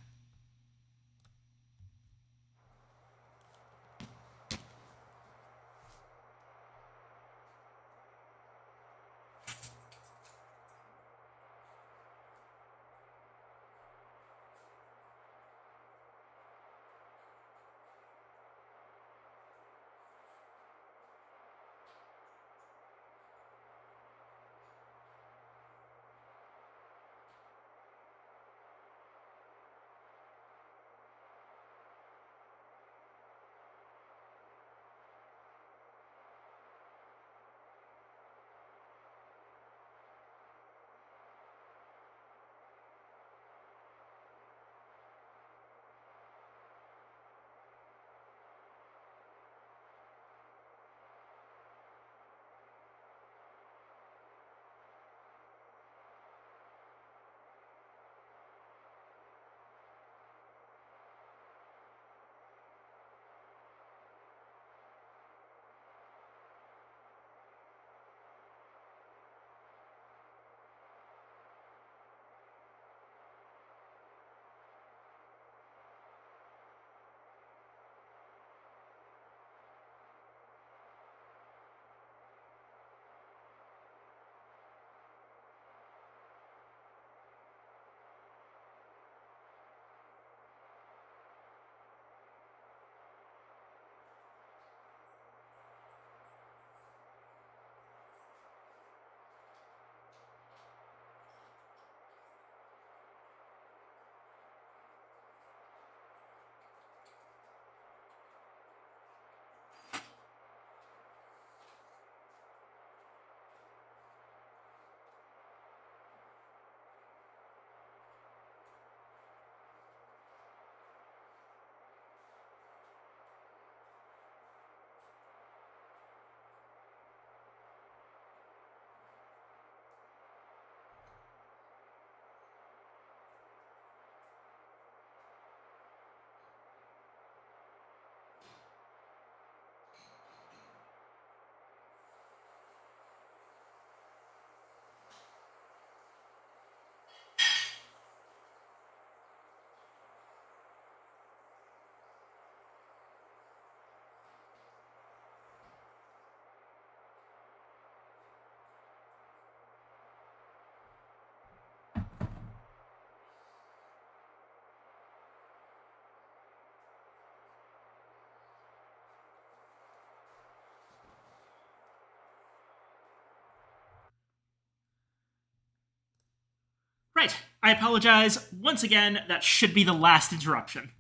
Right, I apologize. Once again, that should be the last interruption.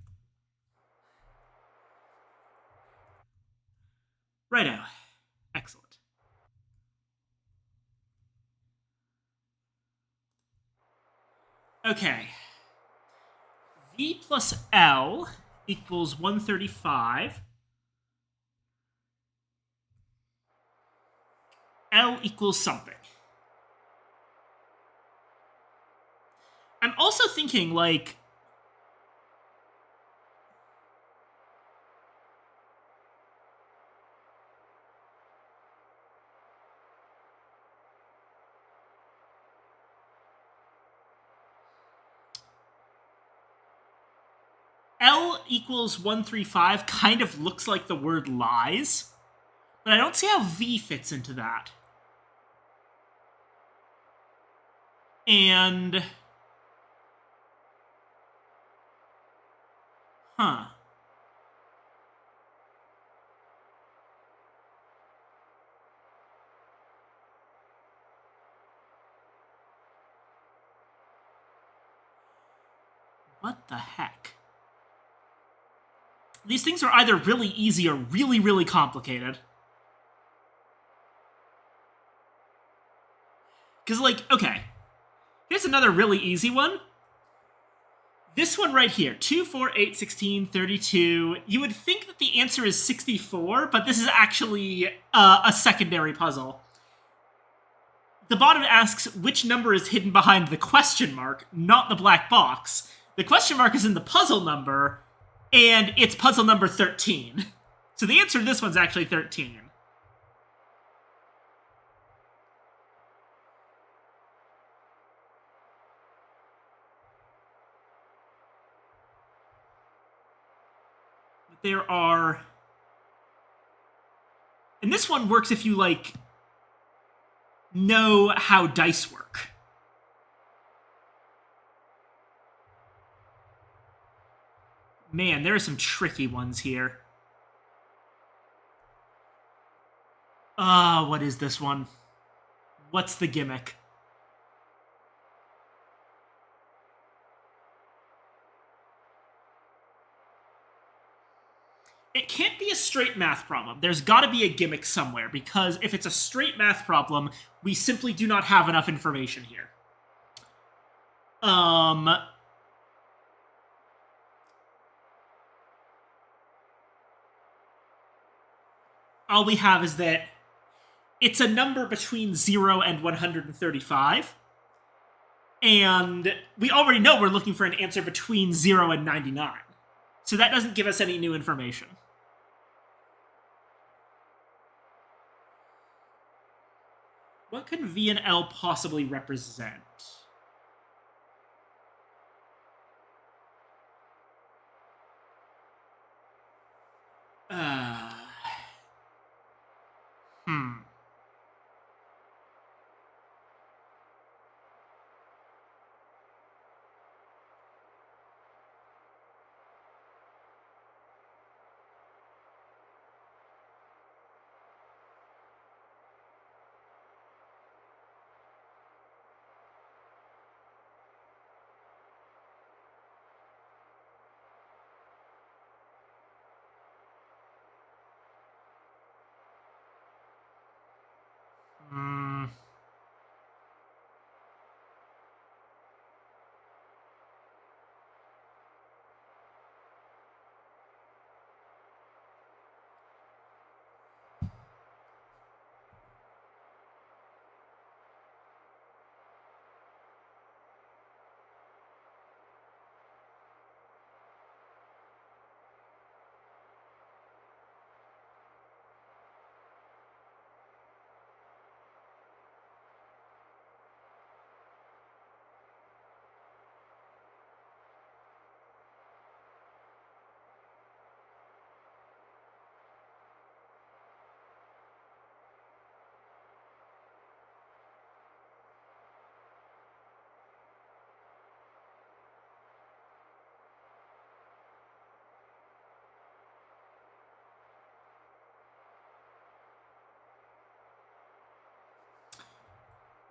Righto. Excellent. Okay. V plus L equals 135. L equals something. I'm also thinking, like, L equals 135 kind of looks like the word lies. But I don't see how V fits into that. And... Huh. What the heck? These things are either really easy or really, really complicated. Because, like, okay. Here's another really easy one. This one right here, 2, 4, 8, 16, 32. You would think that the answer is 64, but this is actually a secondary puzzle. The bottom asks which number is hidden behind the question mark, not the black box. The question mark is in the puzzle number, and it's puzzle number 13. So the answer to this one's actually 13. But there are... And this one works if you, like, know how dice work. Man, there are some tricky ones here. What is this one? What's the gimmick? It can't be a straight math problem. There's gotta be a gimmick somewhere, because if it's a straight math problem, we simply do not have enough information here. All we have is that it's a number between 0 and 135. And we already know we're looking for an answer between 0 and 99. So that doesn't give us any new information. What could V and L possibly represent?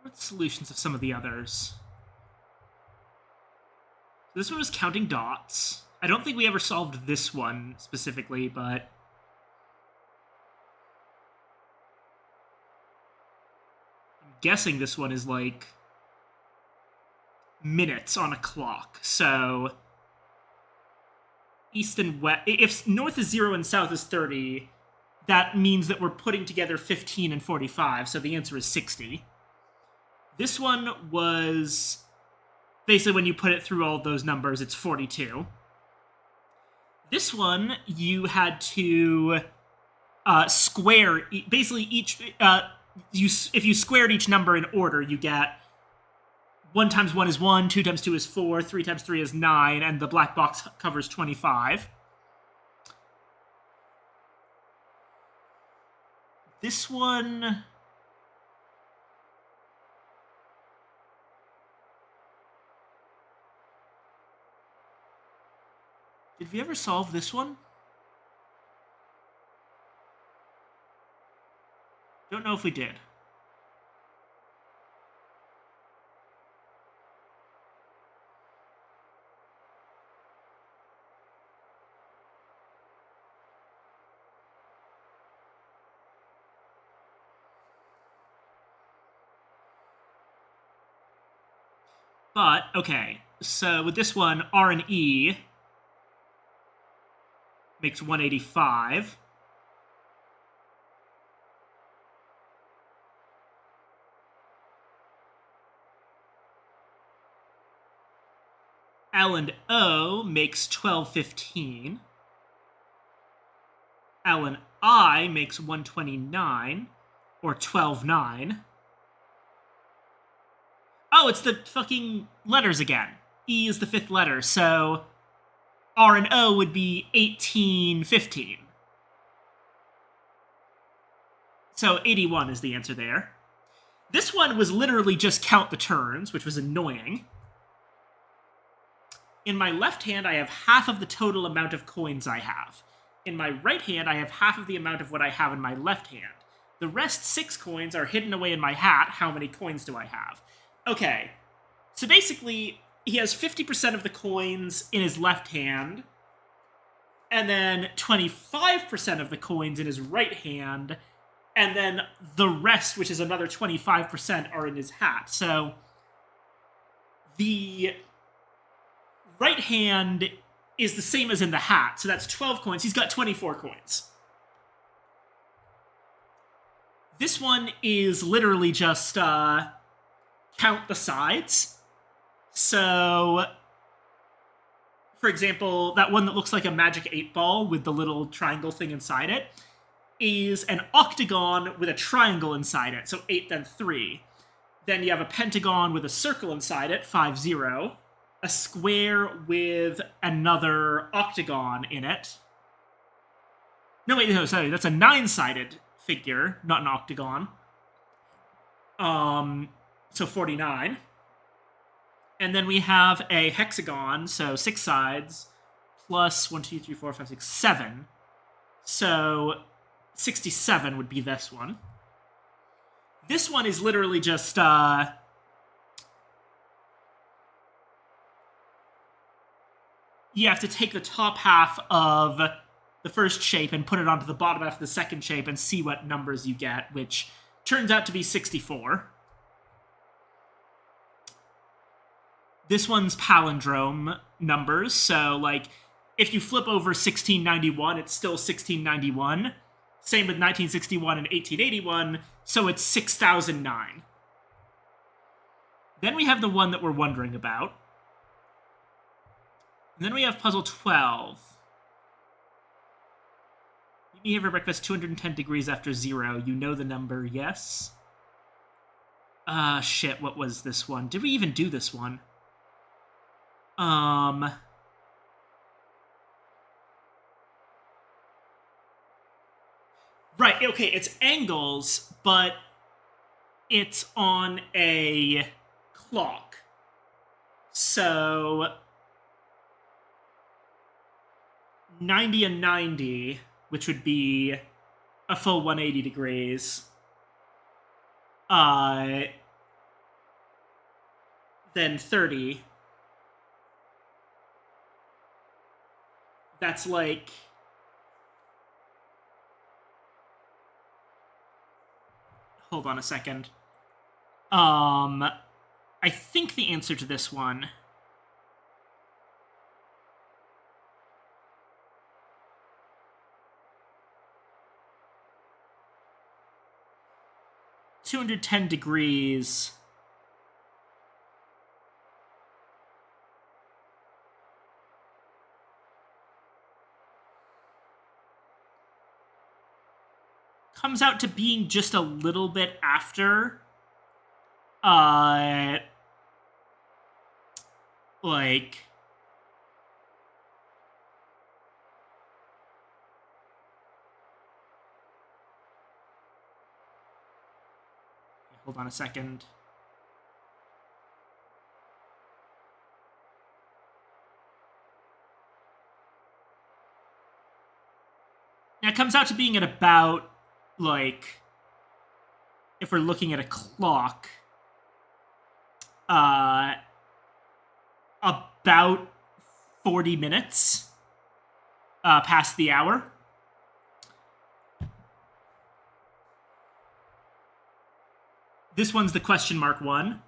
What solutions of some of the others? This one was counting dots. I don't think we ever solved this one specifically, but... I'm guessing this one is like... minutes on a clock, so... East and west... If north is 0 and south is 30, that means that we're putting together 15 and 45, so the answer is 60. This one was... Basically, when you put it through all those numbers, it's 42. This one, you had to square... Basically, each... if you squared each number in order, you get 1 times 1 is 1, 2 times 2 is 4, 3 times 3 is 9, and the black box covers 25. This one... Did we ever solve this one? Don't know if we did. But, okay, so with this one, R and E makes 185. L and O makes 1215. L and I makes 129, or 129. Oh, it's the fucking letters again. E is the fifth letter, so R and O would be 1815. So 81 is the answer there. This one was literally just count the turns, which was annoying. In my left hand, I have half of the total amount of coins I have. In my right hand, I have half of the amount of what I have in my left hand. The rest 6 coins are hidden away in my hat. How many coins do I have? Okay, so basically, he has 50% of the coins in his left hand, and then 25% of the coins in his right hand, and then the rest, which is another 25%, are in his hat. So the right hand is the same as in the hat, so that's 12 coins. He's got 24 coins. This one is literally just count the sides. So, for example, that one that looks like a magic 8-ball with the little triangle thing inside it is an octagon with a triangle inside it, so 8 then 3. Then you have a pentagon with a circle inside it, 5, 0. A square with another octagon in it. No, wait, no, sorry, that's a 9-sided figure, not an octagon. So 49. And then we have a hexagon, so 6 sides, plus 1, 2, 3, 4, 5, 6, 7. So 67 would be this one. This one is literally just, you have to take the top half of the first shape and put it onto the bottom half of the second shape and see what numbers you get, which turns out to be 64. This one's palindrome numbers, so, like, if you flip over 1691, it's still 1691. Same with 1961 and 1881, so it's 6009. Then we have the one that we're wondering about. And then we have puzzle 12. Meet me here for breakfast 210 degrees after 0. You know the number, yes? Shit, what was this one? Did we even do this one? Right, okay, it's angles, but it's on a clock. So 90 and 90, which would be a full 180 degrees. Then 30. That's like... Hold on a second. I think the answer to this one... ...210 degrees... comes out to being just a little bit after, like, Hold on a second. Now, it comes out to being at about, like, if we're looking at a clock, about 40 minutes past the hour. This one's the question mark one.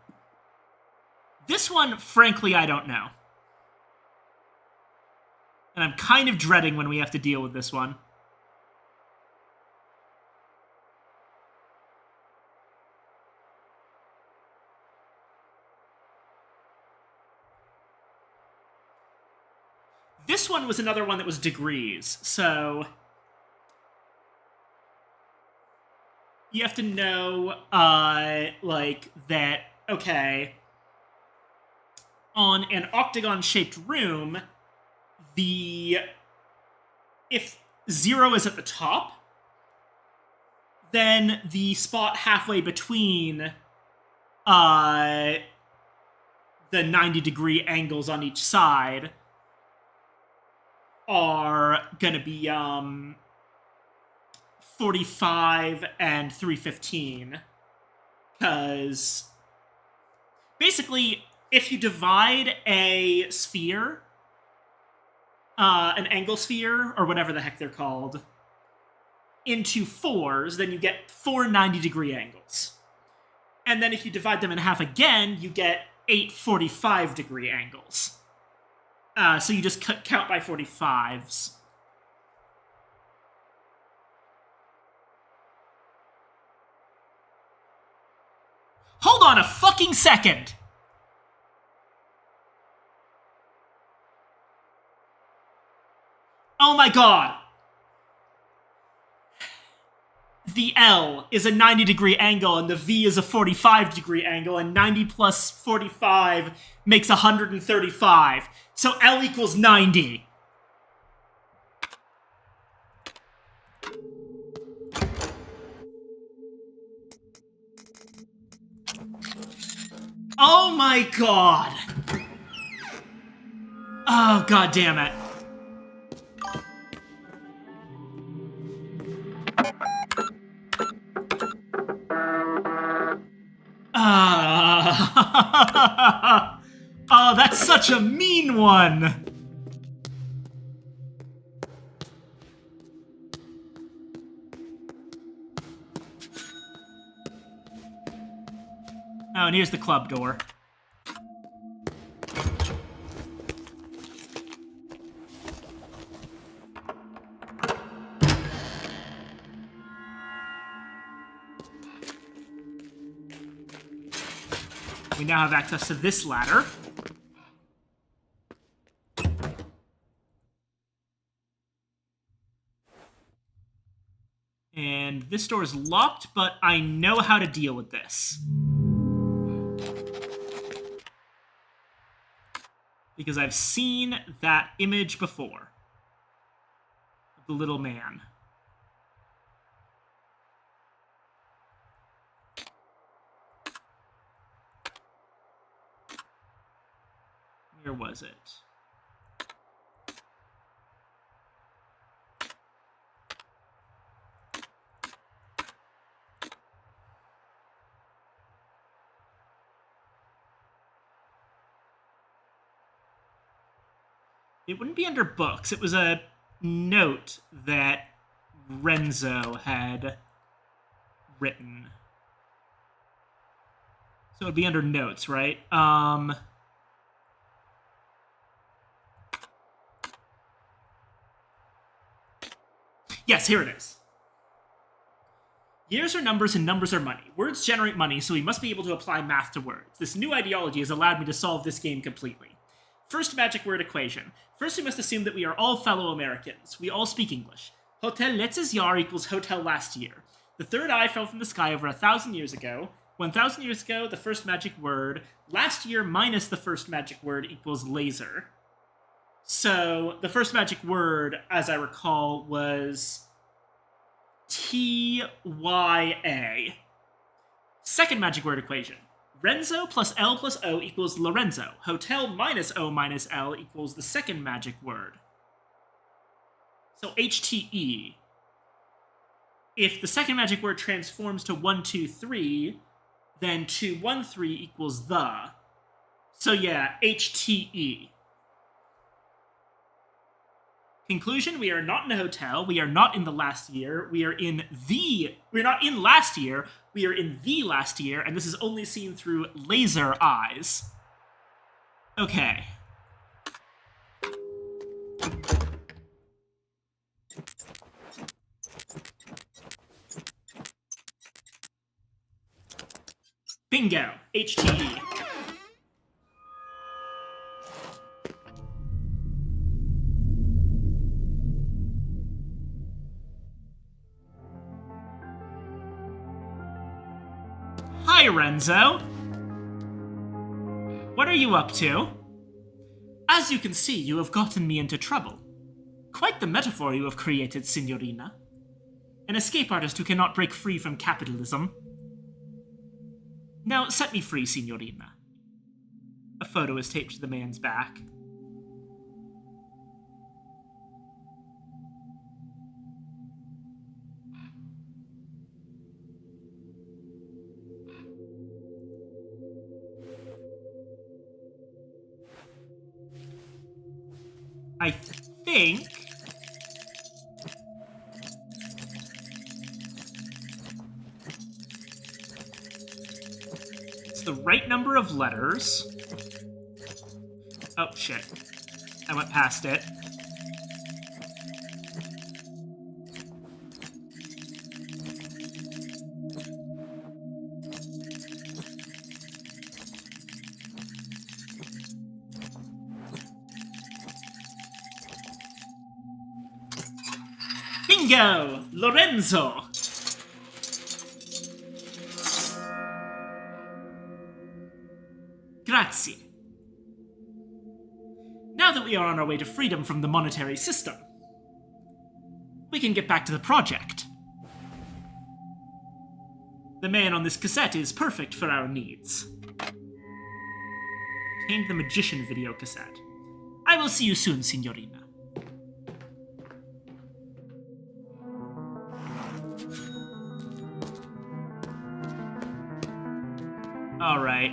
This one, frankly, I don't know. And I'm kind of dreading when we have to deal with this one. This one was another one that was degrees, so you have to know, like, that, okay, on an octagon-shaped room, if 0 is at the top, then the spot halfway between the 90-degree angles on each side are gonna be 45 and 315, because basically if you divide a sphere, an angle sphere, or whatever the heck they're called, into 4s, then you get 4 90-degree angles. And then if you divide them in half again, you get 8 45-degree angles. So you just count by 45s. Hold on a fucking second! Oh my god! The L is a 90-degree angle, and the V is a 45-degree angle, and 90 plus 45 makes 135. So L equals 90. Oh my god! Oh, god damn it. Oh, that's such a mean one! Oh, and here's the club door. We now have access to this ladder. And this door is locked, but I know how to deal with this. Because I've seen that image before. The little man. Where was it? It wouldn't be under books. It was a note that Renzo had written. So it would be under notes, right? Yes, here it is. Years are numbers and numbers are money. Words generate money, so we must be able to apply math to words. This new ideology has allowed me to solve this game completely. First magic word equation. First, we must assume that we are all fellow Americans. We all speak English. Hotel letztes Jahr equals hotel last year. The third eye fell from the sky over 1,000 years ago. 1,000 years ago, the first magic word. Last year minus the first magic word equals laser. So, the first magic word, as I recall, was TYA. Second magic word equation. Renzo plus L plus O equals Lorenzo. Hotel minus O minus L equals the second magic word. So HTE. If the second magic word transforms to 1, 2, 3, then 2, 1, 3 equals the. So yeah, HTE. Conclusion, we are not in a hotel. We are not in the last year. We're not in last year. We are in the last year, and this is only seen through laser eyes. Okay. Bingo. HTE. Hi, Renzo. What are you up to? As you can see, you have gotten me into trouble. Quite the metaphor you have created, Signorina. An escape artist who cannot break free from capitalism. Now, set me free, Signorina. A photo is taped to the man's back. I think... it's the right number of letters. Oh, shit. I went past it. Bingo! Lorenzo! Grazie. Now that we are on our way to freedom from the monetary system, we can get back to the project. The man on this cassette is perfect for our needs. Obtained the magician video cassette. I will see you soon, Signorina. Alright.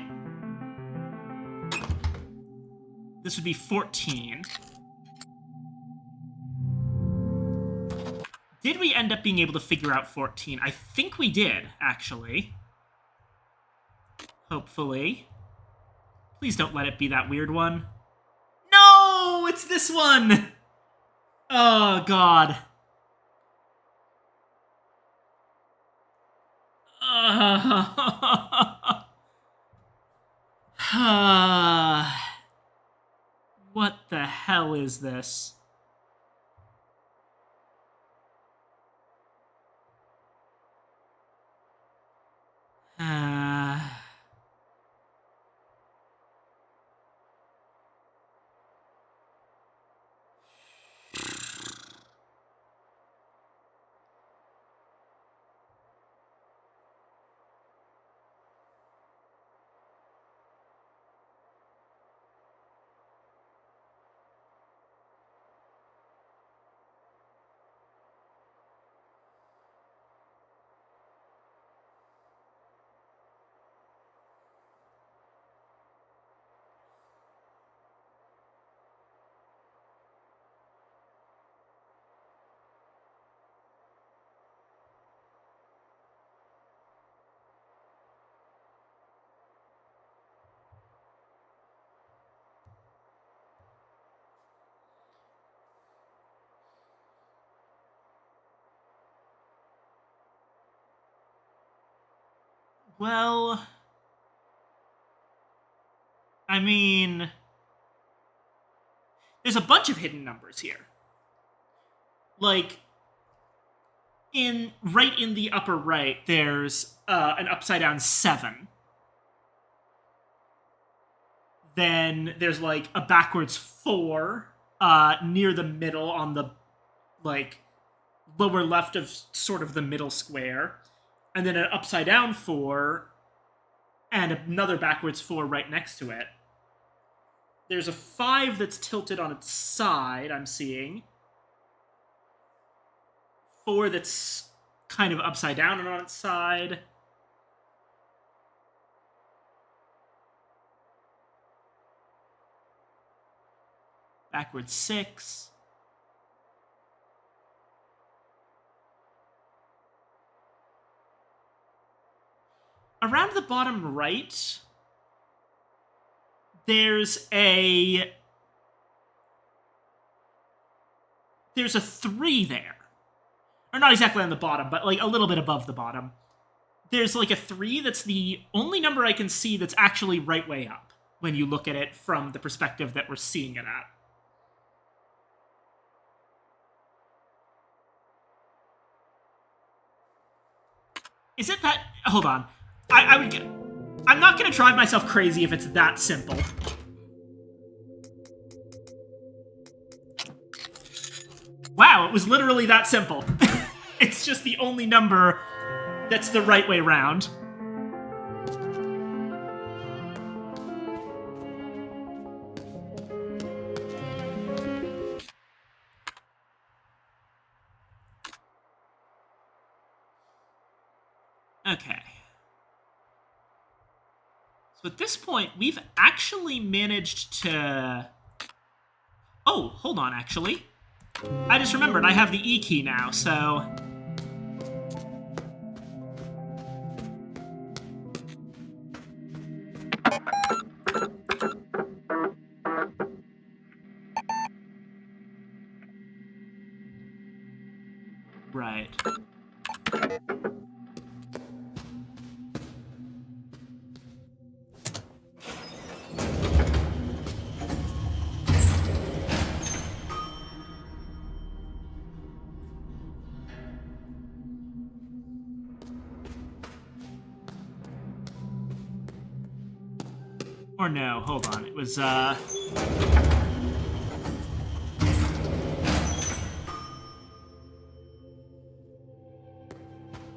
This would be 14. Did we end up being able to figure out 14? I think we did, actually. Hopefully. Please don't let it be that weird one. No! It's this one! Oh, God. What the hell is this? Well, I mean, there's a bunch of hidden numbers here. Like, right in the upper right, there's an upside down 7. Then there's like a backwards 4 near the middle on the like lower left of sort of the middle square. And then an upside down 4 and another backwards 4 right next to it. There's a 5 that's tilted on its side, I'm seeing. 4 that's kind of upside down and on its side. Backwards 6. Around the bottom right, there's a 3 there. Or not exactly on the bottom, but like a little bit above the bottom. There's like a 3 that's the only number I can see that's actually right way up when you look at it from the perspective that we're seeing it at. Is it that... Hold on. I'm not going to drive myself crazy if it's that simple. Wow, it was literally that simple. It's just the only number that's the right way round. Okay. So at this point, we've actually managed to... Oh, hold on, actually. I just remembered I have the E key now, so... Right. Or no, hold on. It was, I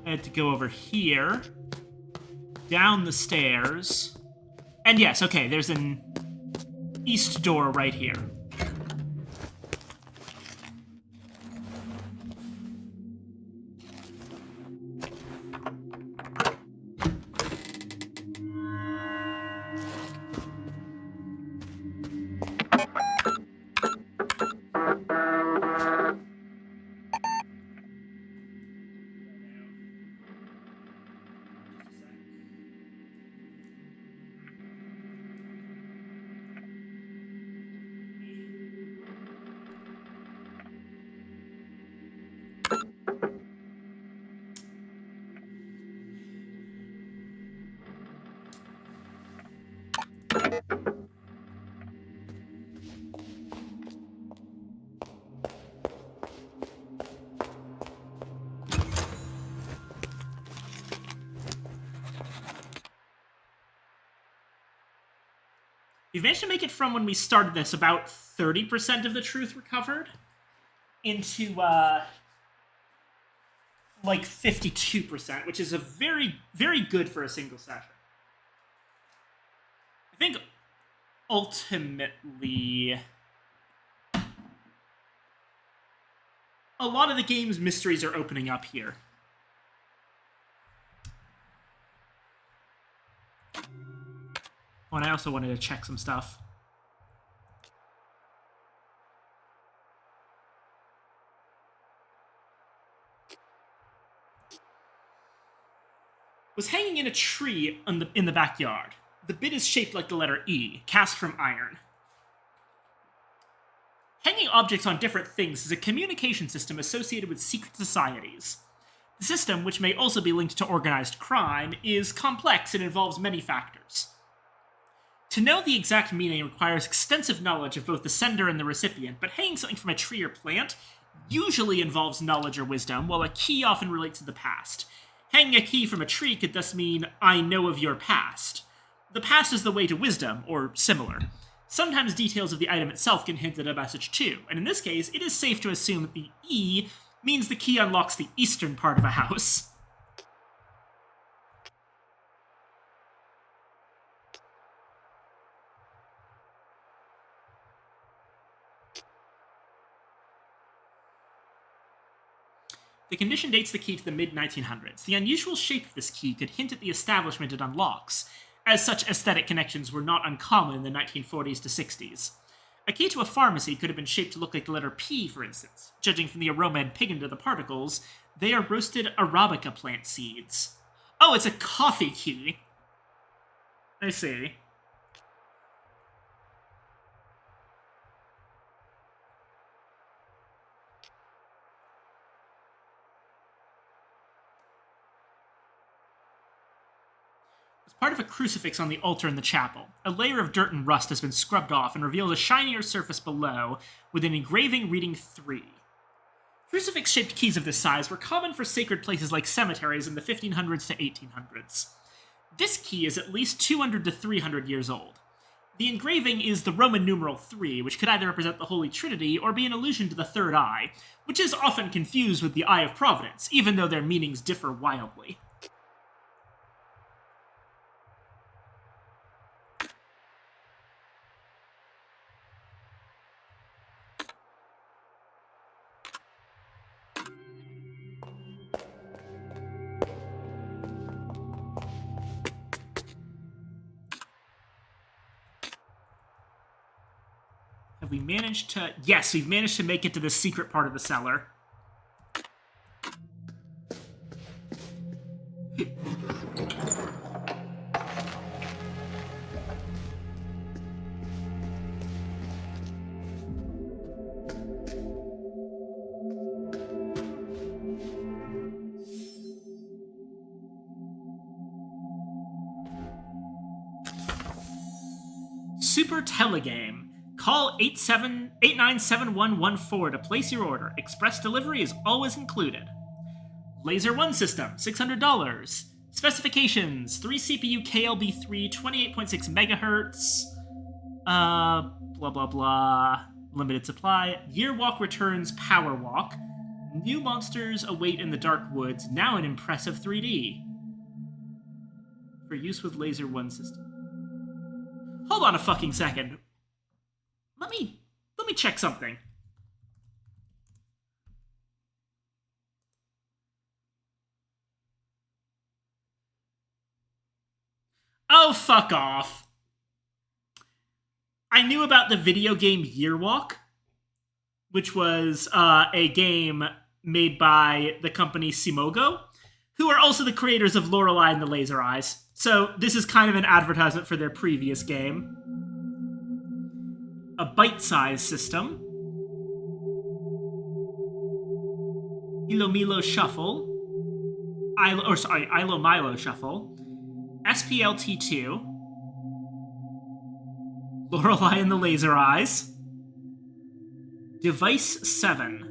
had to go over here, down the stairs, and yes, okay, there's an east door right here. We've managed to make it from when we started this about 30% of the truth recovered into, like 52%, which is a very, very good for a single session. I think ultimately a lot of the game's mysteries are opening up here. Oh, and I also wanted to check some stuff. Was hanging in a tree in the backyard. The bit is shaped like the letter E, cast from iron. Hanging objects on different things is a communication system associated with secret societies. The system, which may also be linked to organized crime, is complex and involves many factors. To know the exact meaning requires extensive knowledge of both the sender and the recipient, but hanging something from a tree or plant usually involves knowledge or wisdom, while a key often relates to the past. Hanging a key from a tree could thus mean, I know of your past. The past is the way to wisdom, or similar. Sometimes details of the item itself can hint at a message too, and in this case, it is safe to assume that the E means the key unlocks the eastern part of a house. The condition dates the key to the mid-1900s. The unusual shape of this key could hint at the establishment it unlocks, as such aesthetic connections were not uncommon in the 1940s to 60s. A key to a pharmacy could have been shaped to look like the letter P, for instance. Judging from the aroma and pigment of the particles, they are roasted Arabica plant seeds. Oh, it's a coffee key. I see. Part of a crucifix on the altar in the chapel. A layer of dirt and rust has been scrubbed off and reveals a shinier surface below with an engraving reading 3. Crucifix-shaped keys of this size were common for sacred places like cemeteries in the 1500s to 1800s. This key is at least 200 to 300 years old. The engraving is the Roman numeral 3, which could either represent the Holy Trinity or be an allusion to the third eye, which is often confused with the Eye of Providence, even though their meanings differ wildly. Have we managed to... Yes, we've managed to make it to the secret part of the cellar. Super Telegame. Call 897114 to place your order. Express delivery is always included. Laser 1 system, $600. Specifications, 3 CPU KLB3, 28.6 megahertz. Blah blah blah. Limited supply. Year Walk returns Power Walk. New monsters await in the dark woods, now in impressive 3D. For use with Laser 1 system. Hold on a fucking second. Let me check something. Oh, fuck off. I knew about the video game Year Walk, which was a game made by the company Simogo, who are also the creators of Lorelei and the Laser Eyes. So this is kind of an advertisement for their previous game. A bite-size system. Ilo Milo Shuffle. Ilo Milo Shuffle. SPLT2. Lorelei and the Laser Eyes. Device 7.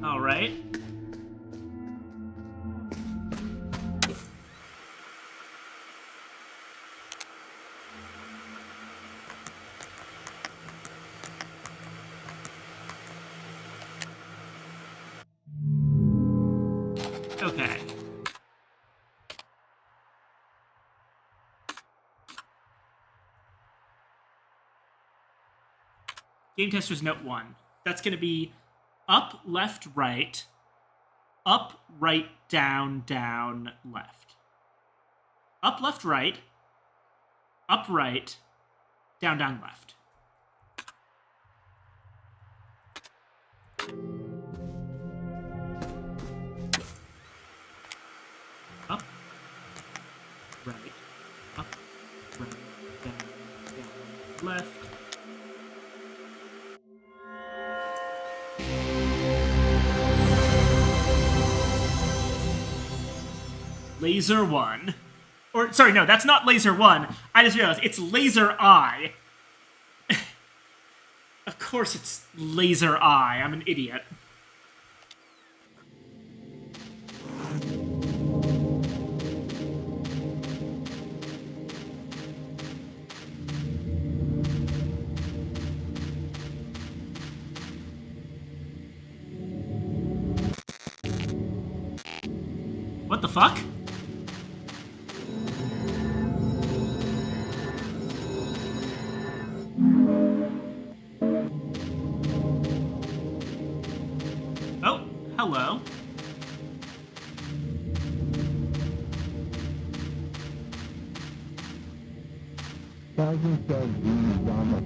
Alright. Okay. Game testers note 1. That's going to be up, left, right. Up, right, down, down, left. Up, left, right. Up, right. Down, down, left. Up, right, up, right, down, down, left. Laser 1. Or, sorry, no, that's not Laser 1. I just realized it's Laser Eye. Of course it's Laser Eye. I'm an idiot. What the fuck? Thousands of these almost.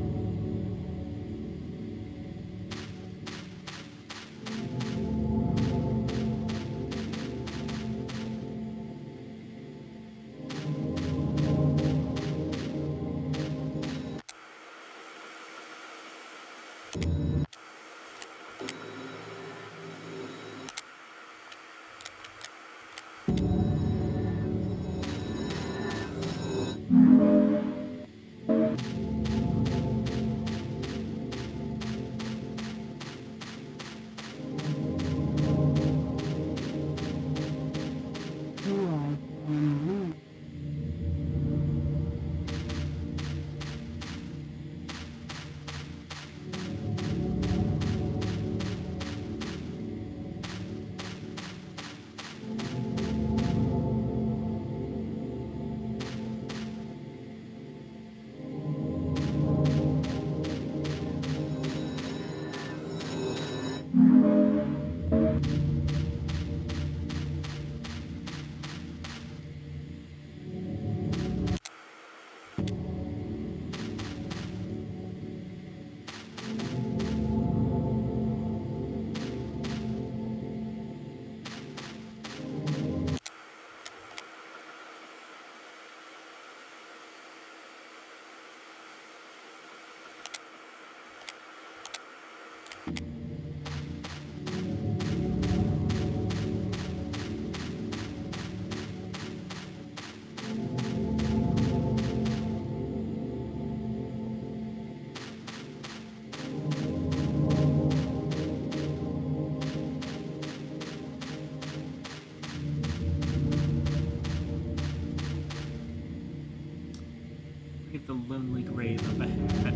The lonely grave up ahead.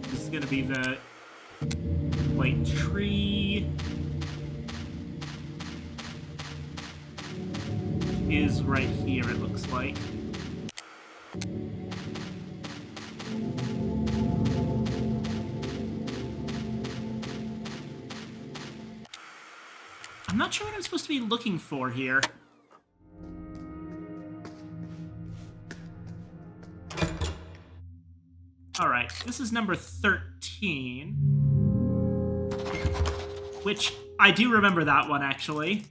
This is gonna be the white tree. Is right here, it looks like. I'm not sure what I'm supposed to be looking for here. Alright, this is number 13. Which, I do remember that one, actually.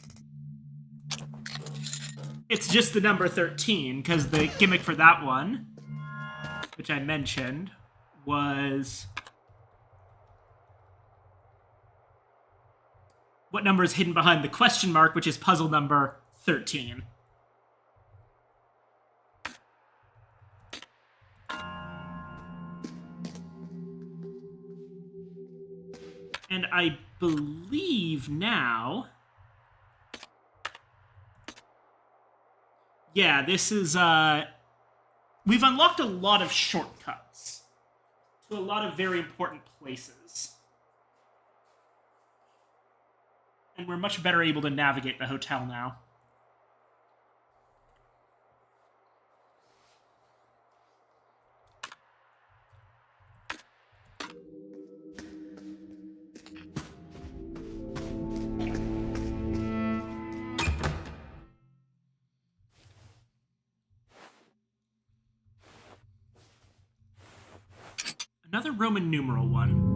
It's just the number 13, because the gimmick for that one, which I mentioned, was... what number is hidden behind the question mark, which is puzzle number 13. And I believe now... yeah, this is, we've unlocked a lot of shortcuts to a lot of very important places. And we're much better able to navigate the hotel now. Another Roman numeral one.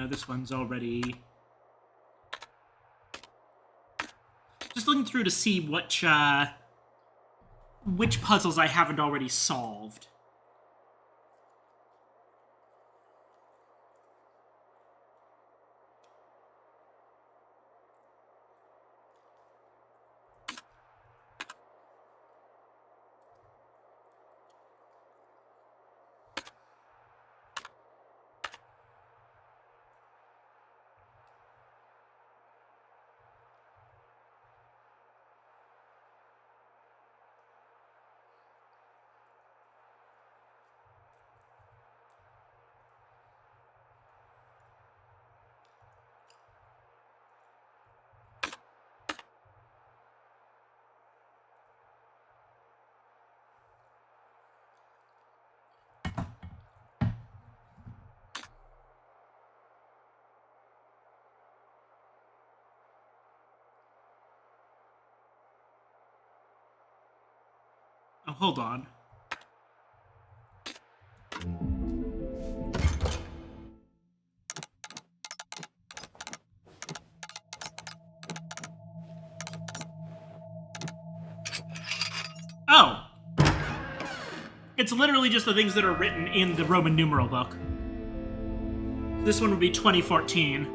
This one's already... Just looking through to see which puzzles I haven't already solved. Oh, hold on. Oh! It's literally just the things that are written in the Roman numeral book. This one would be 2014.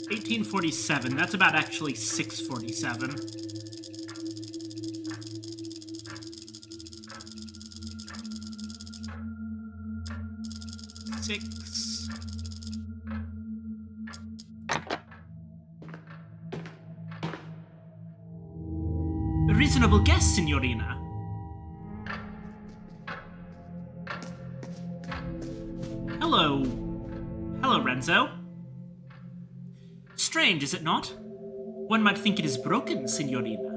$1847. That's about actually $647. Six. A reasonable guess, Signorina. Hello. Hello, Renzo. Strange, is it not? One might think it is broken, Signorina.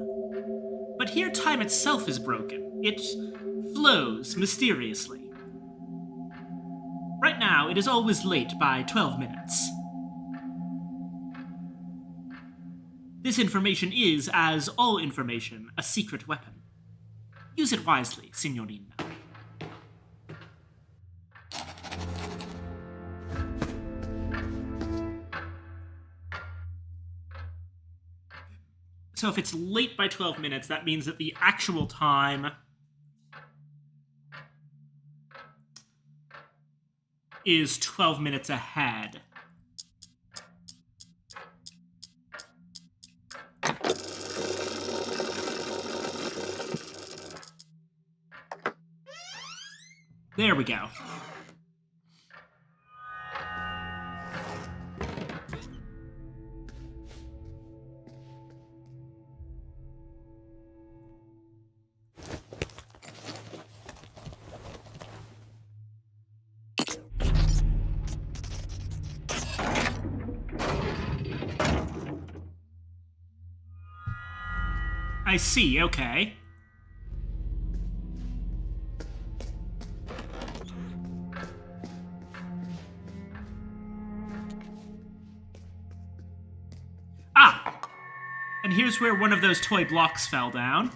But here time itself is broken. It flows mysteriously. Right now, it is always late by 12 minutes. This information is, as all information, a secret weapon. Use it wisely, Signorina. So if it's late by 12 minutes, that means that the actual time is 12 minutes ahead. There we go. I see, okay. Ah! And here's where one of those toy blocks fell down.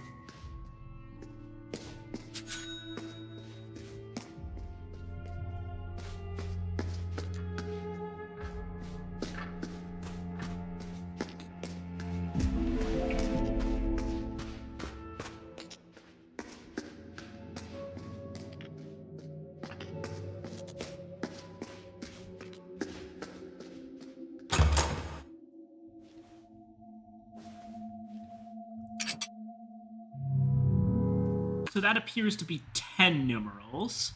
So that appears to be 10 numerals.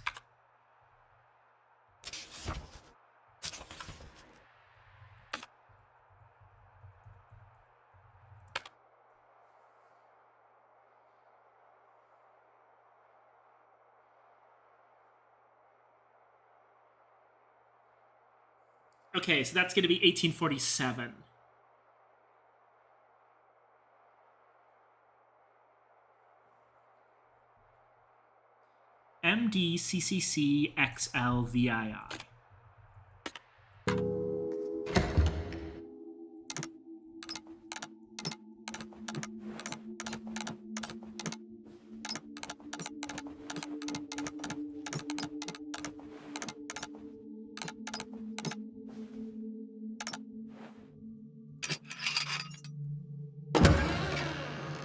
Okay, so that's going to be 1847. MDCCCXLVII.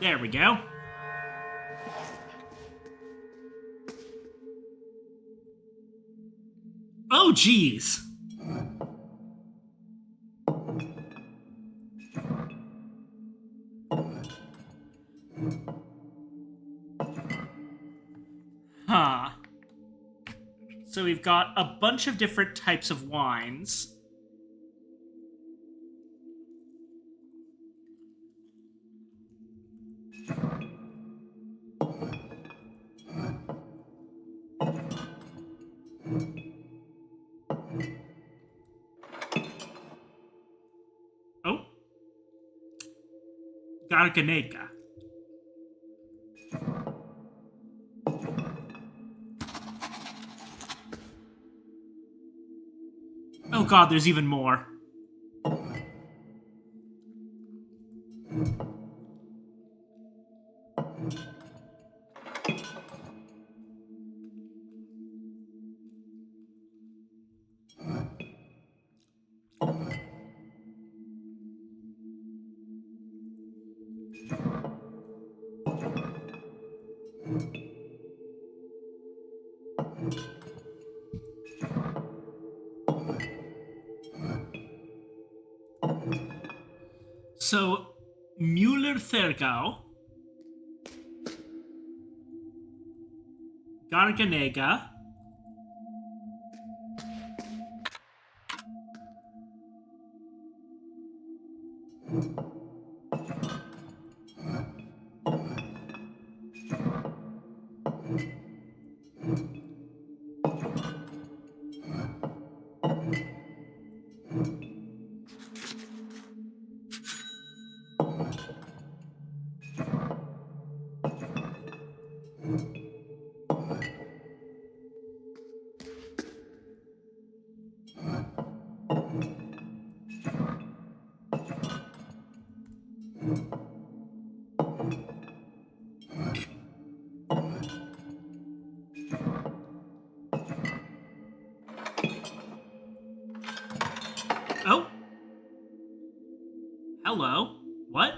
There we go. Oh, geez. Huh. So we've got a bunch of different types of wines. Oh. Garganega. Oh god, there's even more. So, Müller-Thurgau, Garganega, oh. Hello. What?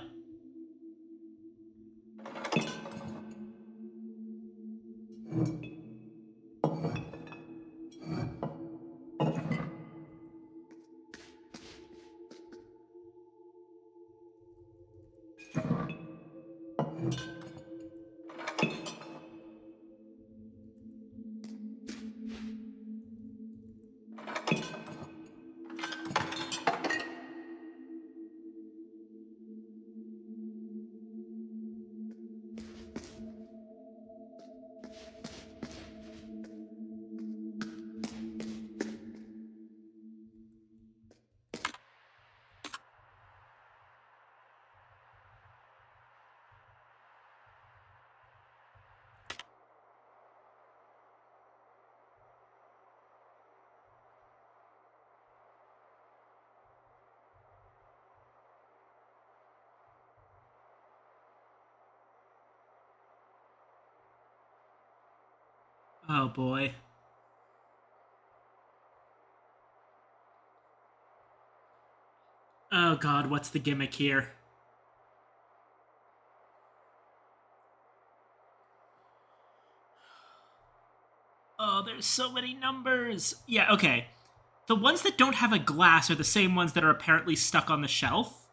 Oh boy. Oh god, what's the gimmick here? Oh, there's so many numbers. Yeah, okay. The ones that don't have a glass are the same ones that are apparently stuck on the shelf.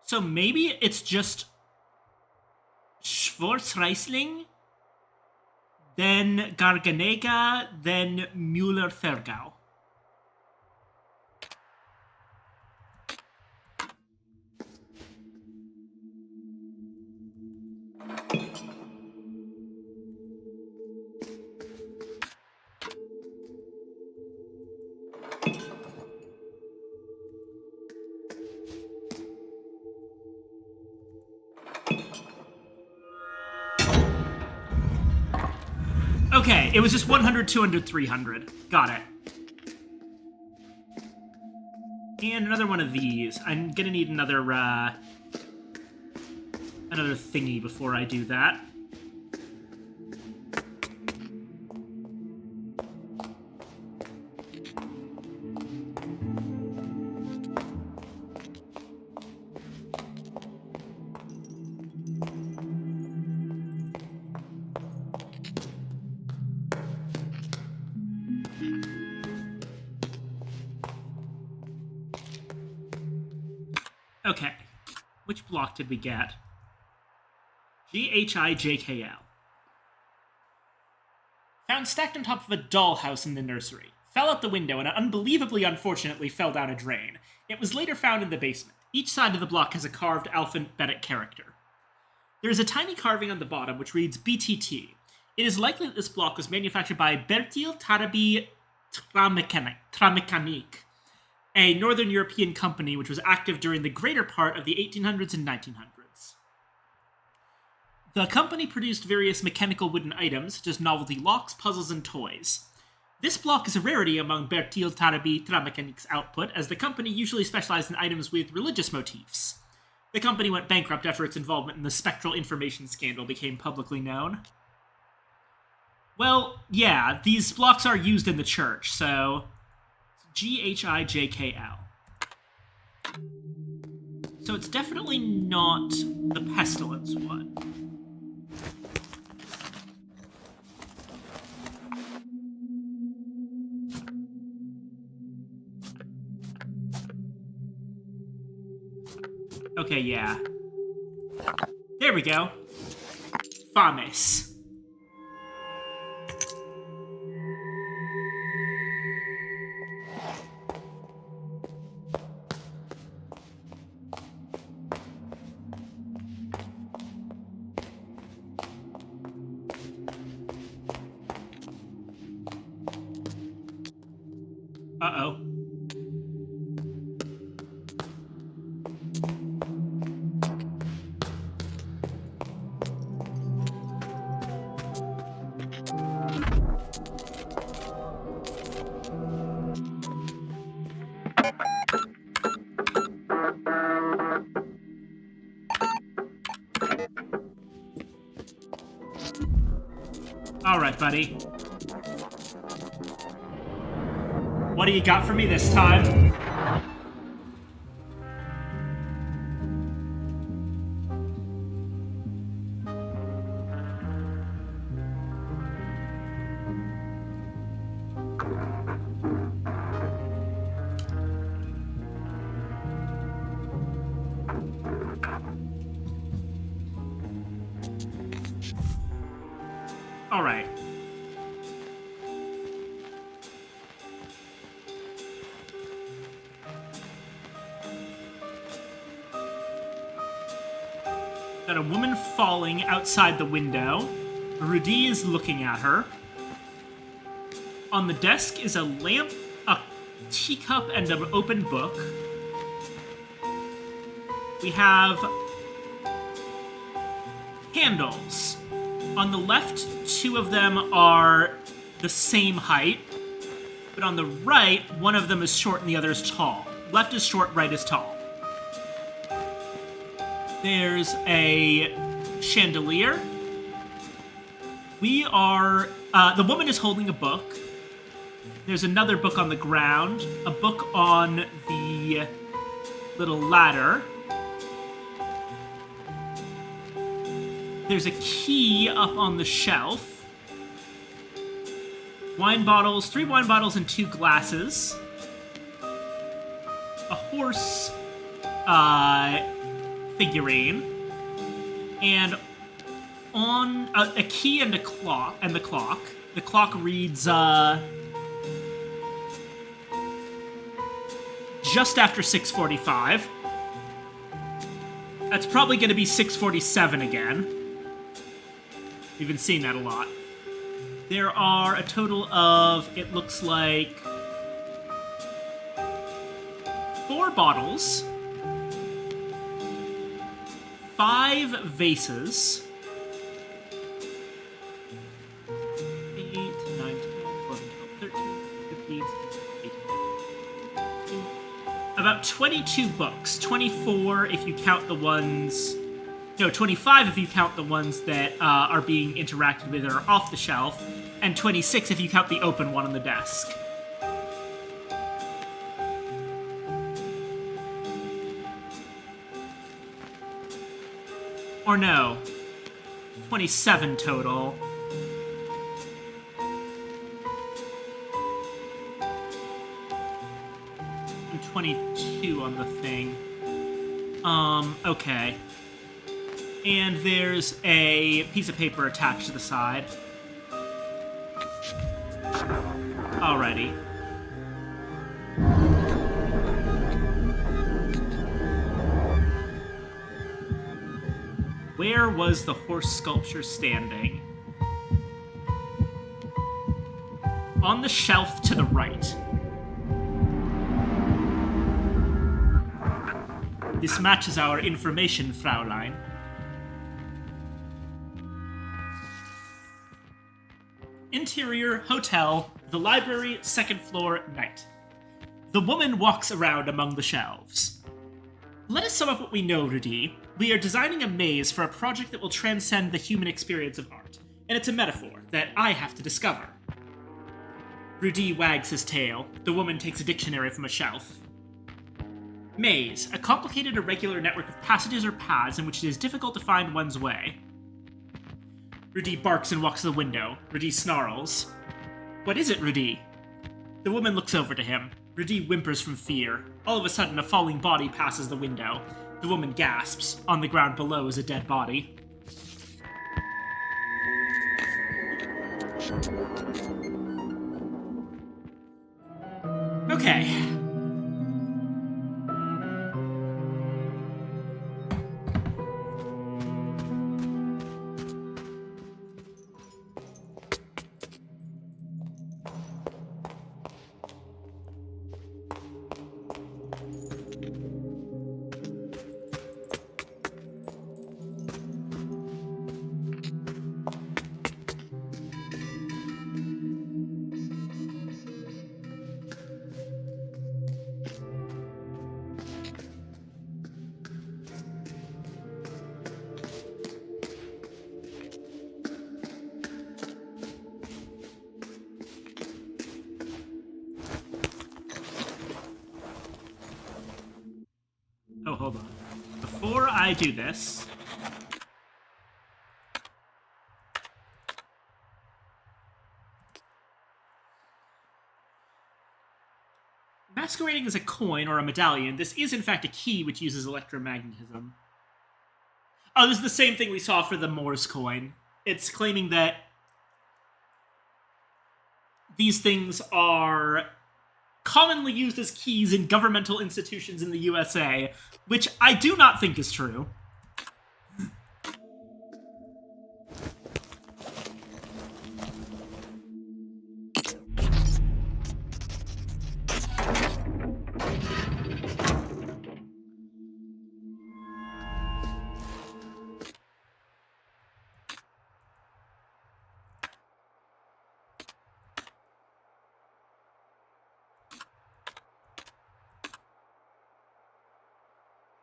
So maybe it's just Schwarzriesling, then Garganega, then Müller-Thurgau. Okay, it was just 100, 200, 300. Got it. And another one of these. I'm gonna need another thingy before I do that. Okay, which block did we get? GHIJKL. Found stacked on top of a dollhouse in the nursery. Fell out the window and unbelievably unfortunately fell down a drain. It was later found in the basement. Each side of the block has a carved alphabetic character. There is a tiny carving on the bottom which reads pt2. It is likely that this block was manufactured by Bertil Tarabi Tramecanique, a Northern European company which was active during the greater part of the 1800s and 1900s. The company produced various mechanical wooden items, such as novelty locks, puzzles, and toys. This block is a rarity among Bertil Tarabi Tramecanique's output, as the company usually specialized in items with religious motifs. The company went bankrupt after its involvement in the spectral information scandal became publicly known. Well, yeah, these blocks are used in the church, so GHIJKL. So it's definitely not the pestilence one. Okay, yeah. There we go. Famis. Uh-oh. All right, buddy. What do you got for me this time? All right. Got a woman falling outside the window. Rudy is looking at her. On the desk is a lamp, a teacup, and an open book. We have candles. On the left, two of them are the same height, but on the right, one of them is short and the other is tall. Left is short, right is tall. There's a chandelier. The woman is holding a book. There's another book on the ground, a book on the little ladder. There's a key up on the shelf. Wine bottles, 3 wine bottles and 2 glasses. A horse figurine. And on a key and a clock, and the clock. The clock reads just after 6:45. That's probably going to be 6:47 again. We've been seeing that a lot. There are a total of, it looks like, 4 bottles, 5 vases, About 22 books. 24 if you count the ones... No, 25 if you count the ones that are being interacted with or are off the shelf, and 26 if you count the open one on the desk. Or no, 27 total. And 22 on the thing. Okay. And there's a piece of paper attached to the side. Alrighty. Where was the horse sculpture standing? On the shelf to the right. This matches our information, Fraulein. Interior, hotel, the library, second floor, night. The woman walks around among the shelves. Let us sum up what we know, Rudy. We are designing a maze for a project that will transcend the human experience of art, and it's a metaphor that I have to discover. Rudy wags his tail. The woman takes a dictionary from a shelf. Maze, a complicated irregular network of passages or paths in which it is difficult to find one's way. Rudy barks and walks to the window. Rudy snarls. What is it, Rudy? The woman looks over to him. Rudy whimpers from fear. All of a sudden, a falling body passes the window. The woman gasps. On the ground below is a dead body. Okay. Oh, hold on. Before I do this... Masquerading as a coin or a medallion, this is in fact a key which uses electromagnetism. Oh, this is the same thing we saw for the Morse coin. It's claiming that these things are commonly used as keys in governmental institutions in the USA, which I do not think is true.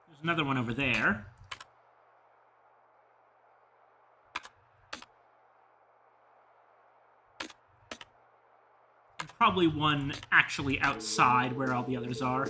There's another one over there. And probably one actually outside where all the others are.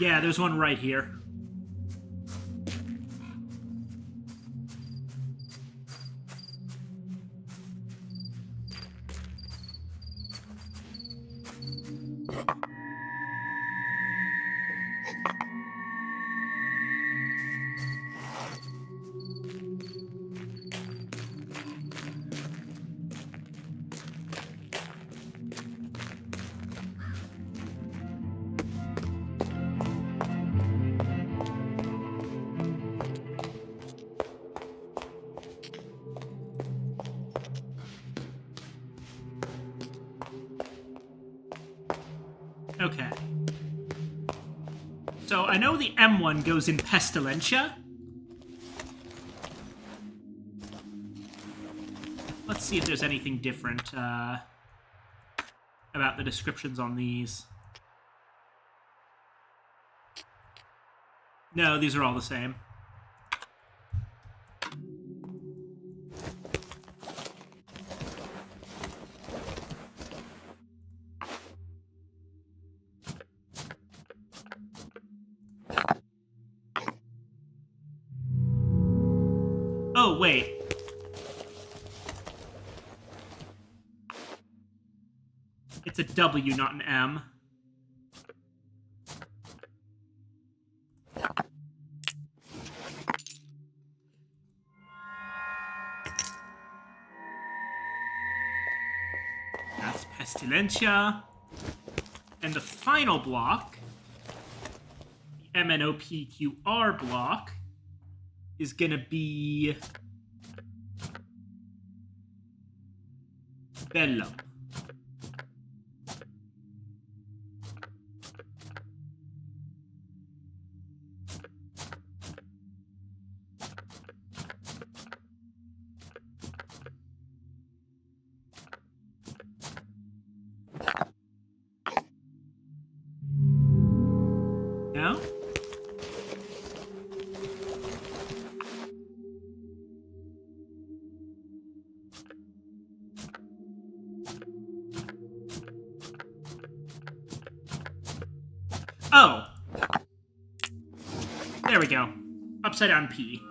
Yeah, there's one right here. Okay. So I know the M1 goes in Pestilentia. Let's see if there's anything different about the descriptions on these. No, these are all the same. Oh, wait. It's a W, not an M. That's Pestilentia. And the final block, the MNOPQR block, is gonna be Bellum. No? Oh. There we go. Upside down P.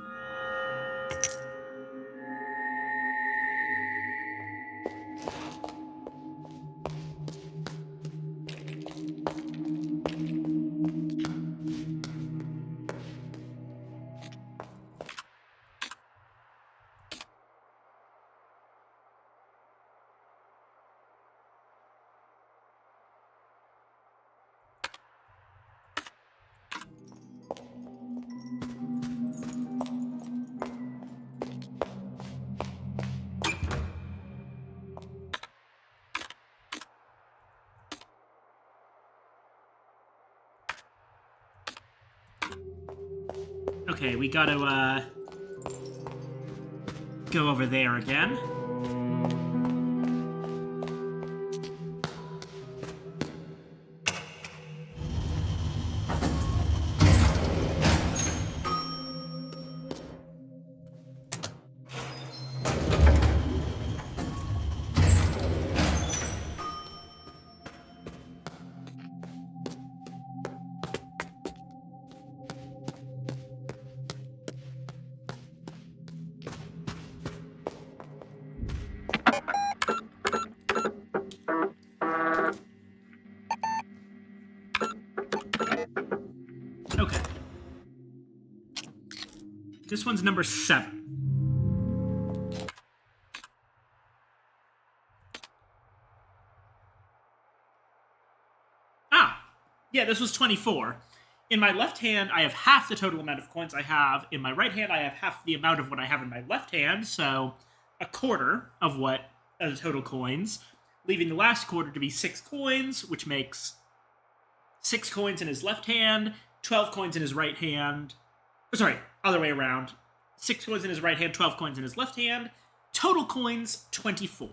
Okay, we gotta, go over there again. Okay. This one's number 7. Ah! Yeah, this was 24. In my left hand, I have half the total amount of coins I have. In my right hand, I have half the amount of what I have in my left hand, so a quarter of what the total coins, leaving the last quarter to be 6 coins, which makes 6 coins in his left hand, 12 coins in his right hand. Sorry, other way around. 6 coins in his right hand, 12 coins in his left hand. Total coins, 24.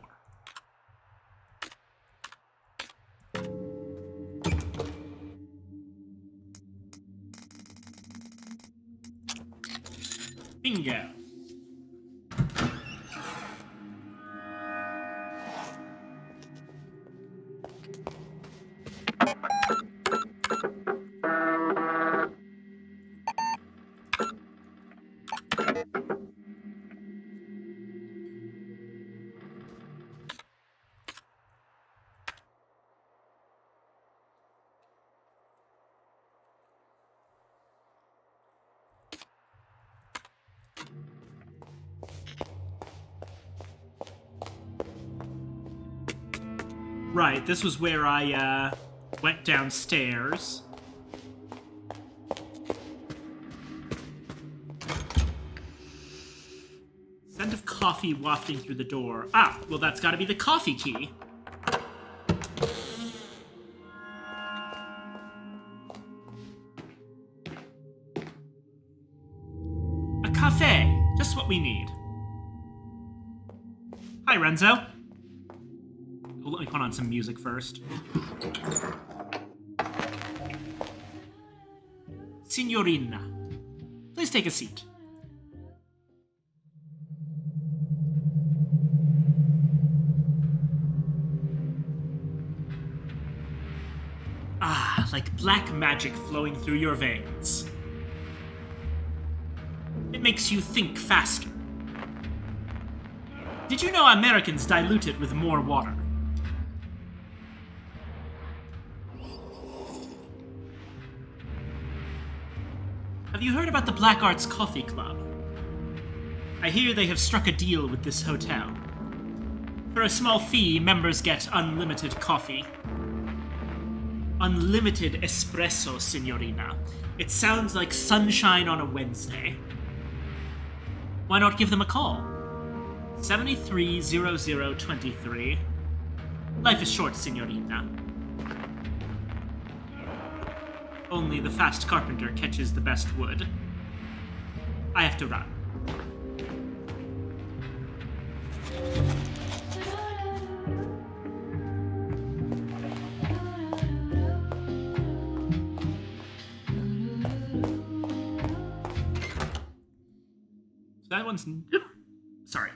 Bingo. Right, this was where I went downstairs. Scent of coffee wafting through the door. Ah, well that's gotta be the coffee key. cafe. Just what we need. Hi, Renzo. Oh, let me put on some music first. Signorina, please take a seat. Ah, like black magic flowing through your veins. It makes you think faster. Did you know Americans dilute it with more water? Have you heard about the Black Arts Coffee Club? I hear they have struck a deal with this hotel. For a small fee, members get unlimited coffee. Unlimited espresso, signorina. It sounds like sunshine on a Wednesday. Why not give them a call? 730023. Life is short, signorina. Only the fast carpenter catches the best wood. I have to run. So that one's... Sorry.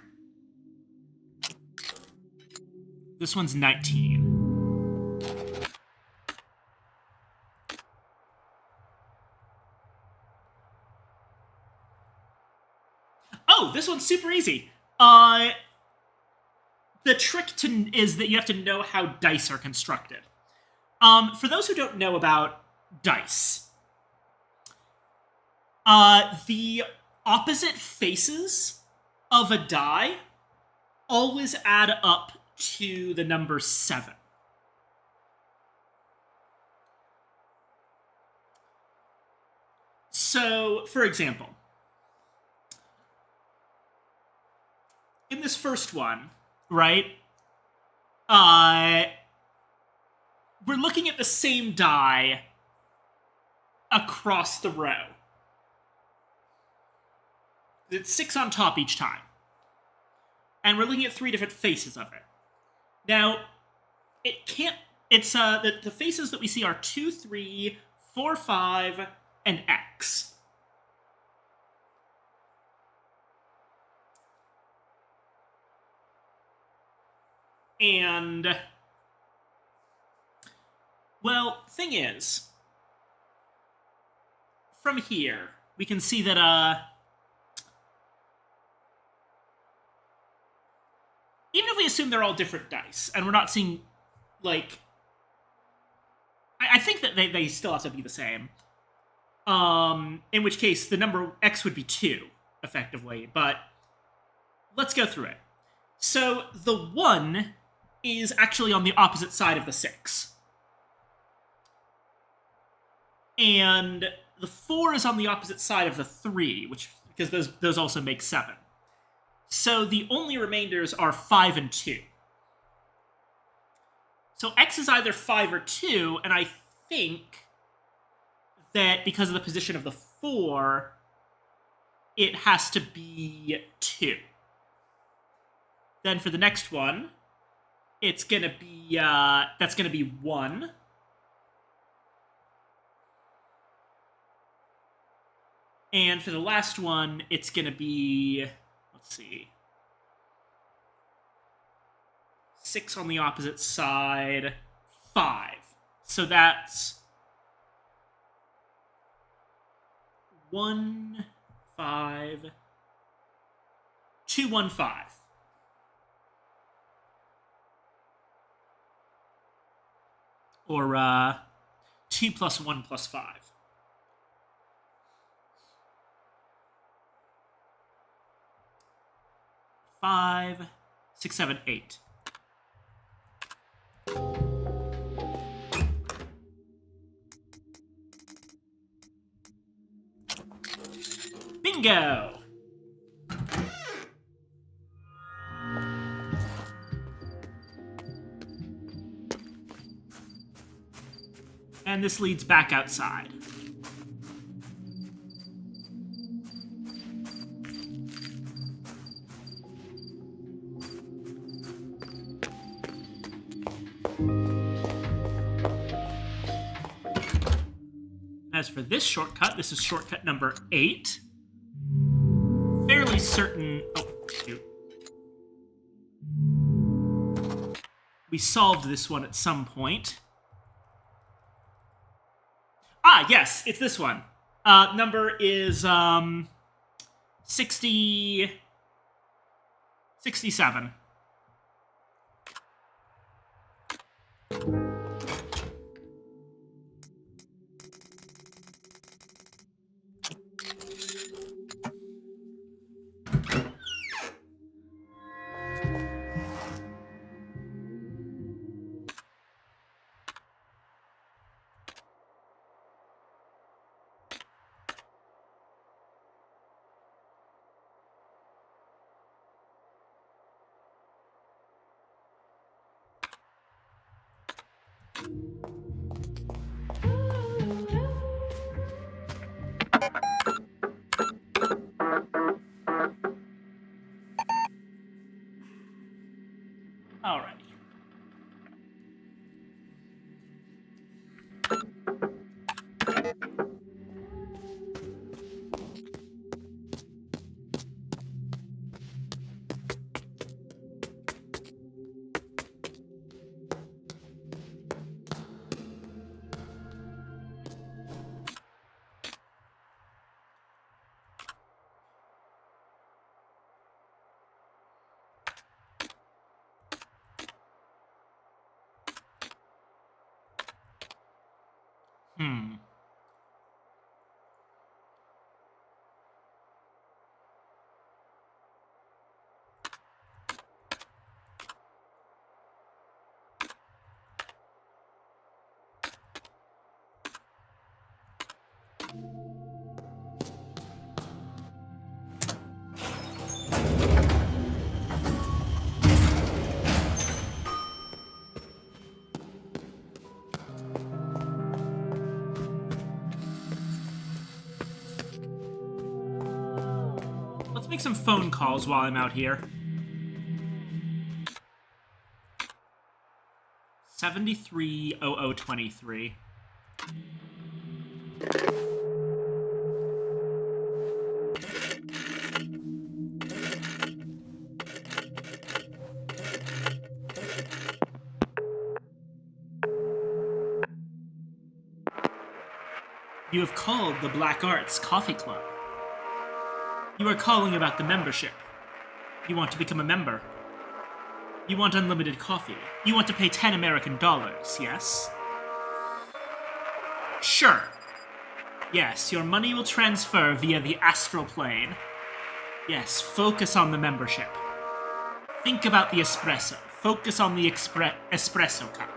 This one's 19. Oh, this one's super easy. The trick is that you have to know how dice are constructed. For those who don't know about dice, the opposite faces of a die always add up to the number 7. So, for example, in this first one, right, we're looking at the same die across the row. It's 6 on top each time. And we're looking at 3 different faces of it. Now, it can't... It's, the faces that we see are 2, 3, 4, 5, and X. And... Well, thing is, from here, we can see that, even if we assume they're all different dice, and we're not seeing, like... I think that they still have to be the same. In which case, the number X would be 2, effectively, but let's go through it. So, the 1 is actually on the opposite side of the 6. And the 4 is on the opposite side of the 3, because those also make 7. So the only remainders are 5 and 2. So X is either 5 or 2, and I think that because of the position of the 4, it has to be 2. Then for the next one, it's gonna be, that's gonna be 1. And for the last one, it's gonna be... Let's see. 6 on the opposite side. 5. So that's 1, 5, 2, 1, 5. Or 2 plus 1 plus 5. 5, 6, 7, 8. Bingo! And this leads back outside. As for this shortcut, this is shortcut number 8. Fairly certain... Oh, shoot. We solved this one at some point. Ah, yes, it's this one. Number is 67. Alrighty. Let's make some phone calls while I'm out here. 730023. You have called the Black Arts Coffee Club. You are calling about the membership. You want to become a member. You want unlimited coffee. You want to pay 10 American dollars, yes? Sure. Yes, your money will transfer via the astral plane. Yes, focus on the membership. Think about the espresso. Focus on the espresso cup.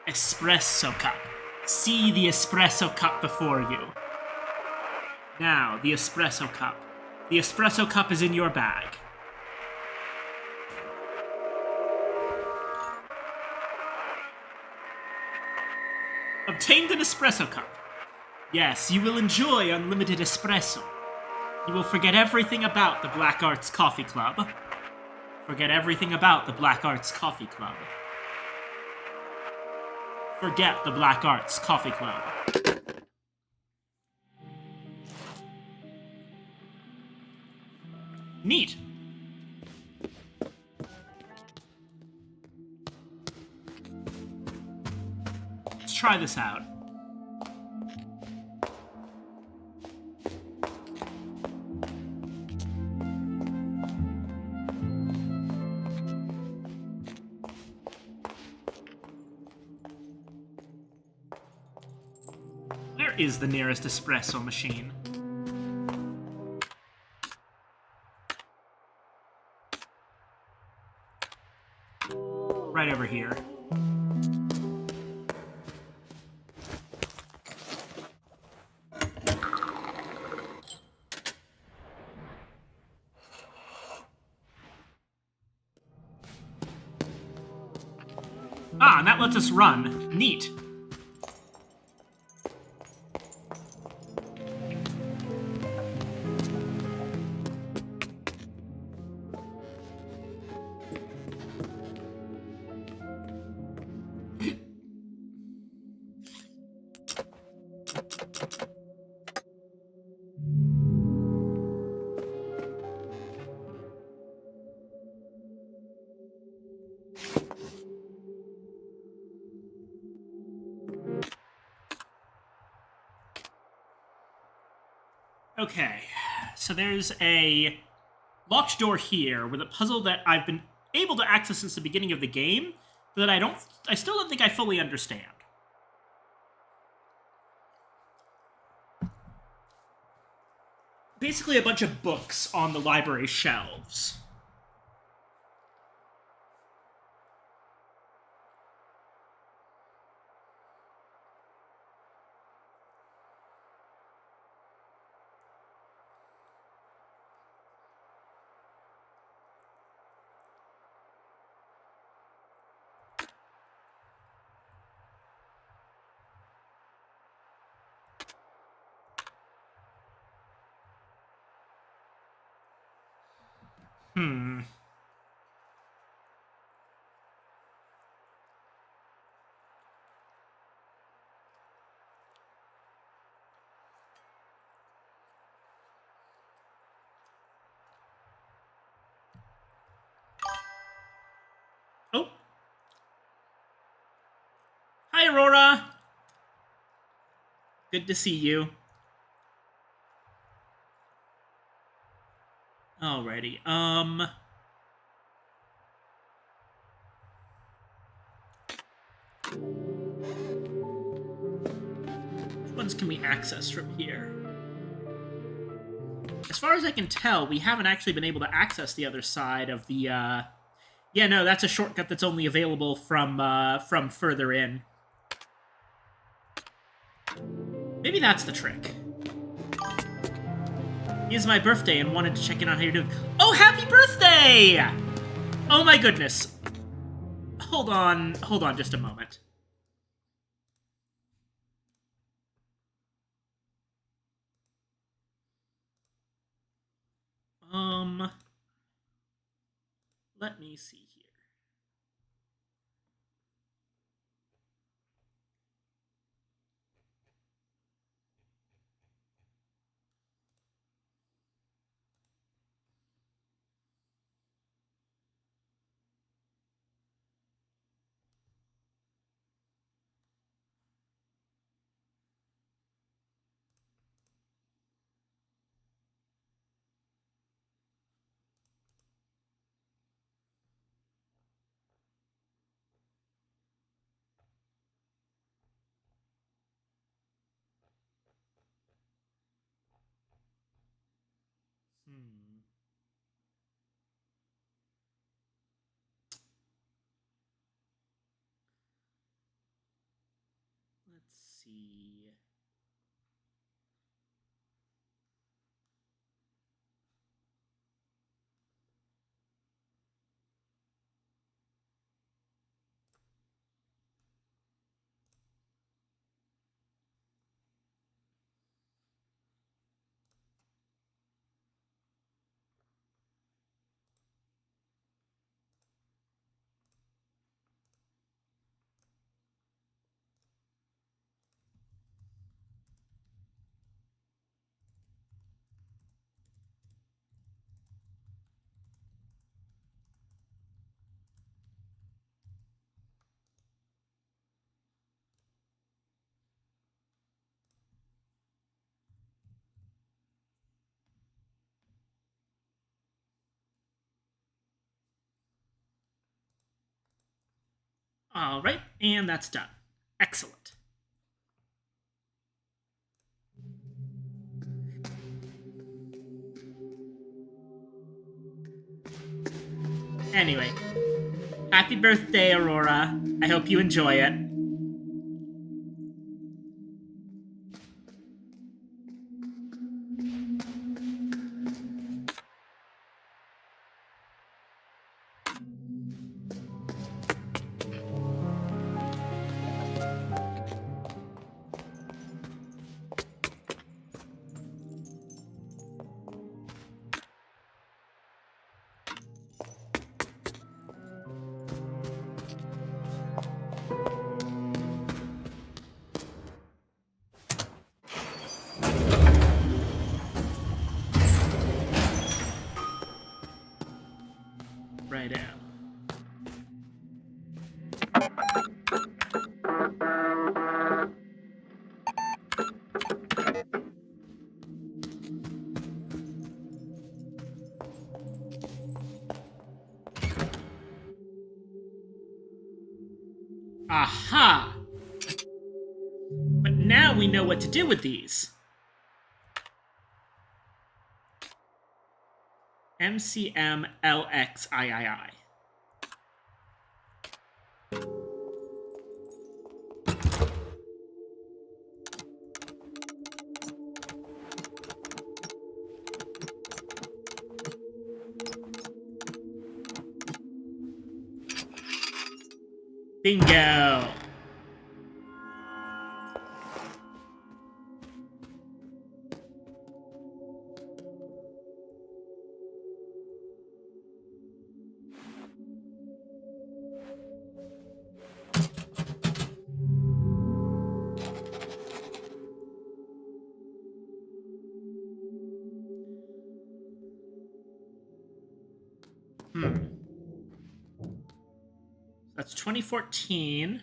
Espresso cup. See the espresso cup before you. Now, the espresso cup. The espresso cup is in your bag. Obtained an espresso cup. Yes, you will enjoy unlimited espresso. You will forget everything about the Black Arts Coffee Club. Forget everything about the Black Arts Coffee Club. Forget the Black Arts Coffee Club. Neat. Let's try this out. Where is the nearest espresso machine? Right over here. Ah, and that lets us run. Neat. Okay, so there's a locked door here with a puzzle that I've been able to access since the beginning of the game that I still don't think I fully understand. Basically a bunch of books on the library shelves. Hmm. Oh. Hi, Aurora. Good to see you. Alrighty. Which ones can we access from here? As far as I can tell, we haven't actually been able to access the other side of the, Yeah, no, that's a shortcut that's only available from further in. Maybe that's the trick. It is my birthday and wanted to check in on how you're doing. Oh, happy birthday! Oh my goodness. Hold on just a moment. Let me see here. Let's see. All right, and that's done. Excellent. Anyway, happy birthday, Aurora. I hope you enjoy it. Aha! But now we know what to do with these. MCMLXIII. Bingo! That's 2014.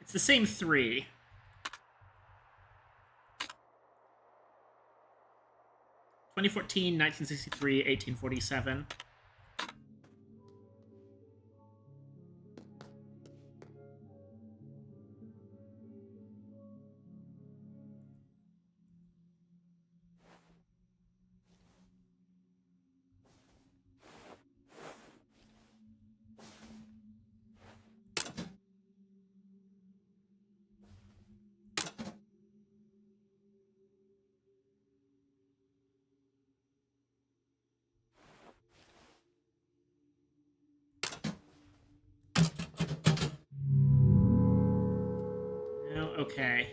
It's the same three. (2014, 1963, 1847). No, okay.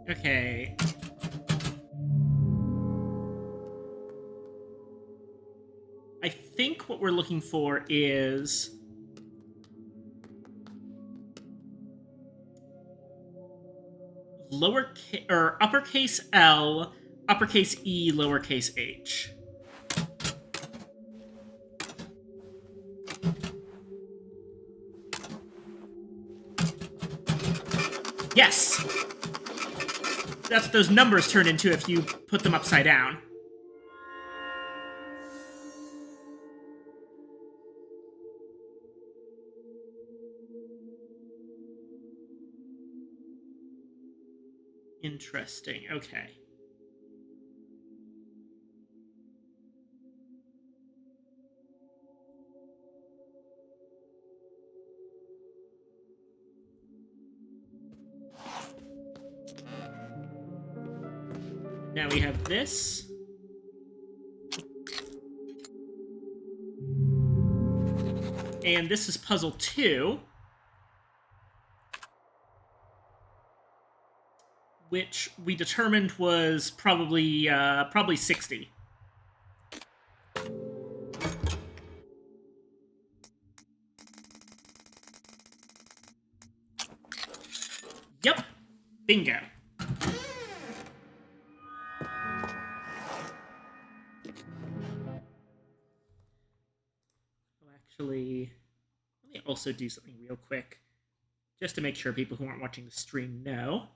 Okay. I think what we're looking for is lowercase or uppercase L, uppercase E, lowercase h. Yes! That's what those numbers turn into if you put them upside down. Interesting. Okay. Now we have this. And this is puzzle 2, which we determined was probably 60. Yep. Bingo. Actually, let me also do something real quick, just to make sure people who aren't watching the stream know.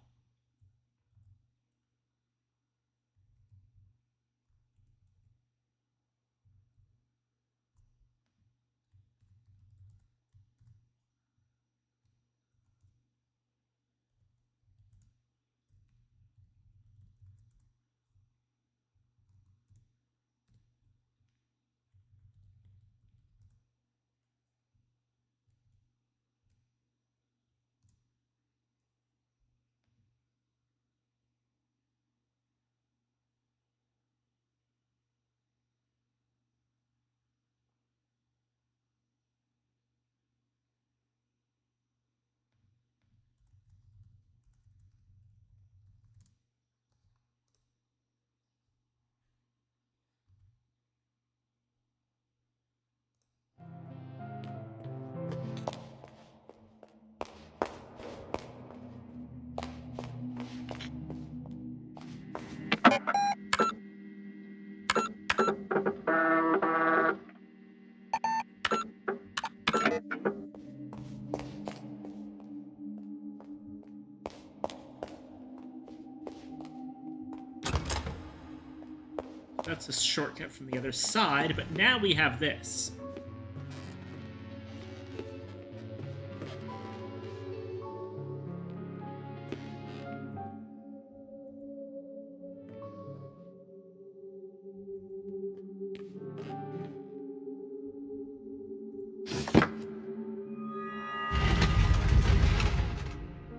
That's a shortcut from the other side, but now we have this.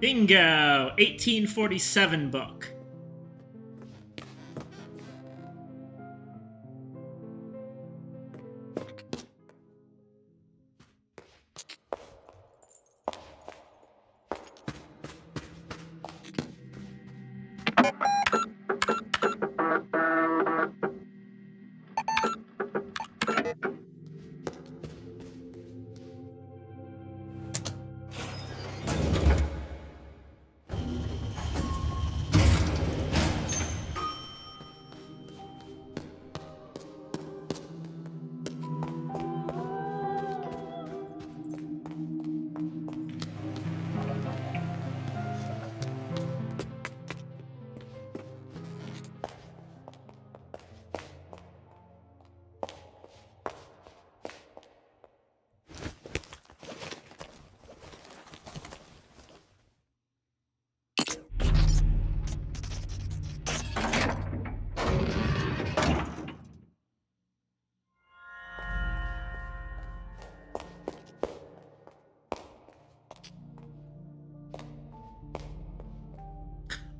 Bingo! 1847 book.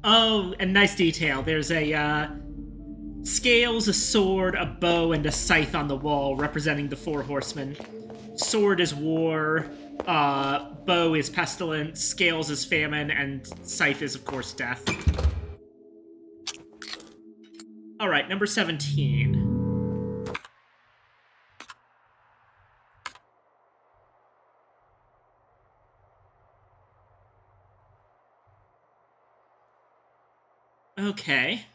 Oh, and nice detail. There's a scales, a sword, a bow, and a scythe on the wall representing the four horsemen. Sword is war, bow is pestilence, scales is famine, and scythe is, of course, death. Alright, number 17. Okay.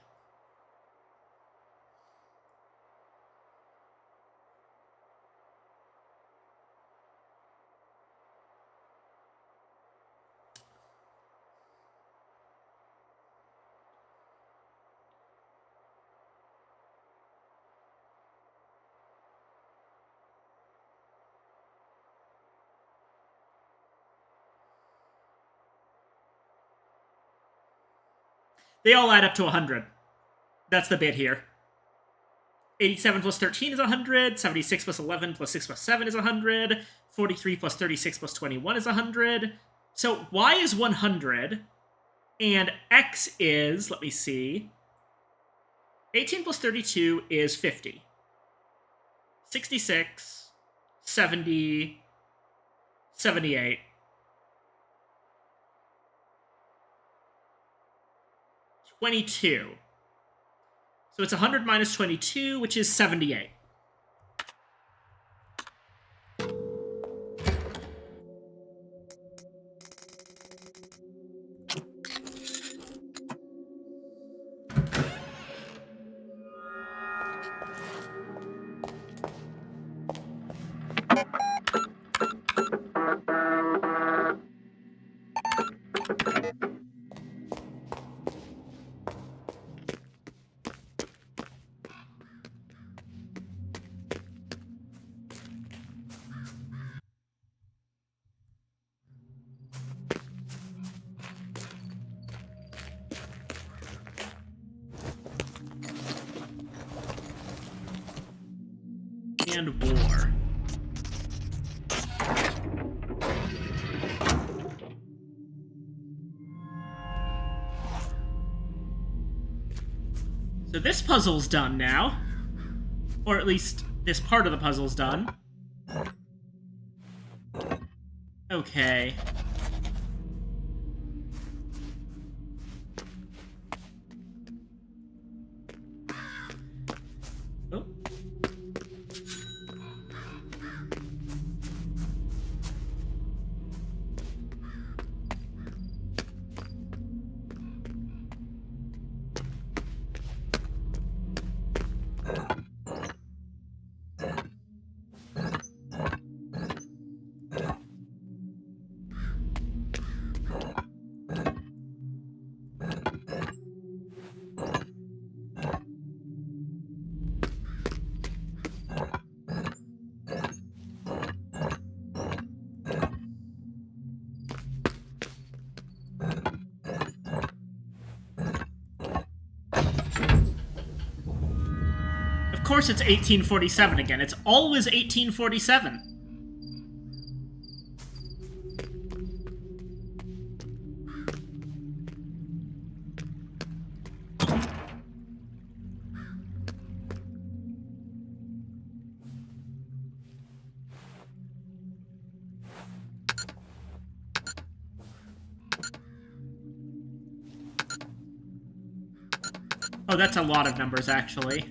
They all add up to 100. That's the bit here. 87 plus 13 is 100. 76 plus 11 plus 6 plus 7 is 100. 43 plus 36 plus 21 is 100. So y is 100. And x is, let me see, 18 plus 32 is 50. 66, 70, 78. 22. So it's 100 minus 22, which is 78. And war. So this puzzle's done now. Or at least this part of the puzzle's done. Okay. Oh. course it's 1847 again. It's always 1847. Oh, that's a lot of numbers, actually.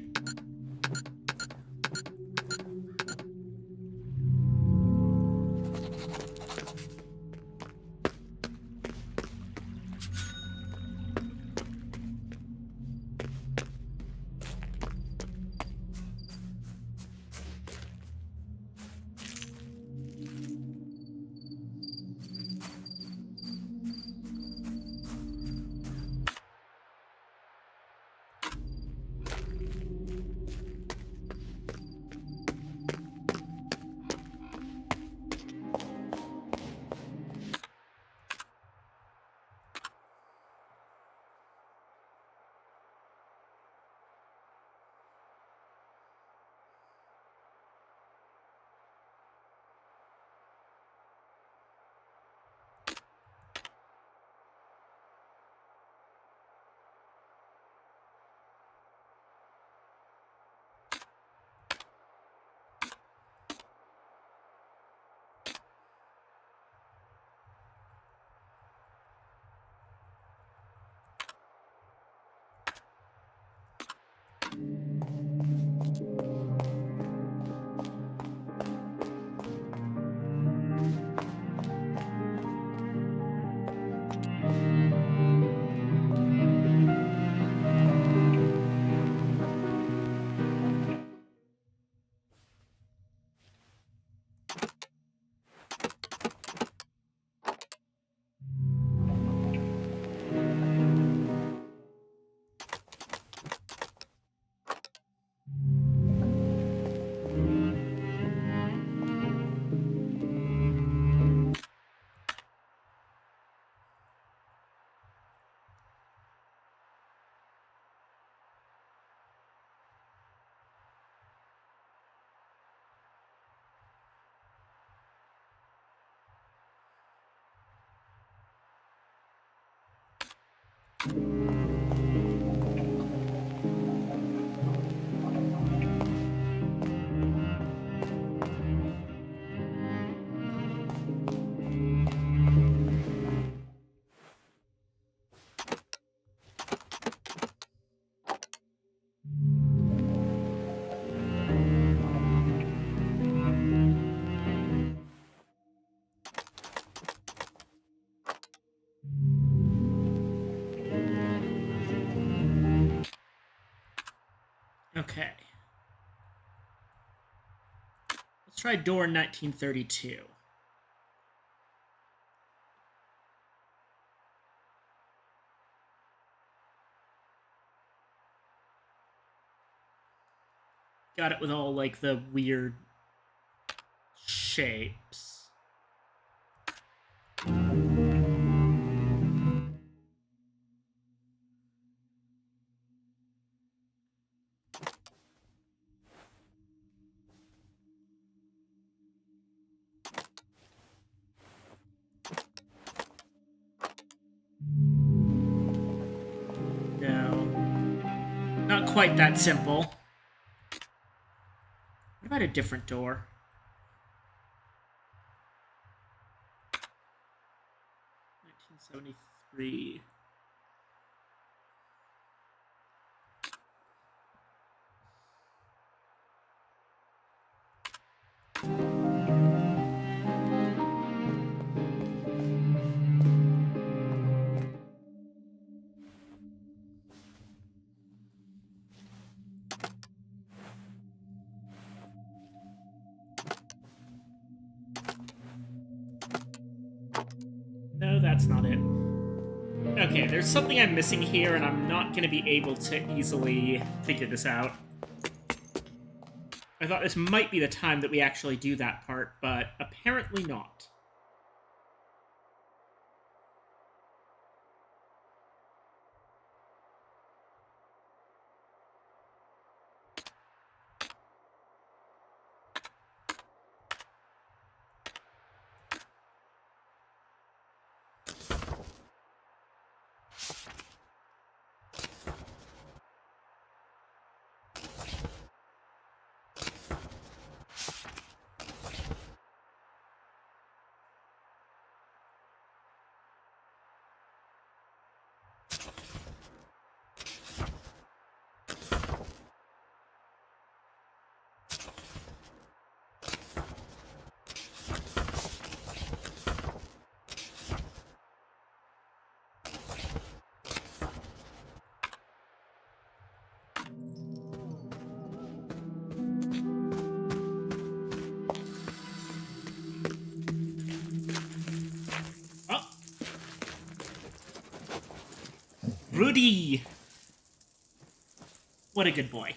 Okay. Let's try door 1932. Got it with all, like, the weird shapes. No. Not quite that simple. What about a different door? $1973. No, that's not it. Okay, there's something I'm missing here, and I'm not going to be able to easily figure this out. I thought this might be the time that we actually do that part, but apparently not. Rudy! What a good boy.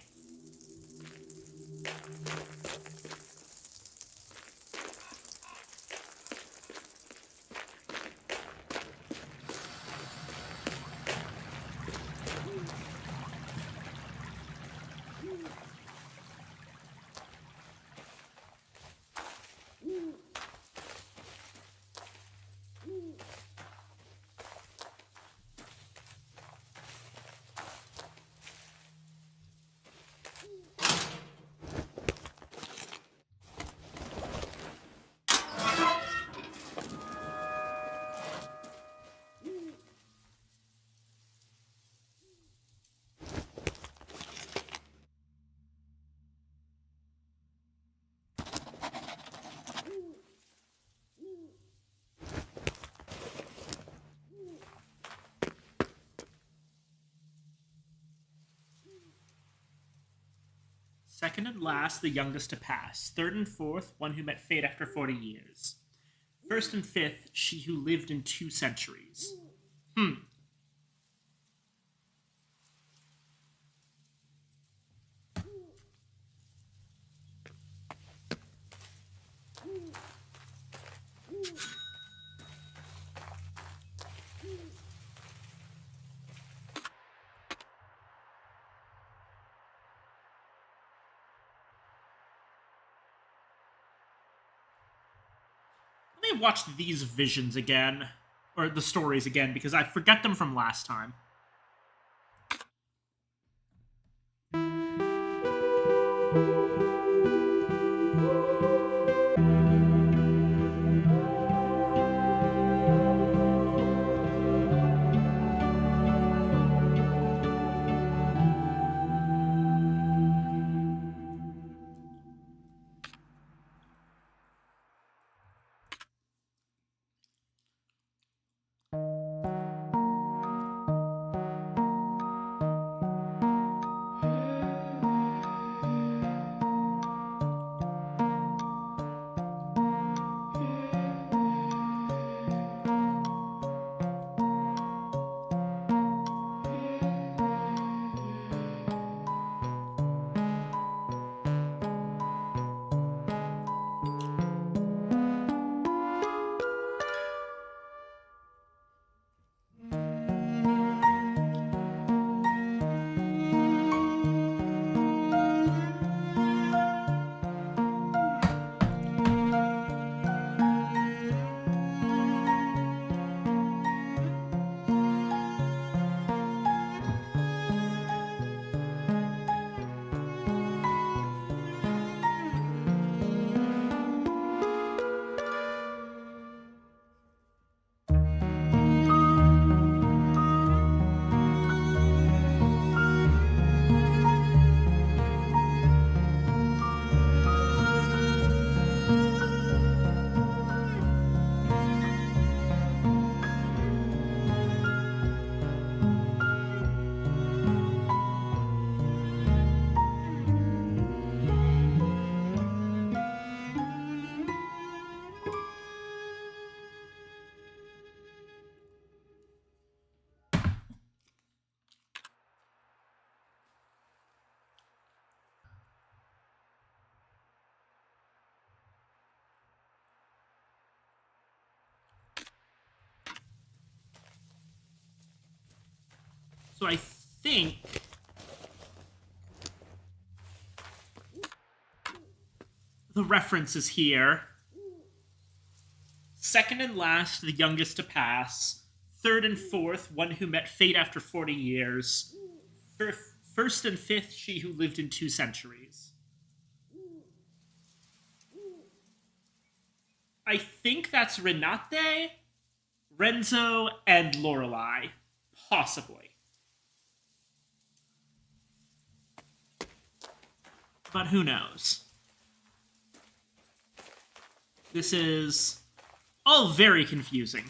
Second and last, the youngest to pass. Third and fourth, one who met fate after 40 years. First and fifth, she who lived in 2 centuries. Let me watch these visions again. Or the stories again, because I forget them from last time. So I think the reference is here. Second and last, the youngest to pass. Third and fourth, one who met fate after 40 years. First and fifth, she who lived in 2 centuries. I think that's Renate, Renzo, and Lorelei. Possibly. But who knows? This is all very confusing.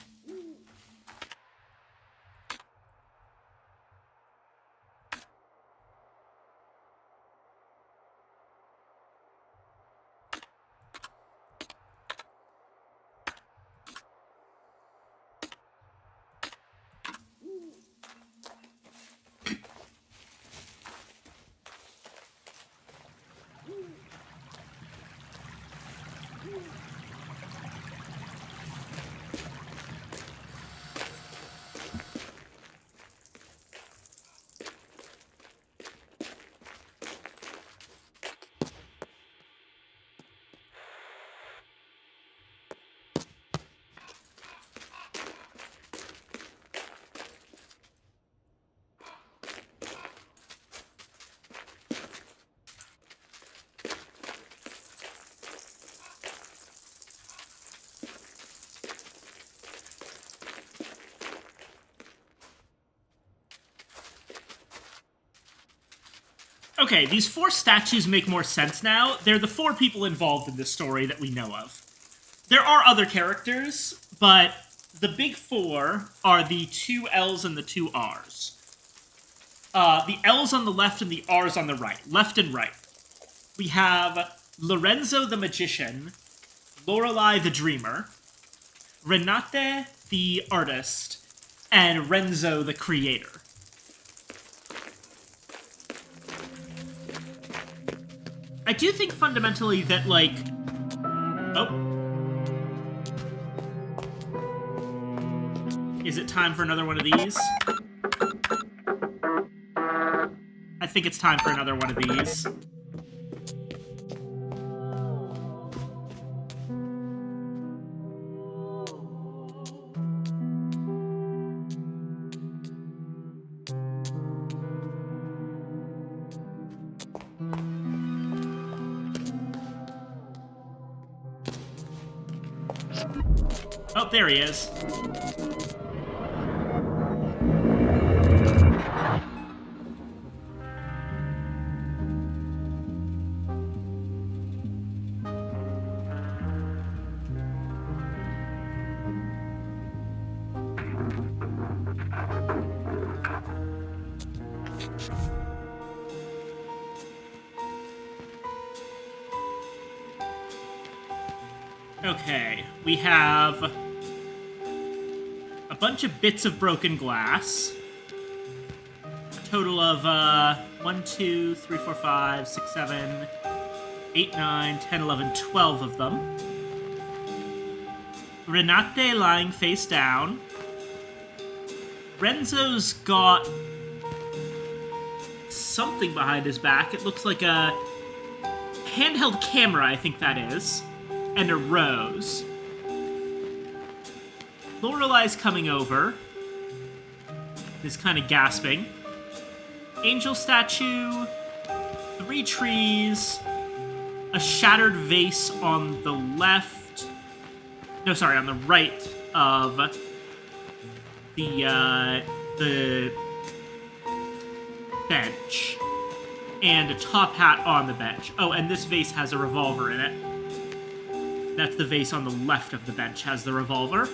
Okay, these 4 statues make more sense now. They're the 4 people involved in this story that we know of. There are other characters, but the big 4 are the 2 L's and the 2 R's. The L's on the left and the R's on the right. Left and right. We have Lorenzo the Magician, Lorelei the Dreamer, Renate the Artist, and Renzo the Creator. I do think fundamentally that, like... Oh. Is it time for another one of these? I think it's time for another one of these. Oh, there he is. Okay, we have a bunch of bits of broken glass. A total of 1, 2, 3, 4, 5, 6, 7, 8, 9, 10, 11, 12 of them. Renate lying face down. Renzo's got something behind his back. It looks like a handheld camera, I think that is. And a rose. Lorelei's coming over. Is kind of gasping. Angel statue. 3 trees. A shattered vase on the left. No, sorry, on the right of the bench. And a top hat on the bench. Oh, and this vase has a revolver in it. That's the vase on the left of the bench, has the revolver.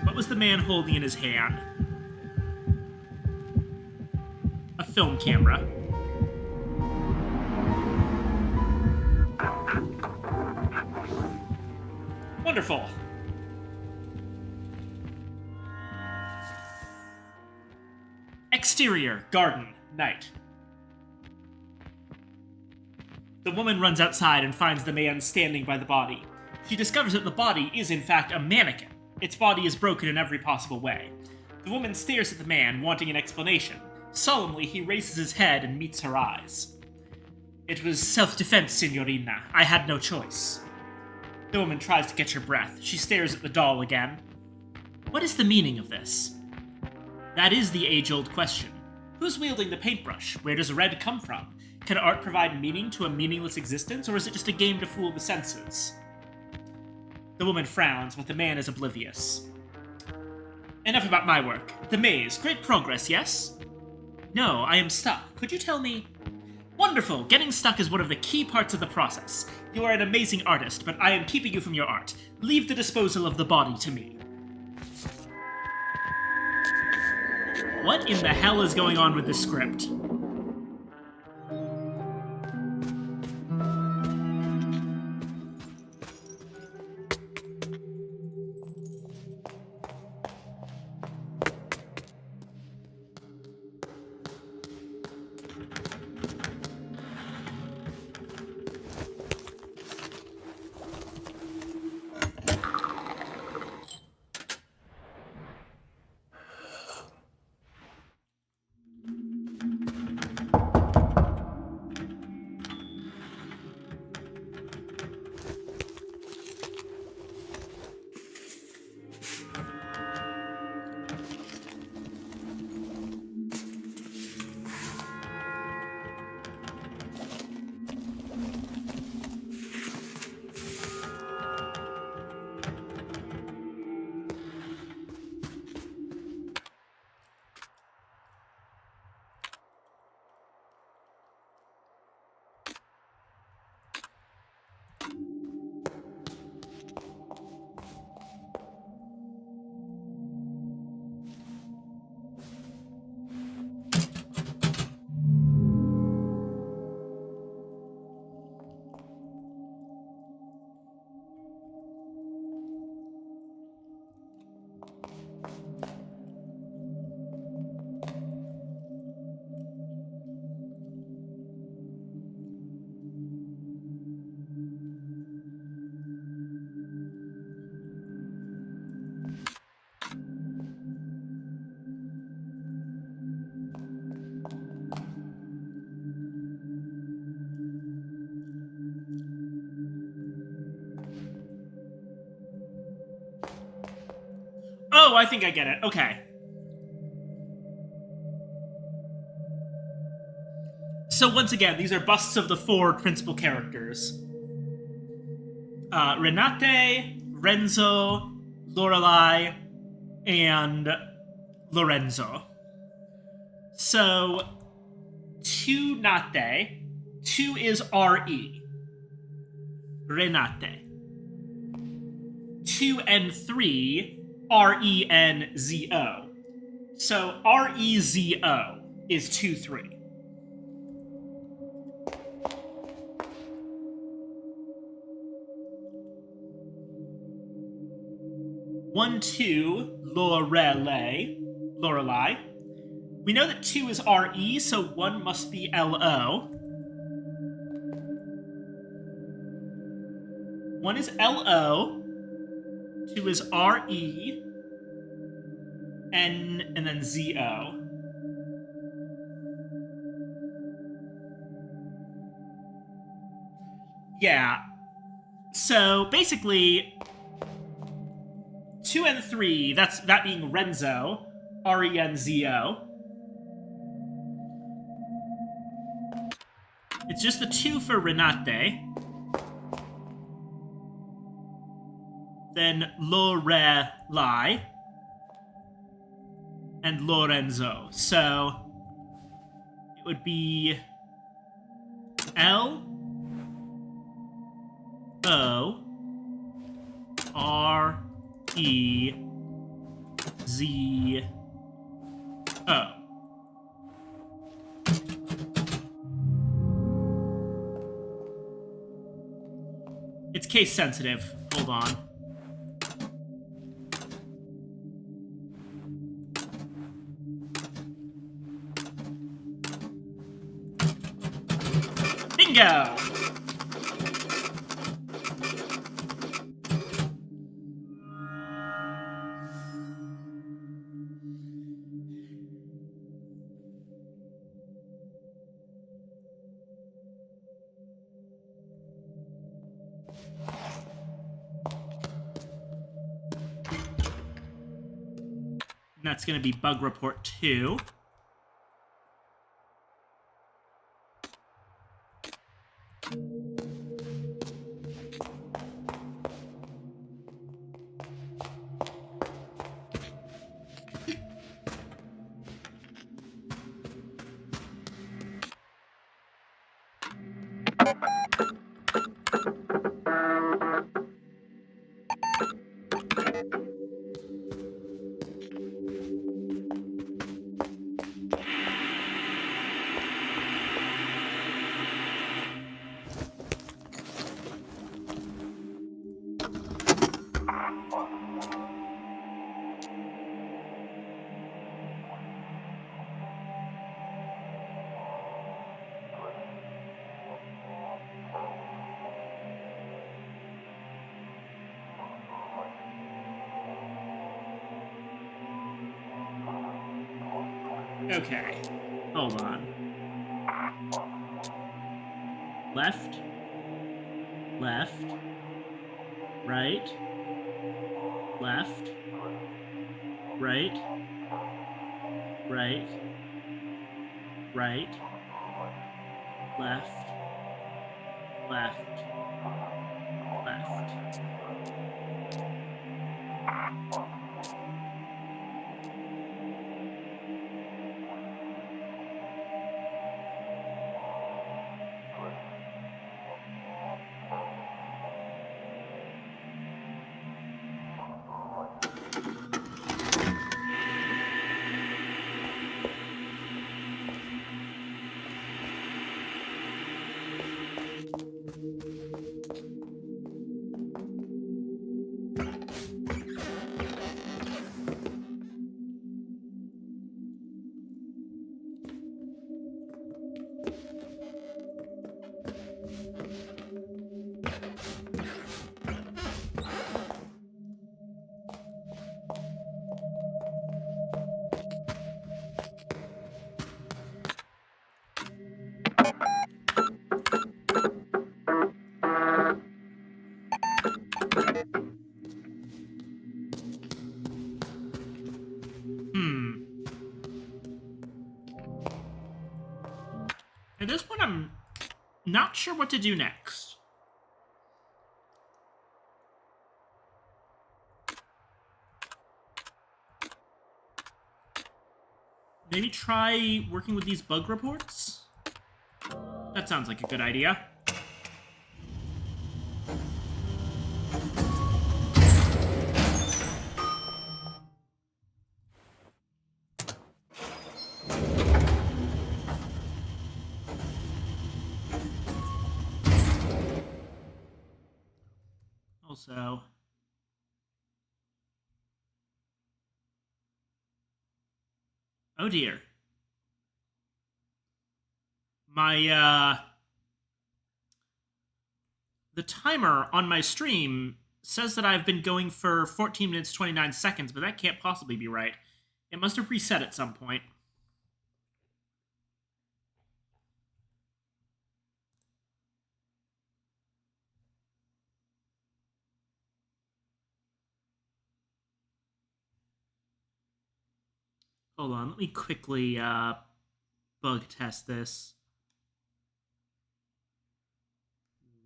What was the man holding in his hand? A film camera. Wonderful. Exterior, garden, night. The woman runs outside and finds the man standing by the body. She discovers that the body is in fact a mannequin. Its body is broken in every possible way. The woman stares at the man, wanting an explanation. Solemnly, he raises his head and meets her eyes. It was self-defense, signorina. I had no choice. The woman tries to catch her breath. She stares at the doll again. What is the meaning of this? That is the age-old question. Who's wielding the paintbrush? Where does red come from? Can art provide meaning to a meaningless existence, or is it just a game to fool the senses? The woman frowns, but the man is oblivious. Enough about my work. The maze. Great progress, yes? No, I am stuck. Could you tell me? Wonderful! Getting stuck is one of the key parts of the process. You are an amazing artist, but I am keeping you from your art. Leave the disposal of the body to me. What in the hell is going on with this script? Oh, I think I get it. Okay. So once again, these are busts of the 4 principal characters. Renate, Renzo, Lorelei, and Lorenzo. So, 2 Nate. 2 is R-E. Renate. 2 and 3, R-E-N-Z-O. So, R-E-Z-O is 2-3. One, 2, Lorelei. We know that 2 is R-E, so 1 must be L-O. 1 is L-O. 2 is R-E. N, and then Z-O. Yeah. So, basically, 2 and 3, that being Renzo, R-E-N-Z-O. It's just the 2 for Renate. Then Lorelei. And Lorenzo. So, it would be L O R E Z O. It's case sensitive. Hold on. Bingo! And that's going to be bug report 2. Okay, hold on. Left, left, right, left, right, right, right, left, left, left. not sure what to do next. Maybe try working with these bug reports? That sounds like a good idea. Also, oh dear. The timer on my stream says that I've been going for 14 minutes 29 seconds, but that can't possibly be right. It must have reset at some point. Hold on, let me quickly bug test this.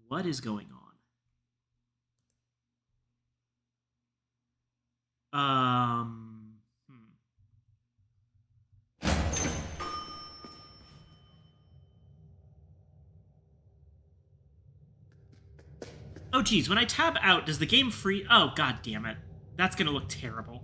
What is going on? Oh geez, when I tab out, does the game free? Oh god damn it. That's gonna look terrible.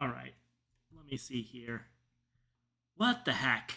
Alright, let me see here. What the heck?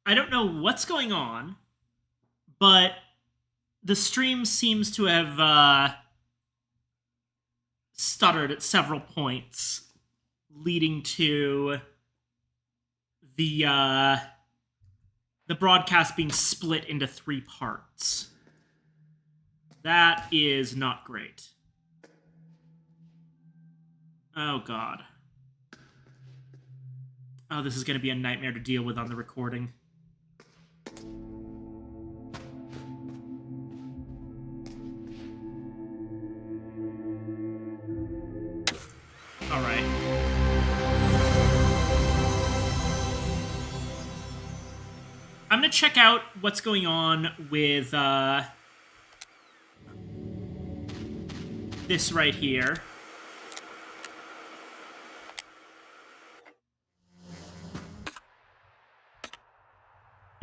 I don't know what's going on, but the stream seems to have stuttered at several points, leading to the broadcast being split into 3 parts. That is not great. Oh god. Oh, this is going to be a nightmare to deal with on the recording. Alright. I'm going to check out what's going on with this right here.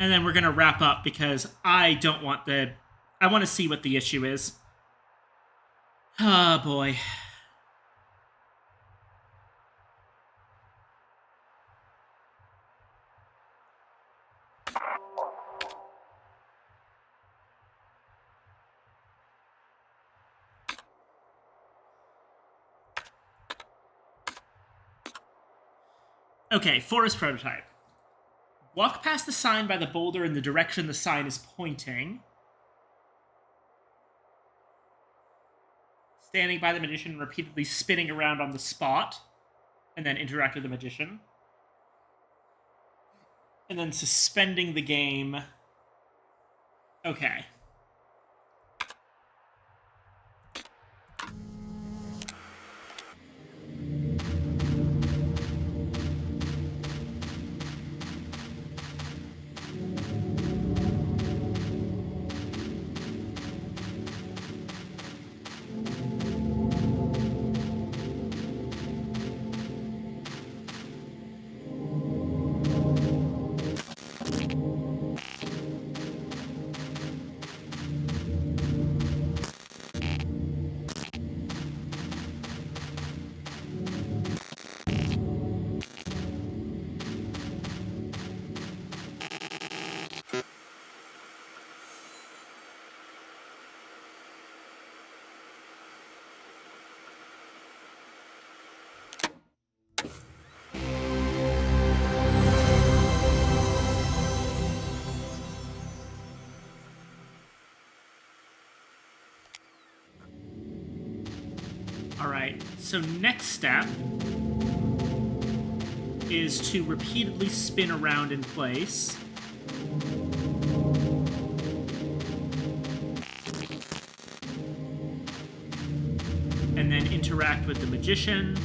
And then we're going to wrap up because I don't want the... I want to see what the issue is. Oh, boy. Okay, forest prototype. Walk past the sign by the boulder in the direction the sign is pointing. Standing by the magician, repeatedly spinning around on the spot, and then interact with the magician. And then suspending the game. Okay. Alright, so next step is to repeatedly spin around in place. And then interact with the magician.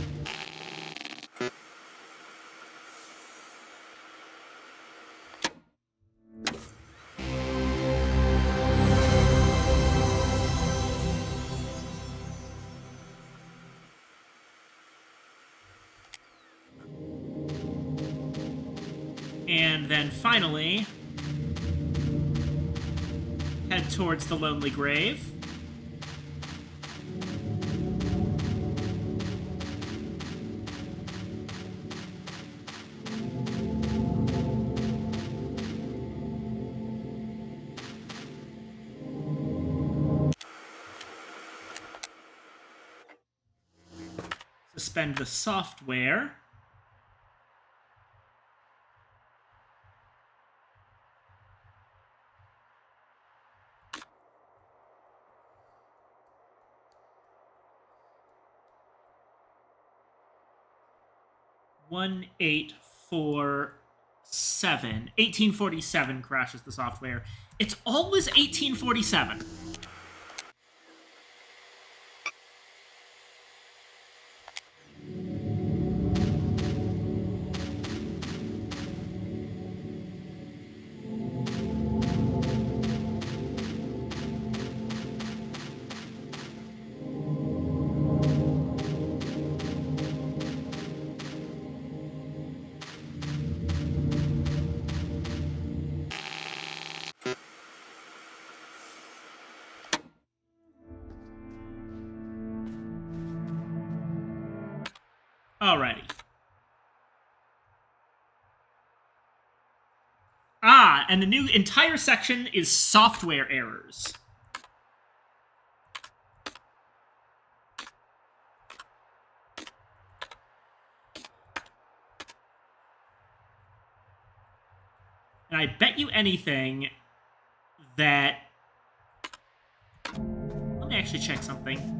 And then finally, head towards the lonely grave. Suspend the software. One 847. 1847 crashes the software. It's always 1847. Alrighty. Ah, and the new entire section is software errors. And I bet you anything that... Let me actually check something.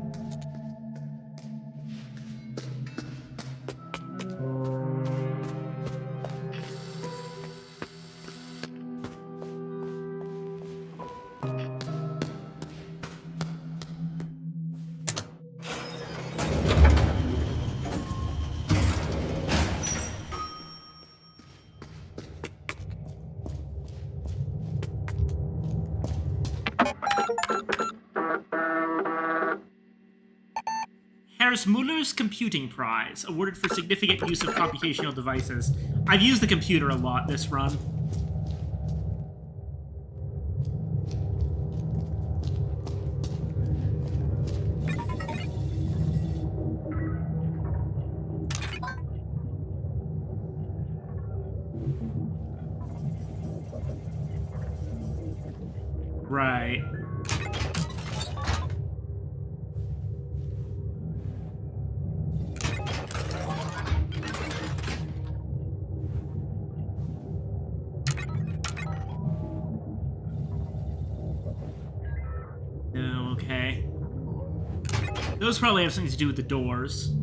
Muller's Computing Prize, awarded for significant use of computational devices. I've used the computer a lot this run. Right. Okay. Those probably have something to do with the doors.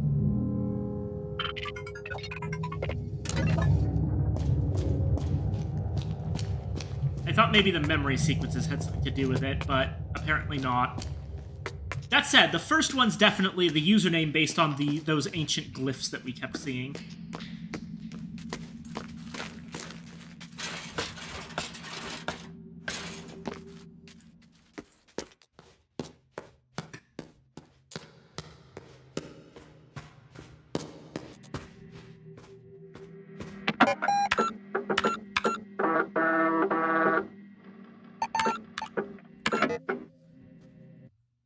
I thought maybe the memory sequences had something to do with it, but apparently not. That said, the first one's definitely the username based on those ancient glyphs that we kept seeing.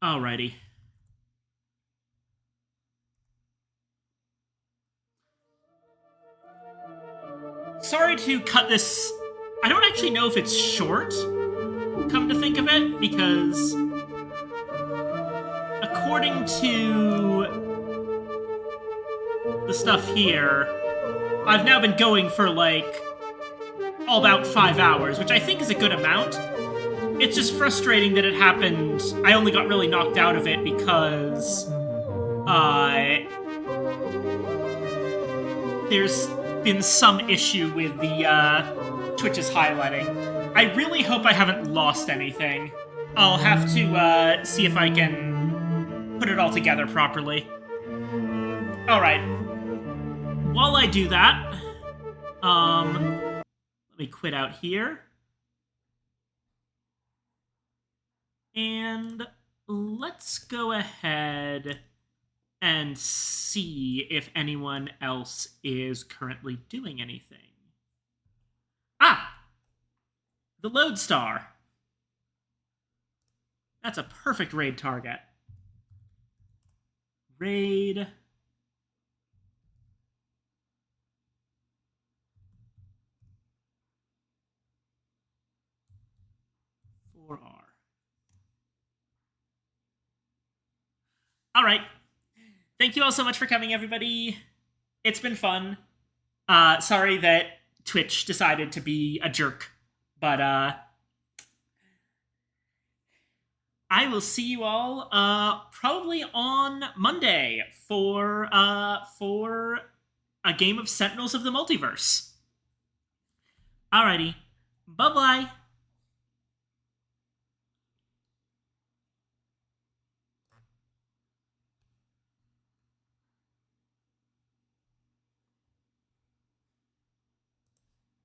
Alrighty. Sorry to cut this. I don't actually know if it's short, come to think of it, because according to the stuff here, I've now been going for like all about 5 hours, which I think is a good amount. It's just frustrating that it happened. I only got really knocked out of it because there's been some issue with the Twitch's highlighting. I really hope I haven't lost anything. I'll have to see if I can put it all together properly. Alright. While I do that, let me quit out here. And let's go ahead and see if anyone else is currently doing anything. Ah! The Lodestar. That's a perfect raid target. Raid. R. All right. Thank you all so much for coming, everybody. It's been fun. Sorry that Twitch decided to be a jerk, but I will see you all probably on Monday for a game of Sentinels of the Multiverse. Alrighty. Bye-bye.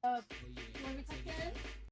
Oh yeah.